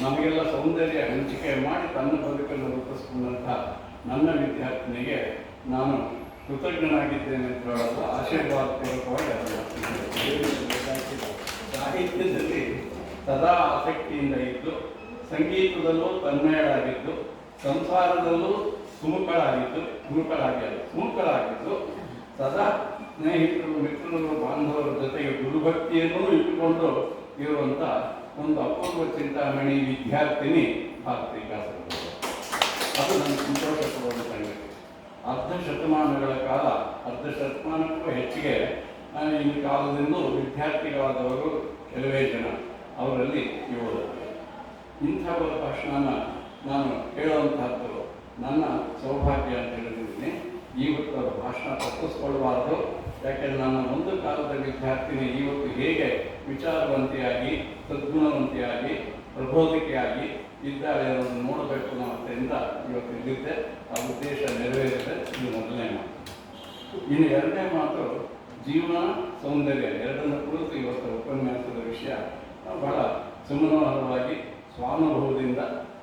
Speaker 4: ನಮಗೆಲ್ಲ ಸೌಂದರ್ಯ ಹಂಚಿಕೆ ಮಾಡಿ ತನ್ನ ಬದುಕನ್ನು ರೂಪಿಸ್ಕೊಂಡಂಥ ನನ್ನ ವಿದ್ಯಾರ್ಥಿನಿಗೆ ನಾನು ಕೃತಜ್ಞನಾಗಿದ್ದೇನೆ ಅಂತ ಹೇಳೋದು ಆಶೀರ್ವಾದ ಪೂರ್ವಕವಾಗಿ ಸಾಹಿತ್ಯದಲ್ಲಿ ಸದಾ ಆಸಕ್ತಿಯಿಂದ ಇದ್ದು, ಸಂಗೀತದಲ್ಲೂ ತನ್ಮಯಳಾಗಿದ್ದು, ಸಂಸಾರದಲ್ಲೂ ಸುಮುಖಳಾಗಿದ್ದು, ಸದಾ ಸ್ನೇಹಿತರು, ಮಿತ್ರರು, ಬಾಂಧವರ ಜೊತೆಗೆ ಗುರುಭಕ್ತಿಯನ್ನೂ ಇಟ್ಟುಕೊಂಡು ಇರುವಂಥ ಒಂದು ಅಪೂರ್ವ ಚಿಂತಾಮಣಿ ವಿದ್ಯಾರ್ಥಿನಿ ಭಾರತಿ ಕಾಸರಗೋಡು. ಅದು ನನಗೆ ಸಂತೋಷ ಕೊಡುವ ಸಂಗತಿ. ಅರ್ಧ ಶತಮಾನಕ್ಕೂ ಹೆಚ್ಚಿಗೆ ಈ ಕಾಲದಿಂದಲೂ ವಿದ್ಯಾರ್ಥಿಗಳಾದವರು ಕೆಲವೇ ಜನ, ಅವರಲ್ಲಿ ಇವರು. ಇಂಥವರ ಭಾಷಣನ ನಾನು ಕೇಳುವಂಥದ್ದು ನನ್ನ ಸೌಭಾಗ್ಯ ಅಂತ ಹೇಳಿದ್ದೀನಿ. ಇವತ್ತು ಅವರ ಭಾಷಣ ತಪ್ಪಿಸ್ಕೊಳ್ಬಾರ್ದು. ಯಾಕೆಂದರೆ ನನ್ನ ಒಂದು ಕಾಲದ ವಿದ್ಯಾರ್ಥಿನಿ ಇವತ್ತು ಹೇಗೆ ವಿಚಾರವಂತಿಯಾಗಿ, ಸದ್ಗುಣವಂತಿಯಾಗಿ, ಪ್ರಬೋಧಿಕೆಯಾಗಿ ಇದ್ದಾಳೆ ಅನ್ನೋದನ್ನು ನೋಡಬೇಕು ಅನ್ನೋ ಅರ್ಥದಿಂದ ಇವತ್ತು ಇಲ್ಲಿದ್ದೆ. ಆ ಉದ್ದೇಶ ನೆರವೇರಿದೆ. ಇದು ಮೊದಲನೇ ಮಾತು. ಇನ್ನು 2ನೇ ಮಾತು, ಜೀವನ ಸೌಂದರ್ಯ. ಎರಡನ್ನು ಕುರಿತು ಇವತ್ತು ಉಪನ್ಯಾಸದ ವಿಷಯ ಬಹಳ ಸುಮನೋಹರವಾಗಿ ಸ್ವಾನುಭವದಿಂದ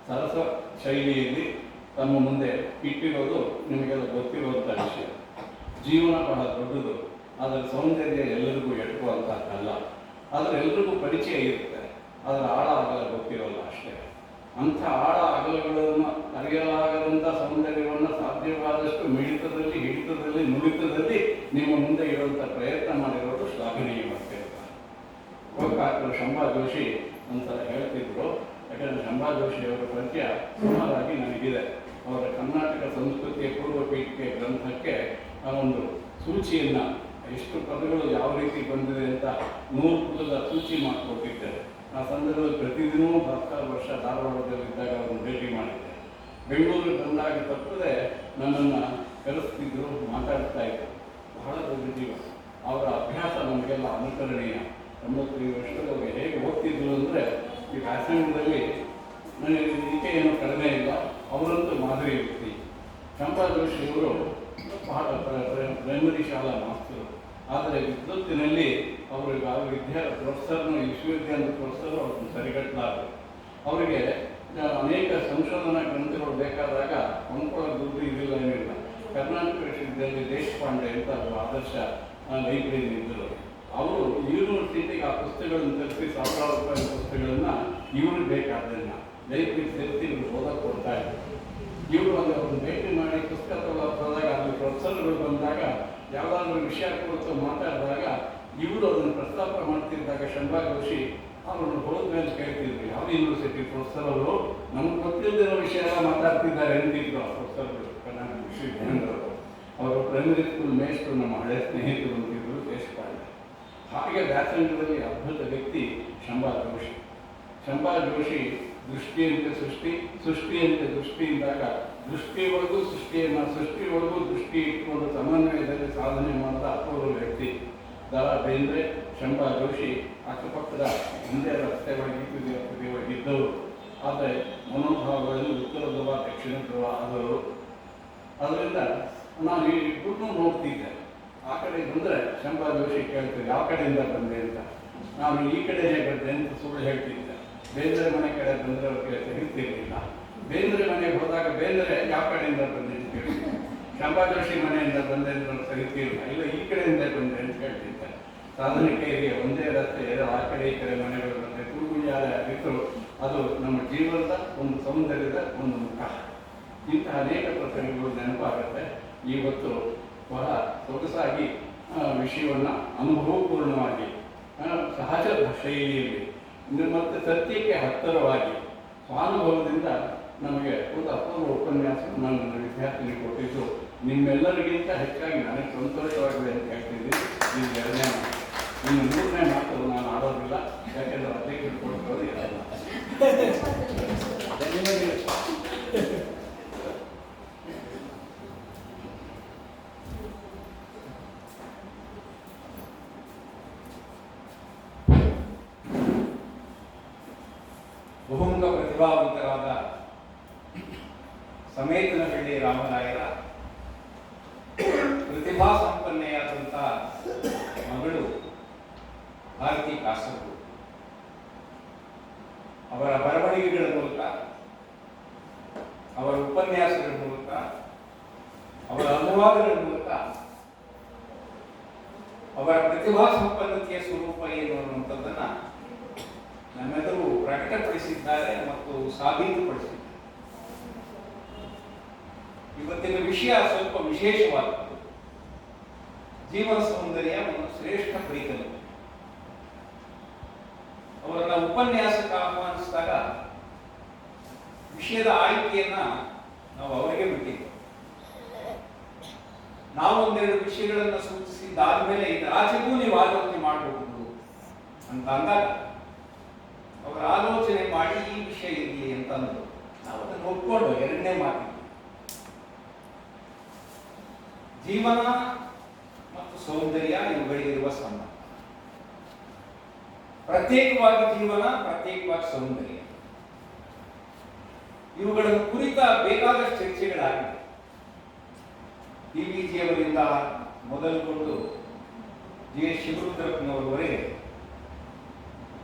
Speaker 4: ಸರಸ ಶೈಲಿಯಲ್ಲಿ ತಮ್ಮ ಮುಂದೆ ಇಟ್ಟಿರೋದು ನಿಮಗೆಲ್ಲ ಗೊತ್ತಿರುವಂಥ ವಿಷಯ. ಜೀವನ ಬಹಳ ದೊಡ್ಡದು, ಅದರ ಸೌಂದರ್ಯ ಎಲ್ಲರಿಗೂ ಎಟುಕುವಂಥದ್ದಲ್ಲ. ಆದರೆ ಎಲ್ರಿಗೂ ಪರಿಚಯ ಇರುತ್ತೆ, ಅದರ ಆಳ ಅಗಲ ಗೊತ್ತಿರೋಲ್ಲ ಅಷ್ಟೇ. ಅಂಥ ಆಳ ಅಗಲಗಳನ್ನು ಅರಿಯಲಾಗದಂಥ ಸೌಂದರ್ಯವನ್ನು ಸಾಧ್ಯವಾದಷ್ಟು ಮಿಡಿತದಲ್ಲಿ, ಹಿಡಿತದಲ್ಲಿ, ನುಡಿತದಲ್ಲಿ ನಿಮ್ಮ ಮುಂದೆ ಇರುವಂಥ ಪ್ರಯತ್ನ ಮಾಡಿರೋದು ಶ್ಲಾಘನೀಯವಾಗಿರುತ್ತೆ. ಗೋಕಾಕರು ಶಂಭಾ ಜೋಶಿ ಒಂದ್ಸಲ ಹೇಳ್ತಿದ್ರು, ಯಾಕಂದರೆ ಶಂಭಾ ಜೋಶಿಯವರ ಪರಿಚಯ ಸುಮಾರಾಗಿ ನನಗಿದೆ. ಅವರ ಕರ್ನಾಟಕ ಸಂಸ್ಕೃತಿಯ ಪೂರ್ವ ಪೀಠಿಕೆ ಗ್ರಂಥಕ್ಕೆ ಒಂದು ಸೂಚಿಯನ್ನು, ಎಷ್ಟು ಪದಗಳು ಯಾವ ರೀತಿ ಬಂದಿದೆ ಅಂತ 100 ಪುಟದ ಸೂಚಿ ಮಾಡಿಕೊಟ್ಟಿದ್ದಾರೆ. ಆ ಸಂದರ್ಭದಲ್ಲಿ ಪ್ರತಿದಿನವೂ 10 ವರ್ಷ ಧಾರವಾಡದಲ್ಲಿದ್ದಾಗ ಅವರನ್ನು ಭೇಟಿ ಮಾಡಿದ್ದೆ. ಬೆಂಗಳೂರಿಗೆ ಬಂದಾಗ ತಪ್ಪದೆ ನನ್ನನ್ನು ಕರೆಸ್ತಿದ್ರು, ಮಾತಾಡ್ತಾ ಇದ್ರು. ಬಹಳ ದೊಡ್ಡ ಜೀವ. ಅವರ ಅಭ್ಯಾಸ ನಮಗೆಲ್ಲ ಅನುಕರಣೀಯ. 85 ವರ್ಷದವರಿಗೆ ಹೇಗೆ ಓದ್ತಿದ್ರು ಅಂದರೆ, ಈ ವ್ಯಾಸಂಗದಲ್ಲಿ ನನಗೆ ಇದಕ್ಕೆ ಏನೂ ಕಡಿಮೆ ಇಲ್ಲ, ಅವರಂತೂ ಮಾದರಿ ವ್ಯಕ್ತಿ. ಶಂಭಾ ಜೋಶಿಯವರು ಬಹಳ ಪ್ರೈಮರಿ ಶಾಲಾ ಮಾಸ್ತರು. ಆದರೆ ವಿದ್ವತ್ತಿನಲ್ಲಿ ಅವರಿಗೆ ಪ್ರೊಫೆಸರ್ನ ವಿಶ್ವವಿದ್ಯಾಲಯದ ಪ್ರೊಫೆಸರ್ ಅವ್ರನ್ನ ಸರಿಗಟ್ಟಲಾರರು. ಅವರಿಗೆ ಅನೇಕ ಸಂಶೋಧನಾ ಗ್ರಂಥಗಳು ಬೇಕಾದಾಗ ಕೊಂಡ್ಕೊಳ್ಳೋ ದುಡ್ಡು ಇದಿಲ್ಲ, ಏನಿಲ್ಲ. ಕರ್ನಾಟಕ ವಿಶ್ವವಿದ್ಯಾಲಯ ದೇಶಪಾಂಡೆ ಅಂತ ಅವರು ಆದರ್ಶ ಲೈಬ್ರರಿ ಇದ್ದರು. ಅವರು ಯೂನಿವರ್ಸಿಟಿಗೆ ಆ ಪುಸ್ತಕಗಳನ್ನು ತರಿಸಿ ₹1,000 ಪುಸ್ತಕಗಳನ್ನು ಇವ್ರಿಗೆ ಬೇಕಾದ್ದನ್ನು ಲೈಬ್ರರಿ ಸೇರಿಸಿ ಇವರು ಓದಕ್ಕೆ ಕೊಡ್ತಾ ಇದ್ರು. ಇವರು ಅವ್ರನ್ನ ಭೇಟಿ ಮಾಡಿ ಪುಸ್ತಕ ತಗೊಳ್ಳೋದಾಗ ಅಲ್ಲಿ ಪ್ರೊಫೆಸರ್ಗಳು ಬಂದಾಗ ಯಾವುದಾದ್ರೂ ವಿಷಯ ಕುರಿತು ಮಾತಾಡಿದಾಗ ಇವರು ಅದನ್ನು ಪ್ರಸ್ತಾಪ ಮಾಡ್ತಿದ್ದಾಗ ಶಂಭಾ ಜೋಶಿ ಅವ್ರನ್ನ ಹೋದ್ಮೇಲೆ ಕೇಳ್ತಿದ್ರು, ಯಾವ ಯೂನಿವರ್ಸಿಟಿ ಪ್ರೊಫೆಸರ್ ಅವರು ನಮ್ಗೆ ಗೊತ್ತಿಲ್ಲದಿರೋ ವಿಷಯ ಎಲ್ಲ ಮಾತಾಡ್ತಿದ್ದಾರೆ ಅಂತಿದ್ರು ಆ ಪ್ರೊಫೆಸರ್ಗಳು. ಕರ್ನಾಟಕ ವಿಶ್ವವಿದ್ಯಾಲಯದವರು ಅವರು ಪ್ರೈಮರಿ ಸ್ಕೂಲ್ ಮೇಷ್ಟ್ರು, ನಮ್ಮ ಹಳೆ ಸ್ನೇಹಿತರು ಅಂತಿದ್ರು, ದೇಶಪಾಂಡೆ. ಹಾಗೆ ವ್ಯಾಸಂಗದಲ್ಲಿ ಅದ್ಭುತ ವ್ಯಕ್ತಿ ಶಂಭಾ ಜೋಶಿ. ಶಂಭಾ ಜೋಶಿ ದೃಷ್ಟಿಯಂತೆ ಸೃಷ್ಟಿ, ಸೃಷ್ಟಿಯಂತೆ ದೃಷ್ಟಿ ಇದ್ದಾಗ ದೃಷ್ಟಿಯೊಳಗೂ ಸೃಷ್ಟಿಯನ್ನು, ಸೃಷ್ಟಿಯೊಳಗೂ ದೃಷ್ಟಿ ಇಟ್ಕೊಂಡು ಸಮನ್ವಯದಲ್ಲಿ ಸಾಧನೆ ಮಾಡಿದ ಅಪೂರ್ವ ವ್ಯಕ್ತಿ. ದ ರಾ ಬೇಂದ್ರೆ, ಶಂಭಾ ಜೋಶಿ ಅಕ್ಕಪಕ್ಕದ ಒಂದೇ ರಸ್ತೆ ಒಳಗಿದ್ದವರು. ಆದರೆ ಮನೋಭಾವಗಳಲ್ಲಿ ಉತ್ತರ ಧ್ರುವ, ದಕ್ಷಿಣ ಧ್ರುವ ಆದವರು. ಅದರಿಂದ ನಾನು ಇಬ್ಬರನ್ನೂ ನೋಡ್ತಿದ್ದೆ. ಆ ಕಡೆ ಬಂದರೆ ಶಂಭಾ ಜೋಶಿ ಕೇಳ್ತಿದ್ದೆ, ಯಾವ ಕಡೆಯಿಂದ ಬಂದೆ ಅಂತ. ನಾನು ಈ ಕಡೆಯೇ ಬಂದೆ ಅಂತ ಸುಳ್ಳು ಹೇಳ್ತಿದ್ದೆ. ಬೇಂದ್ರೆ ಮನೆ ಕಡೆ ಬಂದರೆ ಅವ್ರಿಗೆ ತೆಗಿತಿರ್ಲಿಲ್ಲ. ಬೇಂದ್ರೆ ಮನೆಗೆ ಹೋದಾಗ ಬೇಂದ್ರೆ ಯಾವ ಕಡೆಯಿಂದ ಬಂದೆ ಅಂತ ಕೇಳ್ತಿದ್ದೆ. ಶಂಭಾ ಜೋಶಿ ಮನೆಯಿಂದ ಬಂದೆ ಅಂತ ತೆಗಿತಿರಲಿಲ್ಲ, ಇಲ್ಲ ಈ ಕಡೆಯಿಂದ ಬಂದೆ ಅಂತ ಕೇಳ್ತಿದ್ದೆ. ಸಾಧನಿಕರಿಗೆ ಒಂದೇ ರಸ್ತೆ, ಆ ಕಡೆ ಈ ಕಡೆ ಮನೆಗಳು ಬಂದೆ ತೂಗುಯಾರ ಆಗಿತ್ತು. ಅದು ನಮ್ಮ ಜೀವನದ ಒಂದು ಸೌಂದರ್ಯದ ಒಂದು ಮುಖ. ಇಂತಹ ಅನೇಕ ಪ್ರಸಂಗಗಳು ನೆನಪಾಗುತ್ತೆ. ಇವತ್ತು ಬಹಳ ಸೊಗಸಾಗಿ ವಿಷಯವನ್ನು ಅನುಭವಪೂರ್ಣವಾಗಿ ಸಹಜ ಶೈಲಿಯಲ್ಲಿ ಮತ್ತು ಸತ್ಯಕ್ಕೆ ಹತ್ತಿರವಾಗಿ ಸ್ವಾನುಭವದಿಂದ ನಮಗೆ ಒಂದು ಅಪೂರ್ವ ಉಪನ್ಯಾಸವನ್ನು ನನ್ನ ವಿದ್ಯಾರ್ಥಿನಿ ಕೊಟ್ಟಿದ್ದು ನಿಮ್ಮೆಲ್ಲರಿಗಿಂತ ಹೆಚ್ಚಾಗಿ ನನಗೆ ಸಂತೋಷವಾಗಿದೆ ಅಂತ ಹೇಳ್ತಿದ್ದೀನಿ. ಇದು 2ನೇ ಮಾತು. ಇನ್ನು 3ನೇ ಮಾತು ನಾನು ಆಡೋದಿಲ್ಲ, ಯಾಕೆಂದರೆ ಅಧ್ಯಕ್ಷರು ಕೊಡ್ಬೋದು ಇರಲ್ಲ.
Speaker 3: ಬಹುಮುಖ ಪ್ರತಿಭಾವಂತರಾದ ಸಮೇತನಹಳ್ಳಿ ರಾಮರಾಯರ ಪ್ರತಿಭಾ ಸಂಪನ್ನೆಯಾದಂಥ ಮಗಳು ಭಾರತಿ ಕಾಸರಗೋಡು. ಅವರ ಬರವಣಿಗೆಗಳ ಮೂಲಕ, ಅವರ ಉಪನ್ಯಾಸಗಳ ಮೂಲಕ, ಅವರ ಅನುವಾದಗಳ ಮೂಲಕ ಅವರ ಪ್ರತಿಭಾ ಸಂಪನ್ನತೆಯ ಸ್ವರೂಪ ಏನು ಅನ್ನುವಂಥದ್ದನ್ನು ನಮ್ಮೆದುರು ಪ್ರಕಟಪಡಿಸಿದ್ದಾರೆ ಮತ್ತು ಸಾಬೀತುಪಡಿಸಿದ್ದಾರೆ. ಇವತ್ತಿನ ವಿಷಯ ಸ್ವಲ್ಪ ವಿಶೇಷವಾದದ್ದು. ಜೀವನ ಸೌಂದರ್ಯ ಒಂದು ಶ್ರೇಷ್ಠ ಪರಿಕಲ್ಪನೆ. ಅವರನ್ನ ಉಪನ್ಯಾಸಕ್ಕೆ ಆಹ್ವಾನಿಸಿದಾಗ ವಿಷಯದ ಆಯ್ಕೆಯನ್ನ ನಾವು ಅವರಿಗೆ ಬಿಟ್ಟಿದ್ದೇವೆ. ನಾವು ಒಂದೆರಡು ವಿಷಯಗಳನ್ನು ಸೂಚಿಸಿದ್ದಾದ್ಮೇಲೆ ಇದರಾಚೆಗೂ ನೀವು ಆಲೋಚನೆ ಮಾಡಬಹುದು ಅಂತ ಅಂದಾಗ ಅವರ ಆಲೋಚನೆ ಮಾಡಿ ಈ ವಿಷಯ ಇರಲಿ ಅಂತಂದ್ರು. ನಾವು ಅದನ್ನು ಒಪ್ಕೊಂಡು 2ನೇ ಮಾತಿದ್ವಿ. ಜೀವನ ಮತ್ತು ಸೌಂದರ್ಯ ಇವುಗಳಿಗಿರುವ ಸಂಬಂಧ. ಪ್ರತ್ಯೇಕವಾಗಿ ಜೀವನ, ಪ್ರತ್ಯೇಕವಾಗಿ ಸೌಂದರ್ಯ, ಇವುಗಳನ್ನು ಕುರಿತ ಬೇಕಾದಷ್ಟು ಚರ್ಚೆಗಳಾಗಿವೆ. DVG ಅವರಿಂದ ಮೊದಲುಗೊಂಡು G.S. ಶಿವರುದ್ರಪ್ಪನವರವರೆಗೆ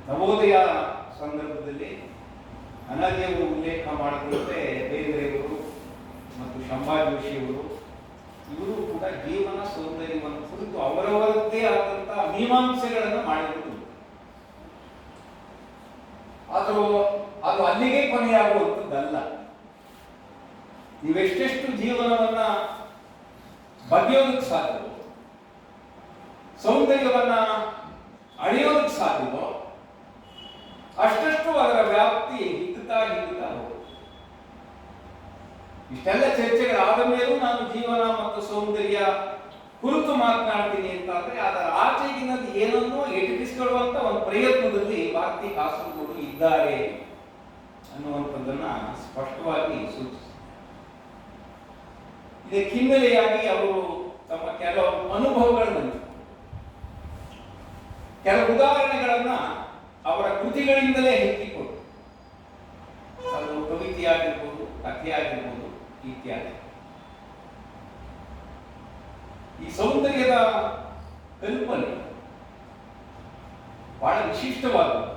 Speaker 3: ನವೋದಯ ಸಂದರ್ಭದಲ್ಲಿ ಅನರ್ಯವು ಉಲ್ಲೇಖ ಮಾಡಿದಂತೆ ಬೇಂದ್ರೆಯವರು ಮತ್ತು ಶಂಭಾ ಜೋಶಿಯವರು ಇವರು ಕೂಡ ಜೀವನ ಸೌಂದರ್ಯವನ್ನು ಕುರಿತು ಅವರವರದ್ದೇ ಆದಂತಹ ಮೀಮಾಂಸೆಗಳನ್ನು ಮಾಡಿರುವುದು. ಆದರೂ ಅದು ಅಲ್ಲಿಗೆ ಕೊನೆಯಾಗುವಂಥದ್ದಲ್ಲ. ನೀವೆಷ್ಟೆಷ್ಟು ಜೀವನವನ್ನ ಬಗೆಯೋದಕ್ಕೆ ಸಾಧ್ಯವೋ, ಸೌಂದರ್ಯವನ್ನ ಅಳೆಯೋದಕ್ಕೆ ಸಾಧ್ಯವೋ, ಅಷ್ಟಷ್ಟು ಅದರ ವ್ಯಾಪ್ತಿ ಹಿಗ್ಗುತ್ತಾ ಹೋಗುತ್ತೆ. ಇಷ್ಟೆಲ್ಲ ಚರ್ಚೆಗಳಾದ ಮೇಲೂ ನಾನು ಜೀವನ ಮತ್ತು ಸೌಂದರ್ಯ ಕುರಿತು ಮಾತನಾಡ್ತೀನಿ ಅಂತಂದ್ರೆ ಅದರ ಆಚೆಗಿನದು ಏನನ್ನೋ ಎಟುಕಿಸಿಕೊಳ್ಳುವಂತ ಒಂದು ಪ್ರಯತ್ನದಲ್ಲಿ ಭಾರತಿ ಕಾಸರಗೋಡು ಇದ್ದಾರೆ ಅನ್ನುವಂಥದ್ದನ್ನ ಸ್ಪಷ್ಟವಾಗಿ ಸೂಚಿಸಿದ್ದಾರೆ. ಇದಕ್ಕೆ ಹಿನ್ನೆಲೆಯಾಗಿ ಅವರು ತಮ್ಮ ಕೆಲವು ಅನುಭವಗಳನ್ನು, ಕೆಲವು ಉದಾಹರಣೆಗಳನ್ನ ಅವರ ಕೃತಿಗಳಿಂದಲೇ ಹೆಚ್ಚಿಕೊಡು. ಅದು ಕವಿತೆಯಾಗಿರ್ಬೋದು, ಕಥೆಯಾಗಿರ್ಬೋದು ಇತ್ಯಾದಿ. ಈ ಸೌಂದರ್ಯದ ಕಲ್ಪನೆ ಬಹಳ ವಿಶಿಷ್ಟವಾದದ್ದು.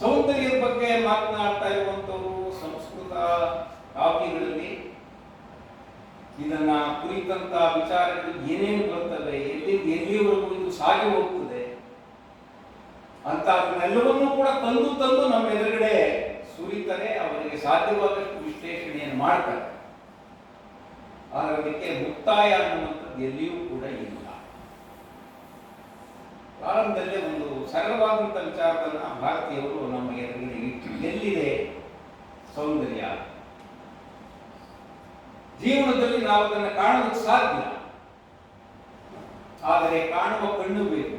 Speaker 3: ಸೌಂದರ್ಯದ ಬಗ್ಗೆ ಮಾತನಾಡ್ತಾ ಇರುವಂತವರು ಸಂಸ್ಕೃತ ಕಾವ್ಯಗಳಲ್ಲಿ ಇದನ್ನ ಕುರಿತಂತ ವಿಚಾರಗಳು ಏನೇನು ಬರ್ತವೆ, ಎಲ್ಲಿವರೆಗೂ ಇದು ಸಾಗಿ ಹೋಗ್ತದೆ ಅಂತ ಅದನ್ನೆಲ್ಲವನ್ನೂ ಕೂಡ ತಂದು ನಮ್ಮ ಎದುರುಗಡೆ ಸುರಿತಾರೆ. ಅವರಿಗೆ ಸಾಧ್ಯವಾದಷ್ಟು ವಿಶ್ಲೇಷಣೆಯನ್ನು ಮಾಡ್ತಾರೆ. ಆದರೆ ಅದಕ್ಕೆ ಮುಕ್ತಾಯ ಅನ್ನುವಂಥದ್ದು ಎಲ್ಲಿಯೂ ಕೂಡ ಇಲ್ಲ. ಪ್ರಾರಂಭದಲ್ಲೇ ಒಂದು ಸರಳವಾದಂಥ ವಿಚಾರವನ್ನ ಭಾರತೀಯವರು ನಮ್ಮ ಎದುರುಗಡೆ ಇಟ್ಟು, ಎಲ್ಲಿದೆ ಸೌಂದರ್ಯ? ಜೀವನದಲ್ಲಿ ನಾವು ಅದನ್ನು ಕಾಣೋದಕ್ಕೆ ಸಾಧ್ಯ, ಆದರೆ ಕಾಣುವ ಕಣ್ಣು ಬೇಕು,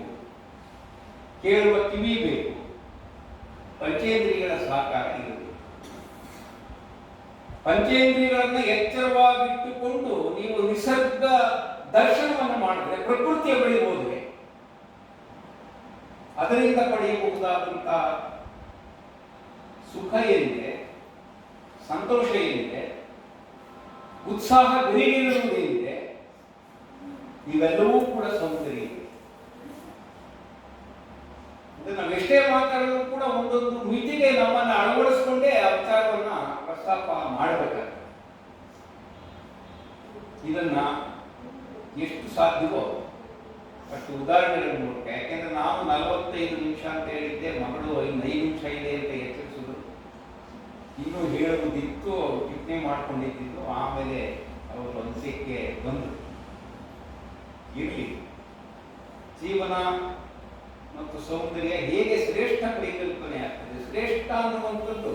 Speaker 3: ಕೇಳುವ ಕಿವಿ ಬೇಕು, ಪಂಚೇಂದ್ರಿಯಗಳ ಸಹಕಾರ ಇರಬೇಕು. ಪಂಚೇಂದ್ರಿಯಗಳನ್ನ ಎಚ್ಚರವಾಗಿಟ್ಟುಕೊಂಡು ನೀವು ನಿಸರ್ಗ ದರ್ಶನವನ್ನು ಮಾಡಿದ್ರೆ, ಪ್ರಕೃತಿಯ ಬಳಿ ಹೋದ್ರೆ ಅದರಿಂದ ಪಡೆಯಬಹುದಾದಂತ ಸುಖ ಏನಿದೆ, ಸಂತೋಷ ಏನಿದೆ, ಉತ್ಸಾಹ ಗರಿಗೆಯಿರುವುದೇನಿದೆ, ಇವೆಲ್ಲವೂ ಕೂಡ ಸೌಂದರ್ಯ. ನಾವು ಎಷ್ಟೇ ಮಾತಾಡಿದ್ರು ಕೂಡ ಒಂದೊಂದು ಮಿತಿಗೆ ನಮ್ಮನ್ನು ಅಳವಡಿಸಿಕೊಂಡೇ ಆ ವಿಚಾರವನ್ನ ಪ್ರಸ್ತಾಪ ಮಾಡಬೇಕಾಗ್ತದೆ. ಇದನ್ನ ಎಷ್ಟು ಸಾಧ್ಯವೋ ಅಷ್ಟು ಉದಾಹರಣೆಗಳನ್ನು ನೋಡ್ಬೇಕು. ಯಾಕೆಂದ್ರೆ ನಾವು 45 ನಿಮಿಷ ಅಂತ ಹೇಳಿದ್ದೆ, ಮಗಳು 5 ನಿಮಿಷ ಇದೆ ಅಂತ ಎಚ್ಚರಿಸಿದ್ರು. ಇನ್ನೂ ಹೇಳುವುದಿತ್ತು, ಟಿಪ್ಪಣಿ ಮಾಡ್ಕೊಂಡಿದ್ದು. ಆಮೇಲೆ ಅವರು ಅನಿಸಿಕೆ ಬಂದರು. ಇರಲಿ, ಜೀವನ ಮತ್ತು ಸೌಂದರ್ಯ ಹೇಗೆ ಶ್ರೇಷ್ಠ ಪರಿಕಲ್ಪನೆ ಆಗ್ತದೆ. ಶ್ರೇಷ್ಠ ಅನ್ನುವಂಥದ್ದು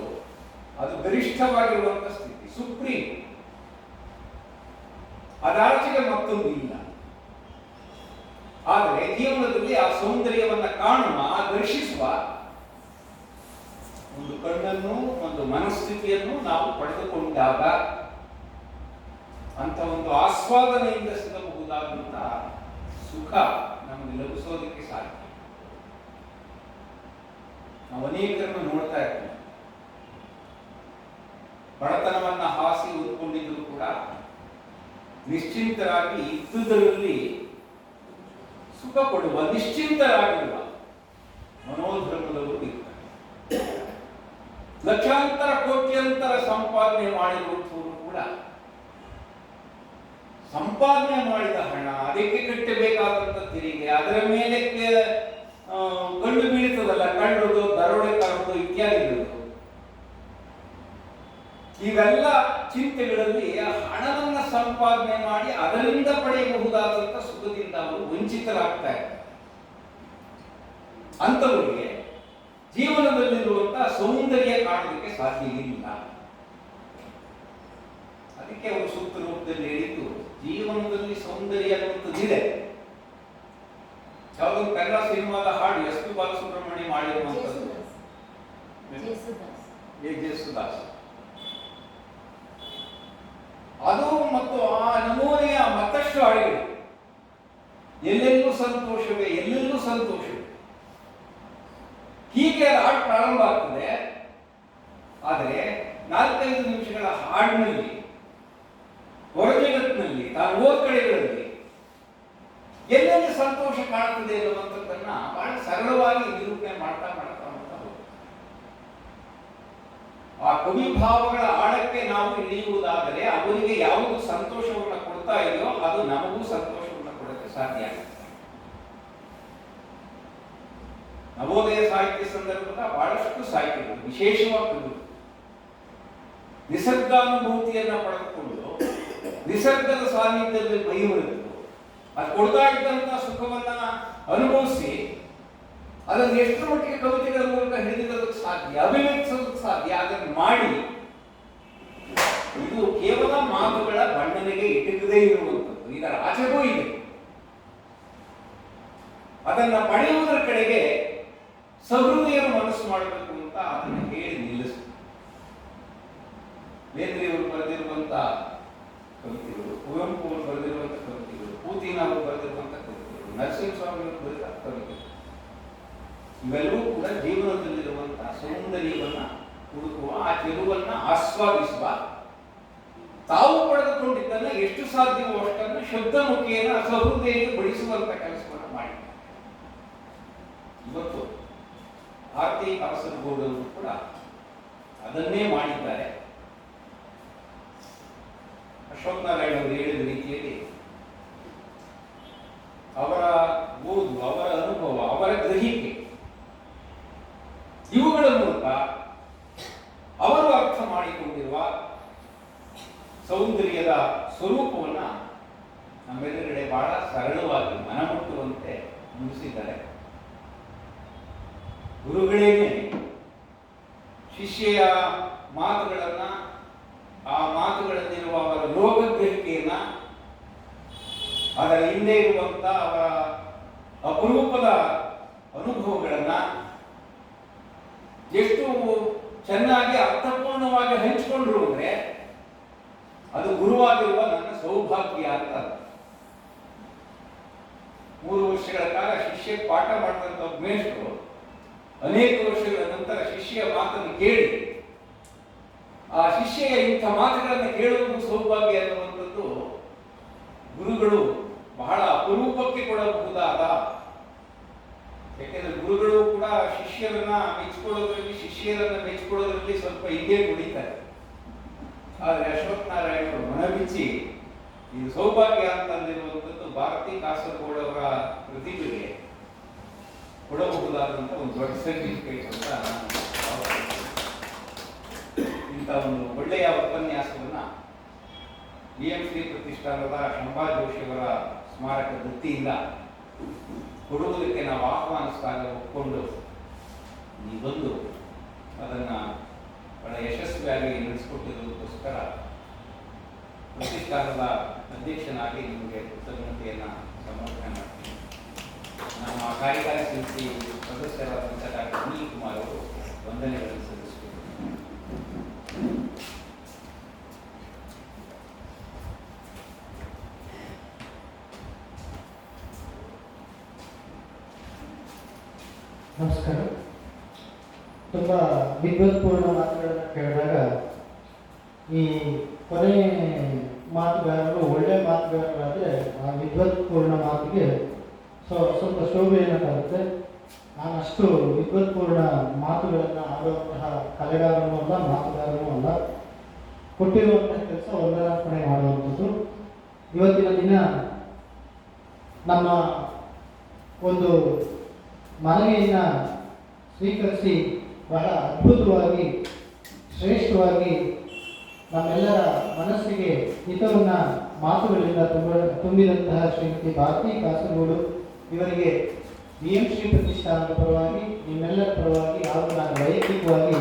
Speaker 3: ಅದು ಗರಿಷ್ಠವಾಗಿರುವಂತ ಸ್ಥಿತಿ, ಸುಪ್ರೀಂ. ಅದಾಚೆಗೆ ಮತ್ತೊಂದು ಇಲ್ಲ. ಆದರೆ ಜೀವನದಲ್ಲಿ ಆ ಸೌಂದರ್ಯವನ್ನ ಕಾಣುವ, ದರ್ಶಿಸುವ ಒಂದು ಕಣ್ಣನ್ನು, ಒಂದು ಮನಸ್ಥಿತಿಯನ್ನು ನಾವು ಪಡೆದುಕೊಂಡಾಗ ಅಂತ ಒಂದು ಆಸ್ವಾದನೆಯಿಂದ ಸಿಗಬಹುದಾದಂತ ಸುಖ ನಮಗೆ ಲಭಿಸೋದಕ್ಕೆ ಸಾಧ್ಯ. ನಾವು ಅನೇಕರನ್ನು ನೋಡ್ತಾ ಇರ್ತೀವಿ, ಬಡತನವನ್ನ ಹಾಸಿ ಉದ್ಕೊಂಡಿದ್ರು ಕೂಡ ನಿಶ್ಚಿಂತರಾಗಿ ಇದ್ದುದರಲ್ಲಿ ಸುಖ ಪಡುವ, ನಿಶ್ಚಿಂತರಾಗಿರುವ ಮನೋಧರ್ಮದವರು ಇರ್ತಾರೆ. ಲಕ್ಷಾಂತರ ಕೋಟ್ಯಂತರ ಸಂಪಾದನೆ ಮಾಡಿರುವಂಥವರು ಕೂಡ ಸಂಪಾದನೆ ಮಾಡಿದ ಹಣ, ಅದಕ್ಕೆ ಕಟ್ಟಬೇಕಾದಂತ ತೆರಿಗೆ, ಅದರ ಮೇಲೆ ಕಂಡು ಬೀಳ್ತದಲ್ಲ, ಕಳ್ಳೋದು, ದರೋಡೆ ಕಾರೋದು ಇತ್ಯಾದಿಗಳು, ಇವೆಲ್ಲ ಚಿಂತೆಗಳಲ್ಲಿ ಹಣವನ್ನ ಸಂಪಾದನೆ ಮಾಡಿ ಅದರಿಂದ ಪಡೆಯಬಹುದಾದಂತ ಸುಖದಿಂದ ಅವರು ವಂಚಿತರಾಗ್ತಾ ಇದ್ದಾರೆ. ಅಂತವರಿಗೆ ಜೀವನದಲ್ಲಿರುವಂತಹ ಸೌಂದರ್ಯ ಕಾಣೋದಕ್ಕೆ ಸಾಧ್ಯ ಇಲ್ಲ. ಅದಕ್ಕೆ ಅವರು ಸೂಕ್ತ ರೂಪದಲ್ಲಿ ಹೇಳಿದ್ದು, ಜೀವನದಲ್ಲಿ ಸೌಂದರ್ಯ ಅನ್ನುವಂಥದ್ದಿದೆ. ಯಾವುದೊಂದು ಕನ್ನಡ ಸಿನಿಮಾದ ಹಾಡು ಎಸ್ ಪಿ ಬಾಲಸುಬ್ರಹ್ಮಣ್ಯ ಮಾಡಿರುವಂಥದ್ದು, ಜೇಸುದಾಸ್. ಅದು ಮತ್ತು ಆ ನಮೂನೆಯ ಮತ್ತಷ್ಟು ಹಾಡುಗಳು, ಎಲ್ಲೆಲ್ಲೂ ಸಂತೋಷವೇ, ಎಲ್ಲೆಲ್ಲೂ ಸಂತೋಷವೇ, ಹೀಗೆ ಹಾಡು ಪ್ರಾರಂಭ ಆಗ್ತದೆ. ಆದರೆ 4-5 ನಿಮಿಷಗಳ ಹಾಡಿನಲ್ಲಿ, ಹೊರ ಜಗತ್ತಿನಲ್ಲಿ, ತಾನು ಹೋದ ಕಡೆಗಳಲ್ಲಿ ಎಲ್ಲೆಲ್ಲಿ ಸಂತೋಷ ಕಾಣುತ್ತದೆ ಎನ್ನುವಂಥದ್ದನ್ನ ಬಹಳ ಸರಳವಾಗಿ ನಿರೂಪಣೆ ಮಾಡ್ತಾ ಹೋಗ್ತಾರೆ. ಆ ಕವಿಭಾವಗಳ ಆಳಕ್ಕೆ ನಾವು ಇಳಿಯುವುದಾದರೆ ಅವರಿಗೆ ಯಾವುದು ಸಂತೋಷವನ್ನು ಕೊಡ್ತಾ ಇದೆಯೋ ಅದು ನಮಗೂ ಸಂತೋಷವನ್ನು ಕೊಡಕ್ಕೆ ಸಾಧ್ಯ ಆಗುತ್ತೆ. ನವೋದಯ ಸಾಹಿತ್ಯ ಸಂದರ್ಭದ ಬಹಳಷ್ಟು ಸಾಹಿತ್ಯಗಳು, ವಿಶೇಷವಾಗಿ ಕವಿಗಳು ನಿಸರ್ಗಾನುಭೂತಿಯನ್ನ ಪಡೆದುಕೊಂಡು ನಿಸರ್ಗದ ಸಾನ್ನಿಧ್ಯದಲ್ಲಿ ಬೈಯುವುದು, ಅದು ಕೊಡ್ತಾ ಇದ್ದಂತಹ ಸುಖವನ್ನ ಅನುಭವಿಸಿ ಅದನ್ನು ಎಷ್ಟು ಮಟ್ಟಿಗೆ ಕವಿತೆಗಳ ಮೂಲಕ ಹಿಡಿದಿಡೋದಕ್ಕೆ ಸಾಧ್ಯ, ಅಭಿವ್ಯಕ್ತಿಸೋದಕ್ಕೆ ಸಾಧ್ಯ, ಅದನ್ನು ಮಾಡಿ ಇದು ಕೇವಲ ಮಾತುಗಳ ಬಣ್ಣನೆಗೆ ಇಟ್ಟಿರದೇ ಇರುವಂಥದ್ದು, ಇದರ ಆಚೆಗೂ ಇದೆ. ಅದನ್ನ ಪಡೆಯುವುದರ ಕಡೆಗೆ ಸಹೃದಯರು ಮನಸ್ಸು ಮಾಡಬೇಕು ಅಂತ ಅದನ್ನು ಹೇಳಿ ನಿಲ್ಲಿಸ್ತಾರೆ. ಬೇಂದ್ರೆಯವರು ಬರೆದಿರುವಂತ ಕವಿತೆಗಳು, ಕುವೆಂಪು ಅವರು ಬರೆದಿರುವಂತ ಕವಿತೆಗಳು, ಪೂತಿನ ಅವರು ಬರೆದಿರುವಂತ ಕವಿತೆಗಳು, ನರಸಿಂಹಸ್ವಾಮಿ ಅವರು ಬರೆದ ಕವಿತೆಗಳು, ಇವೆಲ್ಲವೂ ಕೂಡ ಜೀವನದಲ್ಲಿರುವಂತಹ ಸೌಂದರ್ಯವನ್ನ ಹುಡುಕುವ, ಆ ಚೆಲುವನ್ನ ಆಸ್ವಾದಿಸುವ, ತಾವು ಪಡೆದುಕೊಂಡಿದ್ದನ್ನ ಎಷ್ಟು ಸಾಧ್ಯವೋ ಅಷ್ಟನ್ನು ಶಬ್ದ ಮುಖೇನ ಸಹೃದಯಕ್ಕೆ ಬಡಿಸುವಂತ ಕೆಲಸವನ್ನು ಮಾಡಿ ಇವತ್ತು ಭಾರತೀಯ ಕಾಸರಗೋಡವರು ಕೂಡ ಅದನ್ನೇ ಮಾಡಿದ್ದಾರೆ. ಅಶೋಕ್ ನಾರಾಯಣ್ ಅವರು ಹೇಳಿದ ರೀತಿಯಲ್ಲಿ ಅವರ ಓದು, ಅವರ ಅನುಭವ, ಅವರ ಗ್ರಹಿಕೆ ಇವುಗಳ ಮೂಲಕ ಅವರು ಅರ್ಥ ಮಾಡಿಕೊಂಡಿರುವ ಸೌಂದರ್ಯದ ಸ್ವರೂಪವನ್ನ ನಮ್ಮೆಲ್ಲರೆಡೆ ಬಹಳ ಸರಳವಾಗಿ ಮನಮುಟ್ಟುವಂತೆ ಮುಗಿಸಿದ್ದಾರೆ. ಗುರುಗಳೇನೆ ಶಿಷ್ಯೆಯ ಮಾತುಗಳನ್ನ, ಆ ಮಾತುಗಳಲ್ಲಿರುವ ಅವರ ಲೋಕಗ್ರಹಿಕೆಯನ್ನ, ಅದರ ಹಿಂದೆ ಇರುವಂತ ಅವರ ಅಪರೂಪದ ಅನುಭವಗಳನ್ನ ಎಷ್ಟು ಚೆನ್ನಾಗಿ ಅರ್ಥಪೂರ್ಣವಾಗಿ ಹಂಚಿಕೊಂಡ್ರು ಅಂದ್ರೆ ಅದು ಗುರುವಾಗಿರುವ ನನ್ನ ಸೌಭಾಗ್ಯ ಅಂತ. 3 ವರ್ಷಗಳ ಕಾಲ ಶಿಷ್ಯ ಪಾಠ ಮಾಡಿದಂತ ಮೇಷ್ಟ್ರು ಅನೇಕ ವರ್ಷಗಳ ನಂತರ ಶಿಷ್ಯ ಮಾತನ್ನು ಕೇಳಿ ಆ ಶಿಷ್ಯೆಯ ಇಂಥ ಮಾತುಗಳನ್ನು ಕೇಳುವುದು ಸೌಭಾಗ್ಯ ಅನ್ನುವಂಥದ್ದು ಗುರುಗಳು ಬಹಳ ಅಪರೂಪಕ್ಕೆ ಕೊಡಬಹುದಾದ. ಯಾಕೆಂದ್ರೆ ಗುರುಗಳು ಕೂಡ ಶಿಷ್ಯರನ್ನ ಮೆಚ್ಚಿಕೊಳ್ಳೋದ್ರಲ್ಲಿ, ಶಿಷ್ಯರನ್ನ ಮೆಚ್ಚಿಕೊಳ್ಳೋದ್ರಲ್ಲಿ ಸ್ವಲ್ಪ ಹಿಂದೆ ಕುಡಿತಾರೆ. ಆದ್ರೆ ಅಶೋಕ್ ನಾರಾಯಣ್ ಅವರು ಮನಬಿಚ್ಚಿ ಇದು ಸೌಭಾಗ್ಯ ಅಂತಂದಿರುವಂಥದ್ದು ಭಾರತೀ ಕಾಸರಗೋಡು ಅವರ ಪ್ರತಿಭೆಗೆ ಕೊಡಬಹುದಾದಂತ ಒಂದು ದೊಡ್ಡ ಸರ್ಟಿಫಿಕೇಟ್ ಅಂತ ಇಂಥ ಒಂದು ಒಳ್ಳೆಯ ಉಪನ್ಯಾಸವನ್ನ BMC ಪ್ರತಿಷ್ಠಾನದ ಶಂಭಾ ಜೋಶಿಯವರ ಸ್ಮಾರಕ ವೃತ್ತಿಯಿಂದ ಕೊಡುವುದಕ್ಕೆ ನಾವು ಆಹ್ವಾನಿಸಿದಾಗ ಒಪ್ಪಿಕೊಂಡು ನೀವು ಬಂದು ಅದನ್ನ ಬಹಳ ಯಶಸ್ವಿಯಾಗಿ ನಡೆಸಿಕೊಟ್ಟಿರೋದಕ್ಕೋಸ್ಕರ ಪ್ರತಿಷ್ಠಾನದ ಅಧ್ಯಕ್ಷನಾಗಿ ನಿಮಗೆ ಕೃತಜ್ಞತೆಯನ್ನು ಸಮರ್ಪಣೆ ಮಾಡ್ತೀನಿ. ನಮ್ಮ ಕಾರ್ಯಕಾರಿ ಸಮಿತಿ ಸದಸ್ಯರಾದಂಥ ಡಾಕ್ಟರ್ ಅನಿಲ್ ಕುಮಾರ್ ಅವರು ವಂದನೆಗಳನ್ನು ಸಲ್ಲಿಸಿದರು.
Speaker 5: ನಮಸ್ಕಾರ. ತುಂಬ ವಿದ್ವತ್ಪೂರ್ಣ ಮಾತುಗಳನ್ನು ಕೇಳಿದಾಗ ಈ ಕೊನೆ ಮಾತುಗಾರರು ಒಳ್ಳೆ ಮಾತುಗಾರರಾದರೆ ಆ ವಿದ್ವತ್ಪೂರ್ಣ ಮಾತಿಗೆ ಸ್ವಲ್ಪ ಶೋಭೆಯನ್ನು ತರುತ್ತೆ. ನಾನು ಅಷ್ಟು ವಿದ್ವತ್ಪೂರ್ಣ ಮಾತುಗಳನ್ನು ಆಡುವಂತಹ ಕಲೆಗಾರನೂ ಅಲ್ಲ, ಮಾತುಗಾರನೂ ಅಲ್ಲ. ಕೊಟ್ಟಿರುವಂತಹ ಕೆಲಸ ವಂದನಾರ್ಪಣೆ ಮಾಡುವಂಥದ್ದು. ಇವತ್ತಿನ ದಿನ ನಮ್ಮ ಒಂದು ಮನವಿಯನ್ನು ಸ್ವೀಕರಿಸಿ ಬಹಳ ಅದ್ಭುತವಾಗಿ, ಶ್ರೇಷ್ಠವಾಗಿ ನಮ್ಮೆಲ್ಲರ ಮನಸ್ಸಿಗೆ ಹಿತವನ್ನು ಮಾತುಗಳಿಂದ ತುಂಬಿದಂತಹ ಶ್ರೀಮತಿ ಭಾರತೀ ಕಾಸರಗೋಡು ಇವರಿಗೆ BMC ಪ್ರತಿಷ್ಠಾನದ ಪರವಾಗಿ, ನಿಮ್ಮೆಲ್ಲರ ಪರವಾಗಿ ಹಾಗೂ ನಾನು ವೈಯಕ್ತಿಕವಾಗಿ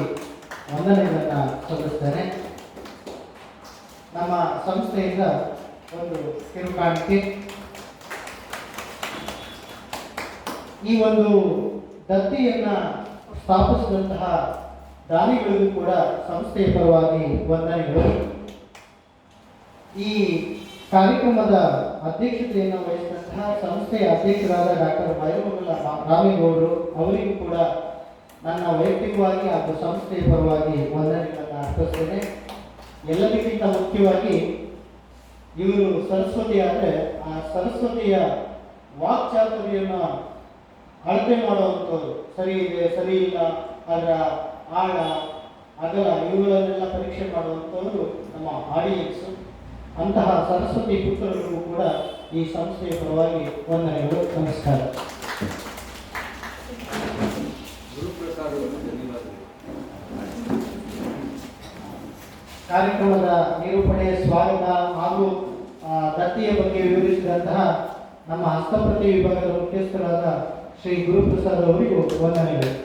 Speaker 5: ವಂದನೆಗಳನ್ನು ಸಲ್ಲಿಸ್ತೇನೆ. ನಮ್ಮ ಸಂಸ್ಥೆಯಿಂದ ಒಂದು ಕಿರುಕಾಣಿಕೆ. ಈ ಒಂದು ದತ್ತಿಯನ್ನು ಸ್ಥಾಪಿಸಿದಂತಹ ದಾನಿಗಳಿಗೂ ಕೂಡ ಸಂಸ್ಥೆಯ ಪರವಾಗಿ ವಂದನೆಗಳು. ಈ ಕಾರ್ಯಕ್ರಮದ ಅಧ್ಯಕ್ಷತೆಯನ್ನು ವಹಿಸಿದಂತಹ ಸಂಸ್ಥೆಯ ಅಧ್ಯಕ್ಷರಾದ ಡಾಕ್ಟರ್ ಬೈರಮಂಗಲ ರಾಮೇಗೌಡರು ಅವರಿಗೂ ಕೂಡ ನನ್ನ ವೈಯಕ್ತಿಕವಾಗಿ ಹಾಗೂ ಸಂಸ್ಥೆಯ ಪರವಾಗಿ ವಂದನೆಗಳನ್ನು ಅರ್ಪಿಸ್ತೇನೆ. ಎಲ್ಲದಕ್ಕಿಂತ ಮುಖ್ಯವಾಗಿ ಇವರು ಸರಸ್ವತಿ ಆದರೆ ಆ ಸರಸ್ವತಿಯ ವಾಕ್ಚಾತುರ್ಯವನ್ನು ಅಳತೆ ಮಾಡುವಂಥದ್ದು, ಸರಿ ಇದೆ, ಸರಿ ಇಲ್ಲ, ಅದರ ಆಳ, ಅಗಲ ಇವುಗಳನ್ನೆಲ್ಲ ಪರೀಕ್ಷೆ ಮಾಡುವಂಥವರು ನಮ್ಮ ಆಡಿಯನ್ಸು. ಅಂತಹ ಸರಸ್ವತಿ ಪುತ್ರರಿಗೂ ಕೂಡ ಈ ಸಂಸ್ಥೆಯ ಪರವಾಗಿ ವಂದನೆಗಳು, ನಮಸ್ಕಾರ. ಕಾರ್ಯಕ್ರಮದ ನಿರೂಪಣೆ, ಸ್ವಾಗತ ಹಾಗೂ ದತ್ತಿಯ ಬಗ್ಗೆ ವಿವರಿಸಿದಂತಹ ನಮ್ಮ ಹಸ್ತಪ್ರತಿ ವಿಭಾಗದ ಮುಖ್ಯಸ್ಥರಾದ ಶ್ರೀ ಗುರುಪ್ರಸಾದ್ ಅವರಿಗೂ ವಂದನೆಗಳು.